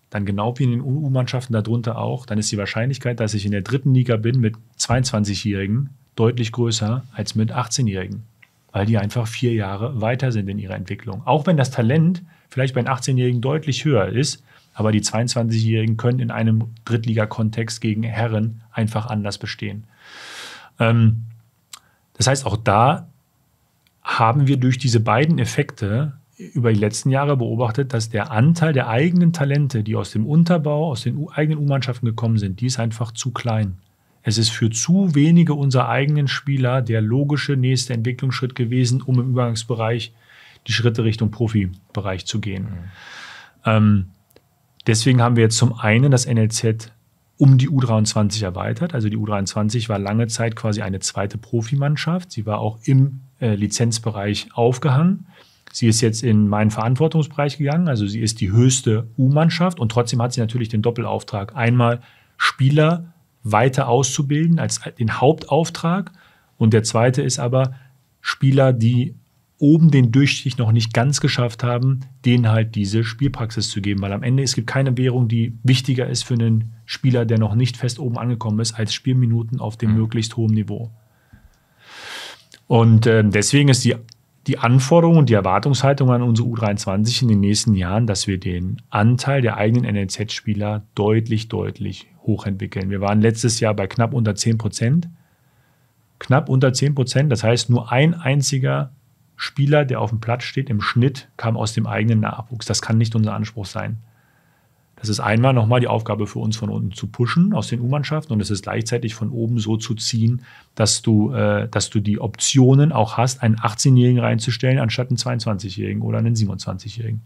dann genau wie in den U-Mannschaften darunter auch, dann ist die Wahrscheinlichkeit, dass ich in der 3. Liga bin mit 22-Jährigen deutlich größer als mit 18-Jährigen, weil die einfach 4 Jahre weiter sind in ihrer Entwicklung. Auch wenn das Talent vielleicht bei den 18-Jährigen deutlich höher ist, aber die 22-Jährigen können in einem Drittliga-Kontext gegen Herren einfach anders bestehen. Das heißt, auch da haben wir durch diese beiden Effekte über die letzten Jahre beobachtet, dass der Anteil der eigenen Talente, die aus dem Unterbau, aus den eigenen U-Mannschaften gekommen sind, die ist einfach zu klein. Es ist für zu wenige unserer eigenen Spieler der logische nächste Entwicklungsschritt gewesen, um im Übergangsbereich die Schritte Richtung Profibereich zu gehen. Deswegen haben wir jetzt zum einen das NLZ um die U23 erweitert. Also die U23 war lange Zeit quasi eine zweite Profimannschaft. Sie war auch im Lizenzbereich aufgehangen. Sie ist jetzt in meinen Verantwortungsbereich gegangen. Also sie ist die höchste U-Mannschaft und trotzdem hat sie natürlich den Doppelauftrag. Einmal Spieler weiter auszubilden als den Hauptauftrag. Und der zweite ist aber Spieler, die oben den Durchstich noch nicht ganz geschafft haben, denen halt diese Spielpraxis zu geben. Weil am Ende, es gibt keine Währung, die wichtiger ist für einen Spieler, der noch nicht fest oben angekommen ist, als Spielminuten auf dem möglichst hohen Niveau. Und deswegen ist die Anforderung und die Erwartungshaltung an unsere U23 in den nächsten Jahren, dass wir den Anteil der eigenen NLZ-Spieler deutlich, deutlich hochentwickeln. Wir waren letztes Jahr bei knapp unter 10%. Knapp unter 10%, das heißt nur ein einziger Spieler, der auf dem Platz steht, im Schnitt kam aus dem eigenen Nachwuchs. Das kann nicht unser Anspruch sein. Das ist einmal nochmal die Aufgabe für uns, von unten zu pushen aus den U-Mannschaften und es ist gleichzeitig von oben so zu ziehen, dass du die Optionen auch hast, einen 18-Jährigen reinzustellen, anstatt einen 22-Jährigen oder einen 27-Jährigen.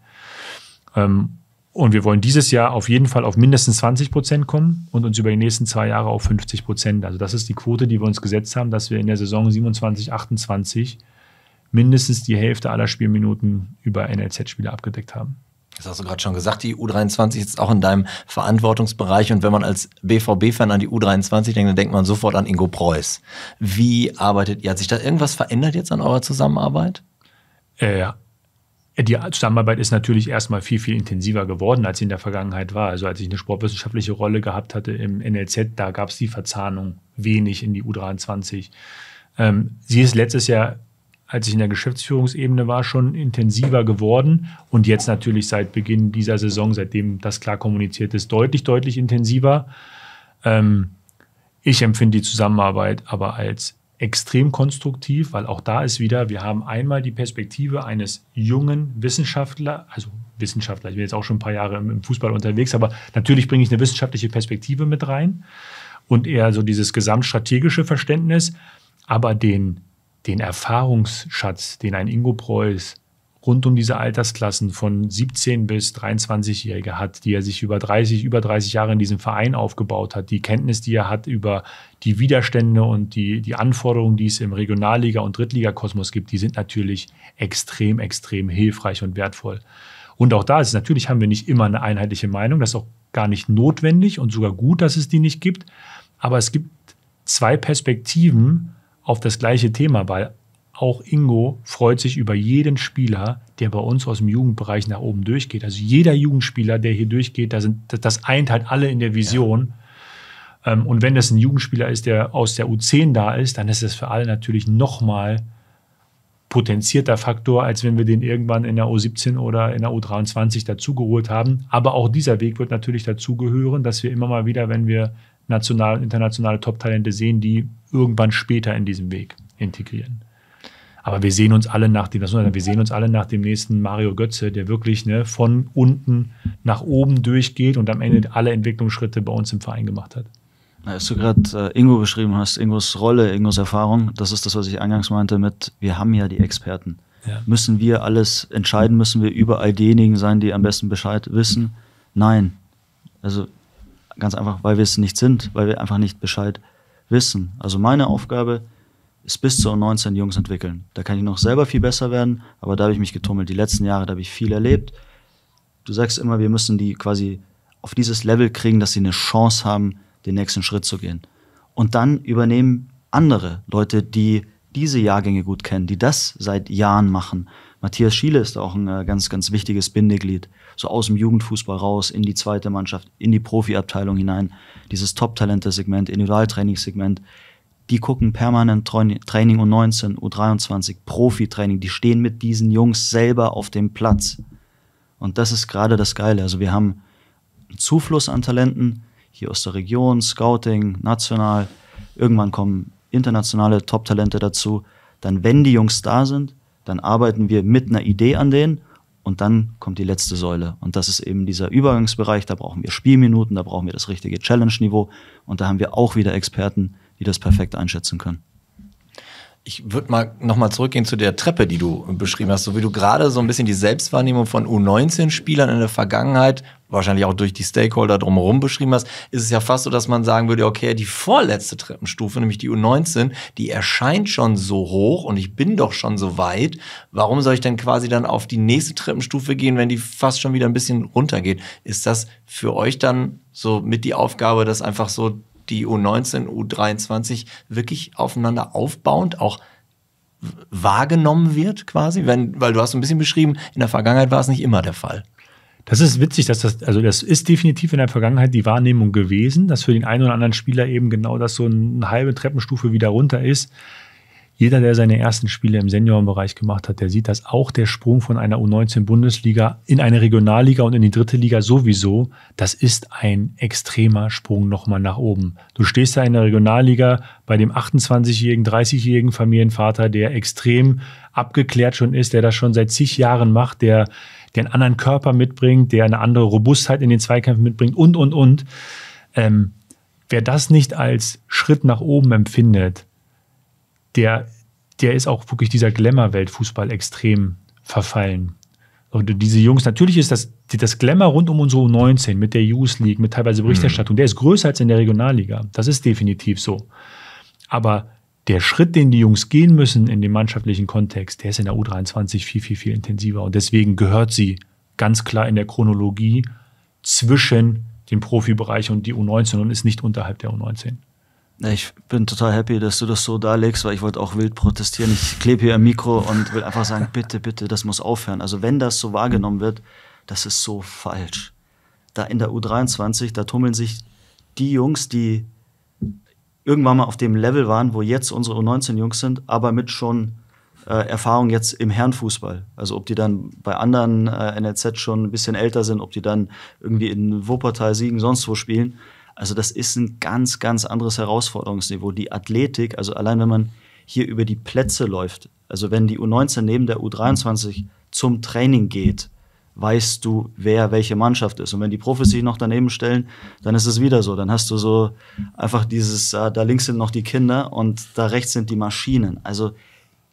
Und wir wollen dieses Jahr auf jeden Fall auf mindestens 20% kommen und uns über die nächsten 2 Jahre auf 50%. Also das ist die Quote, die wir uns gesetzt haben, dass wir in der Saison 27, 28 mindestens die Hälfte aller Spielminuten über NLZ-Spieler abgedeckt haben. Das hast du gerade schon gesagt, die U23 ist auch in deinem Verantwortungsbereich und wenn man als BVB-Fan an die U23 denkt, dann denkt man sofort an Ingo Preuß. Wie arbeitet ihr? Hat sich da irgendwas verändert jetzt an eurer Zusammenarbeit? Die Zusammenarbeit ist natürlich erstmal viel, viel intensiver geworden, als sie in der Vergangenheit war. Also als ich eine sportwissenschaftliche Rolle gehabt hatte im NLZ, da gab es die Verzahnung wenig in die U23. Sie ist letztes Jahr, als ich in der Geschäftsführungsebene war, schon intensiver geworden und jetzt natürlich seit Beginn dieser Saison, seitdem das klar kommuniziert ist, deutlich, deutlich intensiver. Ich empfinde die Zusammenarbeit aber als extrem konstruktiv, weil auch da ist wieder, wir haben einmal die Perspektive eines jungen Wissenschaftler, ich bin jetzt auch schon ein paar Jahre im Fußball unterwegs, aber natürlich bringe ich eine wissenschaftliche Perspektive mit rein und eher so dieses gesamtstrategische Verständnis, aber den Erfahrungsschatz, den ein Ingo Preuß rund um diese Altersklassen von 17 bis 23-Jährige hat, die er sich über 30 Jahre in diesem Verein aufgebaut hat, die Kenntnis, die er hat über die Widerstände und die Anforderungen, die es im Regionalliga- und Drittliga-Kosmos gibt, die sind natürlich extrem, extrem hilfreich und wertvoll. Und auch da ist es natürlich, haben wir nicht immer eine einheitliche Meinung, das ist auch gar nicht notwendig und sogar gut, dass es die nicht gibt, aber es gibt 2 Perspektiven auf das gleiche Thema, weil auch Ingo freut sich über jeden Spieler, der bei uns aus dem Jugendbereich nach oben durchgeht. Also jeder Jugendspieler, der hier durchgeht, das eint halt alle in der Vision. Ja. Und wenn das ein Jugendspieler ist, der aus der U10 da ist, dann ist das für alle natürlich nochmal potenzierter Faktor, als wenn wir den irgendwann in der U17 oder in der U23 dazugeholt haben. Aber auch dieser Weg wird natürlich dazugehören, dass wir immer mal wieder, wenn wir nationale und internationale Top-Talente sehen, die irgendwann später in diesem Weg integrieren. Aber wir sehen uns alle nach dem nächsten Mario Götze, der wirklich von unten nach oben durchgeht und am Ende alle Entwicklungsschritte bei uns im Verein gemacht hat. Als du gerade Ingo beschrieben hast, Ingos Rolle, Ingos Erfahrung, das ist das, was ich eingangs meinte mit, wir haben ja die Experten. Ja. Müssen wir alles entscheiden? Müssen wir überall diejenigen sein, die am besten Bescheid wissen? Nein. Also ganz einfach, weil wir es nicht sind, weil wir einfach nicht Bescheid wissen. Also meine Aufgabe ist bis zu 19 Jungs entwickeln. Da kann ich noch selber viel besser werden, aber da habe ich mich getummelt. Die letzten Jahre, da habe ich viel erlebt. Du sagst immer, wir müssen die quasi auf dieses Level kriegen, dass sie eine Chance haben, den nächsten Schritt zu gehen. Und dann übernehmen andere Leute, die diese Jahrgänge gut kennen, die das seit Jahren machen. Matthias Schiele ist auch ein ganz, ganz wichtiges Bindeglied. So aus dem Jugendfußball raus, in die zweite Mannschaft, in die Profiabteilung hinein. Dieses Top-Talente-Segment, Individualtrainingssegment. Die gucken permanent Training U19, U23, Profitraining. Die stehen mit diesen Jungs selber auf dem Platz. Und das ist gerade das Geile. Also wir haben einen Zufluss an Talenten, hier aus der Region, Scouting, national. Irgendwann kommen internationale Top-Talente dazu. Dann, wenn die Jungs da sind, dann arbeiten wir mit einer Idee an denen Und dann kommt die letzte Säule. Und das ist eben dieser Übergangsbereich. Da brauchen wir Spielminuten, da brauchen wir das richtige Challenge-Niveau. Und da haben wir auch wieder Experten, die das perfekt einschätzen können. Ich würde mal nochmal zurückgehen zu der Treppe, die du beschrieben hast. So wie du gerade so ein bisschen die Selbstwahrnehmung von U19-Spielern in der Vergangenheit, wahrscheinlich auch durch die Stakeholder drumherum beschrieben hast, ist es ja fast so, dass man sagen würde, okay, die vorletzte Treppenstufe, nämlich die U19, die erscheint schon so hoch und ich bin doch schon so weit. Warum soll ich denn quasi dann auf die nächste Treppenstufe gehen, wenn die fast schon wieder ein bisschen runtergeht? Ist das für euch dann so mit die Aufgabe, dass einfach so die U19, U23 wirklich aufeinander aufbauend auch wahrgenommen wird quasi? Weil du hast ein bisschen beschrieben, in der Vergangenheit war es nicht immer der Fall. Das ist witzig, das ist definitiv in der Vergangenheit die Wahrnehmung gewesen, dass für den einen oder anderen Spieler eben genau das so eine halbe Treppenstufe wieder runter ist. Jeder, der seine ersten Spiele im Seniorenbereich gemacht hat, der sieht, dass auch der Sprung von einer U19-Bundesliga in eine Regionalliga und in die dritte Liga sowieso, das ist ein extremer Sprung nochmal nach oben. Du stehst da in der Regionalliga bei dem 28-jährigen, 30-jährigen Familienvater, der extrem abgeklärt schon ist, der das schon seit zig Jahren macht, der einen anderen Körper mitbringt, der eine andere Robustheit in den Zweikämpfen mitbringt und. Wer das nicht als Schritt nach oben empfindet, der ist auch wirklich dieser Glamour-Welt Fußball extrem verfallen. Und diese Jungs, natürlich ist das Glamour rund um unsere U19 mit der Youth League, mit teilweise Berichterstattung, der ist größer als in der Regionalliga. Das ist definitiv so. Aber der Schritt, den die Jungs gehen müssen in dem mannschaftlichen Kontext, der ist in der U23 viel intensiver. Und deswegen gehört sie ganz klar in der Chronologie zwischen dem Profibereich und die U19 und ist nicht unterhalb der U19. Ich bin total happy, dass du das so darlegst, weil ich wollte auch wild protestieren. Ich klebe hier am Mikro und will einfach sagen, bitte, das muss aufhören. Also wenn das so wahrgenommen wird, das ist so falsch. Da in der U23, da tummeln sich die Jungs, die irgendwann mal auf dem Level waren, wo jetzt unsere U19-Jungs sind, aber mit schon Erfahrung jetzt im Herrenfußball. Also ob die dann bei anderen NLZ schon ein bisschen älter sind, ob die dann irgendwie in Wuppertal, Siegen, sonst wo spielen. Also das ist ein ganz anderes Herausforderungsniveau. Die Athletik, also allein wenn man hier über die Plätze läuft, also wenn die U19 neben der U23 zum Training geht, weißt du, wer welche Mannschaft ist. Und wenn die Profis sich noch daneben stellen, dann ist es wieder so. Dann hast du so einfach dieses, da links sind noch die Kinder und da rechts sind die Maschinen. Also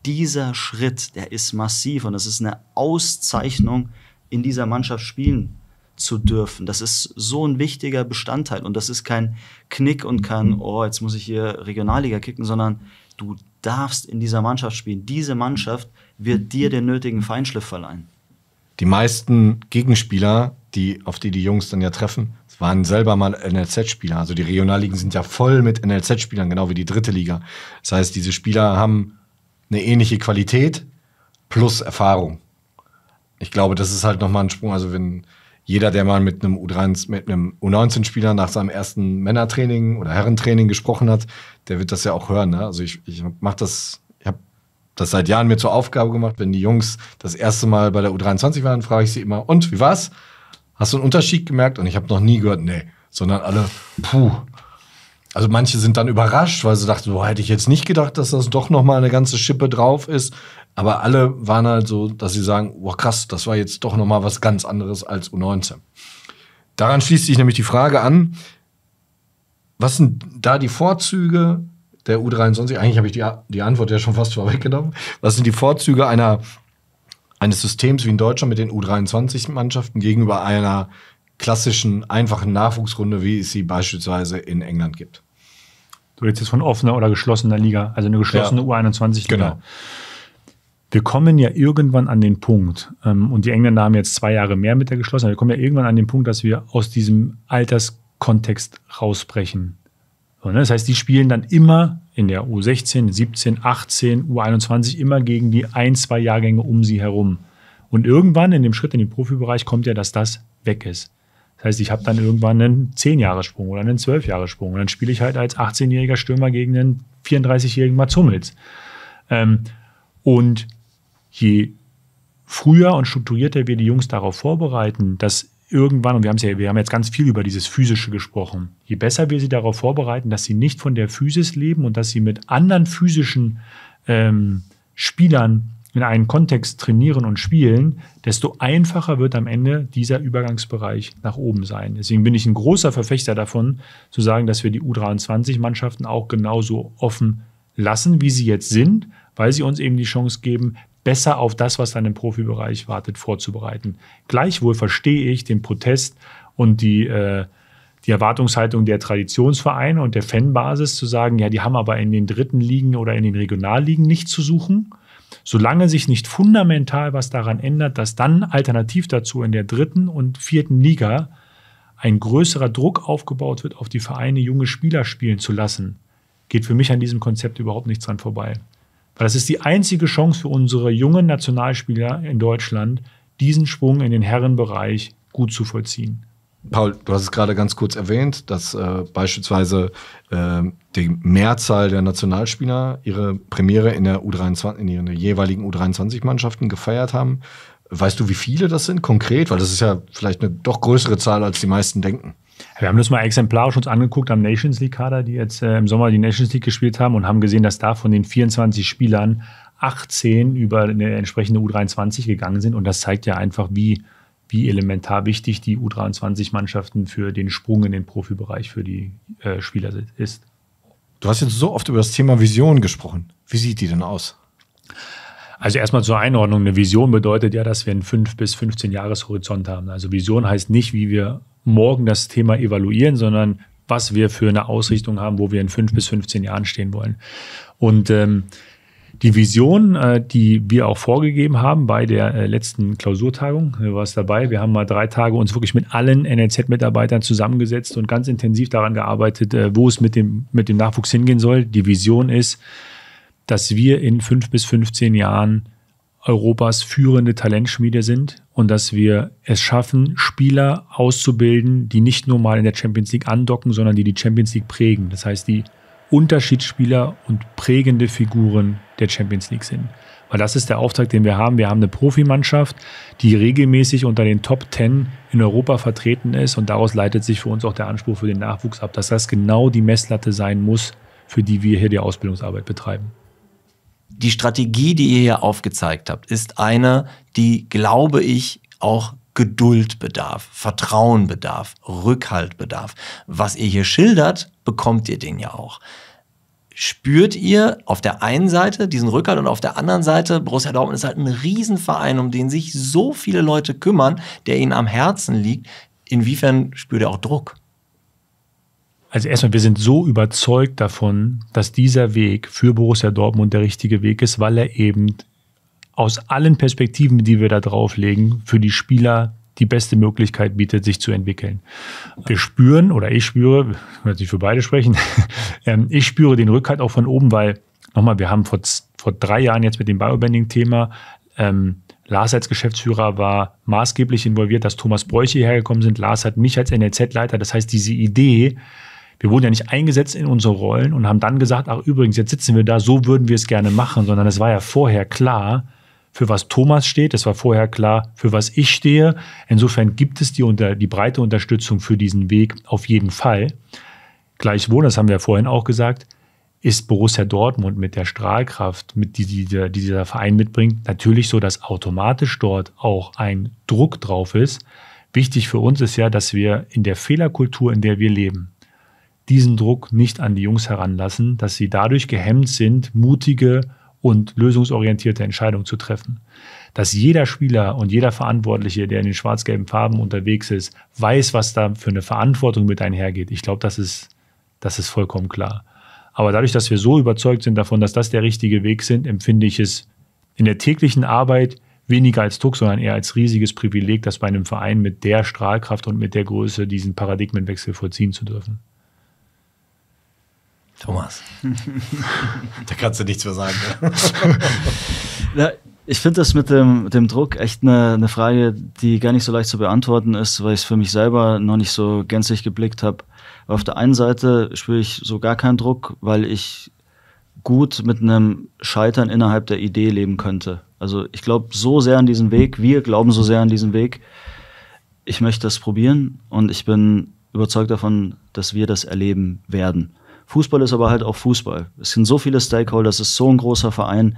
dieser Schritt, der ist massiv und es ist eine Auszeichnung, in dieser Mannschaft spielen zu dürfen. Das ist so ein wichtiger Bestandteil und das ist kein Knick und kein, jetzt muss ich hier Regionalliga kicken, sondern du darfst in dieser Mannschaft spielen. Diese Mannschaft wird dir den nötigen Feinschliff verleihen. Die meisten Gegenspieler, auf die Jungs dann ja treffen, waren selber mal NLZ-Spieler. Also die Regionalligen sind ja voll mit NLZ-Spielern, genau wie die dritte Liga. Das heißt, diese Spieler haben eine ähnliche Qualität plus Erfahrung. Ich glaube, das ist halt nochmal ein Sprung. Also wenn jeder, der mal mit einem U19-Spieler nach seinem ersten Männertraining oder Herrentraining gesprochen hat, der wird das ja auch hören. Ne? Also ich habe das seit Jahren mir zur Aufgabe gemacht, wenn die Jungs das erste Mal bei der U23 waren, frage ich sie immer, und, wie war's? Hast du einen Unterschied gemerkt? Und ich habe noch nie gehört, nee, sondern alle, puh. Also manche sind dann überrascht, weil sie dachten, hätte ich jetzt nicht gedacht, dass das doch noch mal eine ganze Schippe drauf ist. Aber alle waren halt so, dass sie sagen, krass, das war jetzt doch noch mal was ganz anderes als U19. Daran schließt sich nämlich die Frage an, was sind da die Vorzüge der U23? Eigentlich habe ich die Antwort ja schon fast vorweggenommen. Was sind die Vorzüge eines Systems wie in Deutschland mit den U23-Mannschaften gegenüber einer klassischen, einfachen Nachwuchsrunde, wie es sie beispielsweise in England gibt? Du redest jetzt von offener oder geschlossener Liga, also eine geschlossene U21-Liga. Genau. Wir kommen ja irgendwann an den Punkt, und die Engländer haben jetzt 2 Jahre mehr mit der geschlossenen, wir kommen ja irgendwann an den Punkt, dass wir aus diesem Alterskontext rausbrechen. So, ne? Das heißt, die spielen dann immer in der U16, 17, 18, U21 immer gegen die 1-2 Jahrgänge um sie herum. Und irgendwann in dem Schritt in den Profibereich kommt ja, dass das weg ist. Das heißt, ich habe dann irgendwann einen 10-Jahres-Sprung oder einen 12-Jahres-Sprung. Und dann spiele ich halt als 18-jähriger Stürmer gegen einen 34-jährigen Mats Hummels. Und je früher und strukturierter wir die Jungs darauf vorbereiten, dass irgendwann, und wir haben jetzt ganz viel über dieses Physische gesprochen, je besser wir sie darauf vorbereiten, dass sie nicht von der Physis leben und dass sie mit anderen physischen Spielern in einen Kontext trainieren und spielen, desto einfacher wird am Ende dieser Übergangsbereich nach oben sein. Deswegen bin ich ein großer Verfechter davon, zu sagen, dass wir die U23-Mannschaften auch genauso offen lassen, wie sie jetzt sind, weil sie uns eben die Chance geben, besser auf das, was dann im Profibereich wartet, vorzubereiten. Gleichwohl verstehe ich den Protest und die Erwartungshaltung der Traditionsvereine und der Fanbasis zu sagen, ja, die haben aber in den dritten Ligen oder in den Regionalligen nichts zu suchen. Solange sich nicht fundamental was daran ändert, dass dann alternativ dazu in der dritten und vierten Liga ein größerer Druck aufgebaut wird, auf die Vereine junge Spieler spielen zu lassen, geht für mich an diesem Konzept überhaupt nichts dran vorbei. Weil das ist die einzige Chance für unsere jungen Nationalspieler in Deutschland, diesen Sprung in den Herrenbereich gut zu vollziehen. Paul, du hast es gerade ganz kurz erwähnt, dass beispielsweise die Mehrzahl der Nationalspieler ihre Premiere in der U23, in ihren jeweiligen U23-Mannschaften gefeiert haben. Weißt du, wie viele das sind konkret? Weil das ist ja vielleicht eine doch größere Zahl, als die meisten denken. Wir haben das mal exemplarisch uns angeguckt am Nations League-Kader, die jetzt im Sommer die Nations League gespielt haben und haben gesehen, dass da von den 24 Spielern 18 über eine entsprechende U23 gegangen sind. Und das zeigt ja einfach, wie elementar wichtig die U23-Mannschaften für den Sprung in den Profibereich für die Spieler ist. Du hast jetzt so oft über das Thema Vision gesprochen. Wie sieht die denn aus? Also erstmal zur Einordnung. Eine Vision bedeutet ja, dass wir einen 5 bis 15 Jahreshorizont haben. Also Vision heißt nicht, wie wir morgen das Thema evaluieren, sondern was wir für eine Ausrichtung haben, wo wir in 5 bis 15 Jahren stehen wollen. Und die Vision, die wir auch vorgegeben haben bei der letzten Klausurtagung, du warst dabei, wir haben mal 3 Tage uns wirklich mit allen NLZ-Mitarbeitern zusammengesetzt und ganz intensiv daran gearbeitet, wo es mit dem Nachwuchs hingehen soll. Die Vision ist, dass wir in 5 bis 15 Jahren Europas führende Talentschmiede sind und dass wir es schaffen, Spieler auszubilden, die nicht nur mal in der Champions League andocken, sondern die Champions League prägen. Das heißt, die Unterschiedsspieler und prägende Figuren der Champions League sind. Weil das ist der Auftrag, den wir haben. Wir haben eine Profimannschaft, die regelmäßig unter den Top 10 in Europa vertreten ist und daraus leitet sich für uns auch der Anspruch für den Nachwuchs ab, dass das genau die Messlatte sein muss, für die wir hier die Ausbildungsarbeit betreiben. Die Strategie, die ihr hier aufgezeigt habt, ist eine, die, glaube ich, auch Geduld bedarf, Vertrauen bedarf, Rückhalt bedarf. Was ihr hier schildert, bekommt ihr den ja auch. Spürt ihr auf der einen Seite diesen Rückhalt und auf der anderen Seite, Borussia Dortmund ist halt ein Riesenverein, um den sich so viele Leute kümmern, der ihnen am Herzen liegt. Inwiefern spürt ihr auch Druck? Also erstmal, wir sind so überzeugt davon, dass dieser Weg für Borussia Dortmund der richtige Weg ist, weil er eben aus allen Perspektiven, die wir da drauflegen, für die Spieler die beste Möglichkeit bietet, sich zu entwickeln. Wir spüren, oder ich spüre, ich will jetzt nicht für beide sprechen, ich spüre den Rückhalt auch von oben, weil, nochmal, wir haben vor 3 Jahren jetzt mit dem Biobanding-Thema, Lars als Geschäftsführer war maßgeblich involviert, dass Thomas Bräuche hierher gekommen sind. Lars hat mich als NLZ-Leiter, das heißt, diese Idee, wir wurden ja nicht eingesetzt in unsere Rollen und haben dann gesagt, ach übrigens, jetzt sitzen wir da, so würden wir es gerne machen, sondern es war ja vorher klar, für was Thomas steht, es war vorher klar, für was ich stehe. Insofern gibt es die breite Unterstützung für diesen Weg auf jeden Fall. Gleichwohl, das haben wir ja vorhin auch gesagt, ist Borussia Dortmund mit der Strahlkraft, die dieser Verein mitbringt, natürlich so, dass automatisch dort auch ein Druck drauf ist. Wichtig für uns ist ja, dass wir in der Fehlerkultur, in der wir leben, diesen Druck nicht an die Jungs heranlassen, dass sie dadurch gehemmt sind, mutige und lösungsorientierte Entscheidungen zu treffen. Dass jeder Spieler und jeder Verantwortliche, der in den schwarz-gelben Farben unterwegs ist, weiß, was da für eine Verantwortung mit einhergeht. Ich glaube, das ist vollkommen klar. Aber dadurch, dass wir so überzeugt sind davon, dass das der richtige Weg sind, empfinde ich es in der täglichen Arbeit weniger als Druck, sondern eher als riesiges Privileg, das bei einem Verein mit der Strahlkraft und mit der Größe diesen Paradigmenwechsel vollziehen zu dürfen. Thomas. Da kannst du nichts mehr sagen. Ja, ich finde das mit dem Druck echt eine Frage, die gar nicht so leicht zu beantworten ist, weil ich es für mich selber noch nicht so gänzlich geblickt habe. Auf der einen Seite spüre ich so gar keinen Druck, weil ich gut mit einem Scheitern innerhalb der Idee leben könnte. Also ich glaube so sehr an diesen Weg, wir glauben so sehr an diesen Weg. Ich möchte das probieren und ich bin überzeugt davon, dass wir das erleben werden. Fußball ist aber halt auch Fußball. Es sind so viele Stakeholder, es ist so ein großer Verein.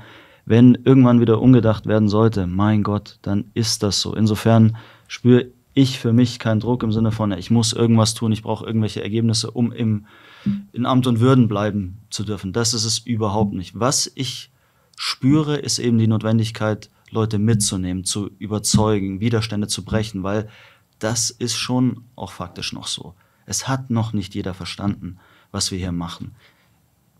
Wenn irgendwann wieder umgedacht werden sollte, mein Gott, dann ist das so. Insofern spüre ich für mich keinen Druck im Sinne von, ich muss irgendwas tun, ich brauche irgendwelche Ergebnisse, um in Amt und Würden bleiben zu dürfen. Das ist es überhaupt nicht. Was ich spüre, ist eben die Notwendigkeit, Leute mitzunehmen, zu überzeugen, Widerstände zu brechen, weil das ist schon auch faktisch noch so. Es hat noch nicht jeder verstanden, was wir hier machen.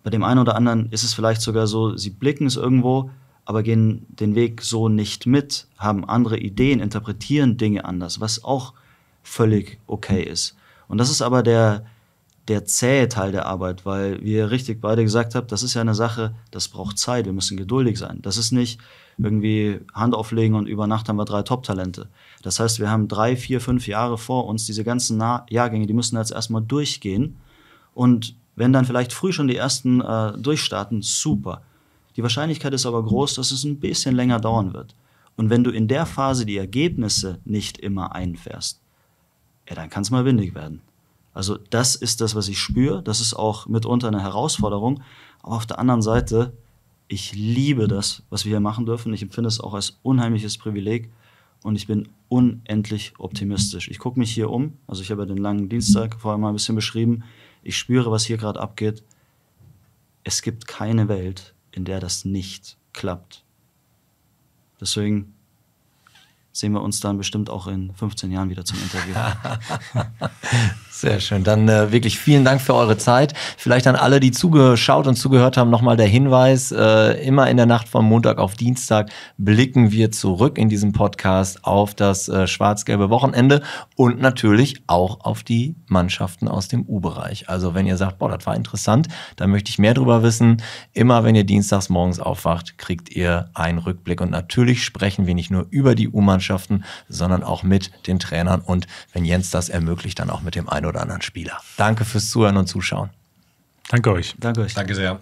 Bei dem einen oder anderen ist es vielleicht sogar so, sie blicken es irgendwo, aber gehen den Weg so nicht mit, haben andere Ideen, interpretieren Dinge anders, was auch völlig okay ist. Und das ist aber der zähe Teil der Arbeit, weil, wie ihr richtig beide gesagt habt, das ist ja eine Sache, das braucht Zeit, wir müssen geduldig sein. Das ist nicht irgendwie Hand auflegen und über Nacht haben wir 3 Top-Talente. Das heißt, wir haben 3, 4, 5 Jahre vor uns, diese ganzen Jahrgänge, die müssen jetzt erstmal durchgehen. Und wenn dann vielleicht früh schon die ersten durchstarten, super. Die Wahrscheinlichkeit ist aber groß, dass es ein bisschen länger dauern wird. Und wenn du in der Phase die Ergebnisse nicht immer einfährst, ja, dann kann es mal windig werden. Also das ist das, was ich spüre. Das ist auch mitunter eine Herausforderung. Aber auf der anderen Seite, ich liebe das, was wir hier machen dürfen. Ich empfinde es auch als unheimliches Privileg. Und ich bin unendlich optimistisch. Ich gucke mich hier um. Also ich habe ja den langen Dienstag vorher mal ein bisschen beschrieben. Ich spüre, was hier gerade abgeht. Es gibt keine Welt, in der das nicht klappt. Deswegen sehen wir uns dann bestimmt auch in 15 Jahren wieder zum Interview. Sehr schön. Dann wirklich vielen Dank für eure Zeit. Vielleicht an alle, die zugeschaut und zugehört haben, nochmal der Hinweis, immer in der Nacht von Montag auf Dienstag blicken wir zurück in diesem Podcast auf das schwarz-gelbe Wochenende und natürlich auch auf die Mannschaften aus dem U-Bereich. Also wenn ihr sagt, boah, das war interessant, da möchte ich mehr drüber wissen, immer wenn ihr dienstags morgens aufwacht, kriegt ihr einen Rückblick. Und natürlich sprechen wir nicht nur über die U-Mannschaften, sondern auch mit den Trainern und, wenn Jens das ermöglicht, dann auch mit dem einen oder anderen Spieler. Danke fürs Zuhören und Zuschauen. Danke euch. Danke euch. Danke sehr.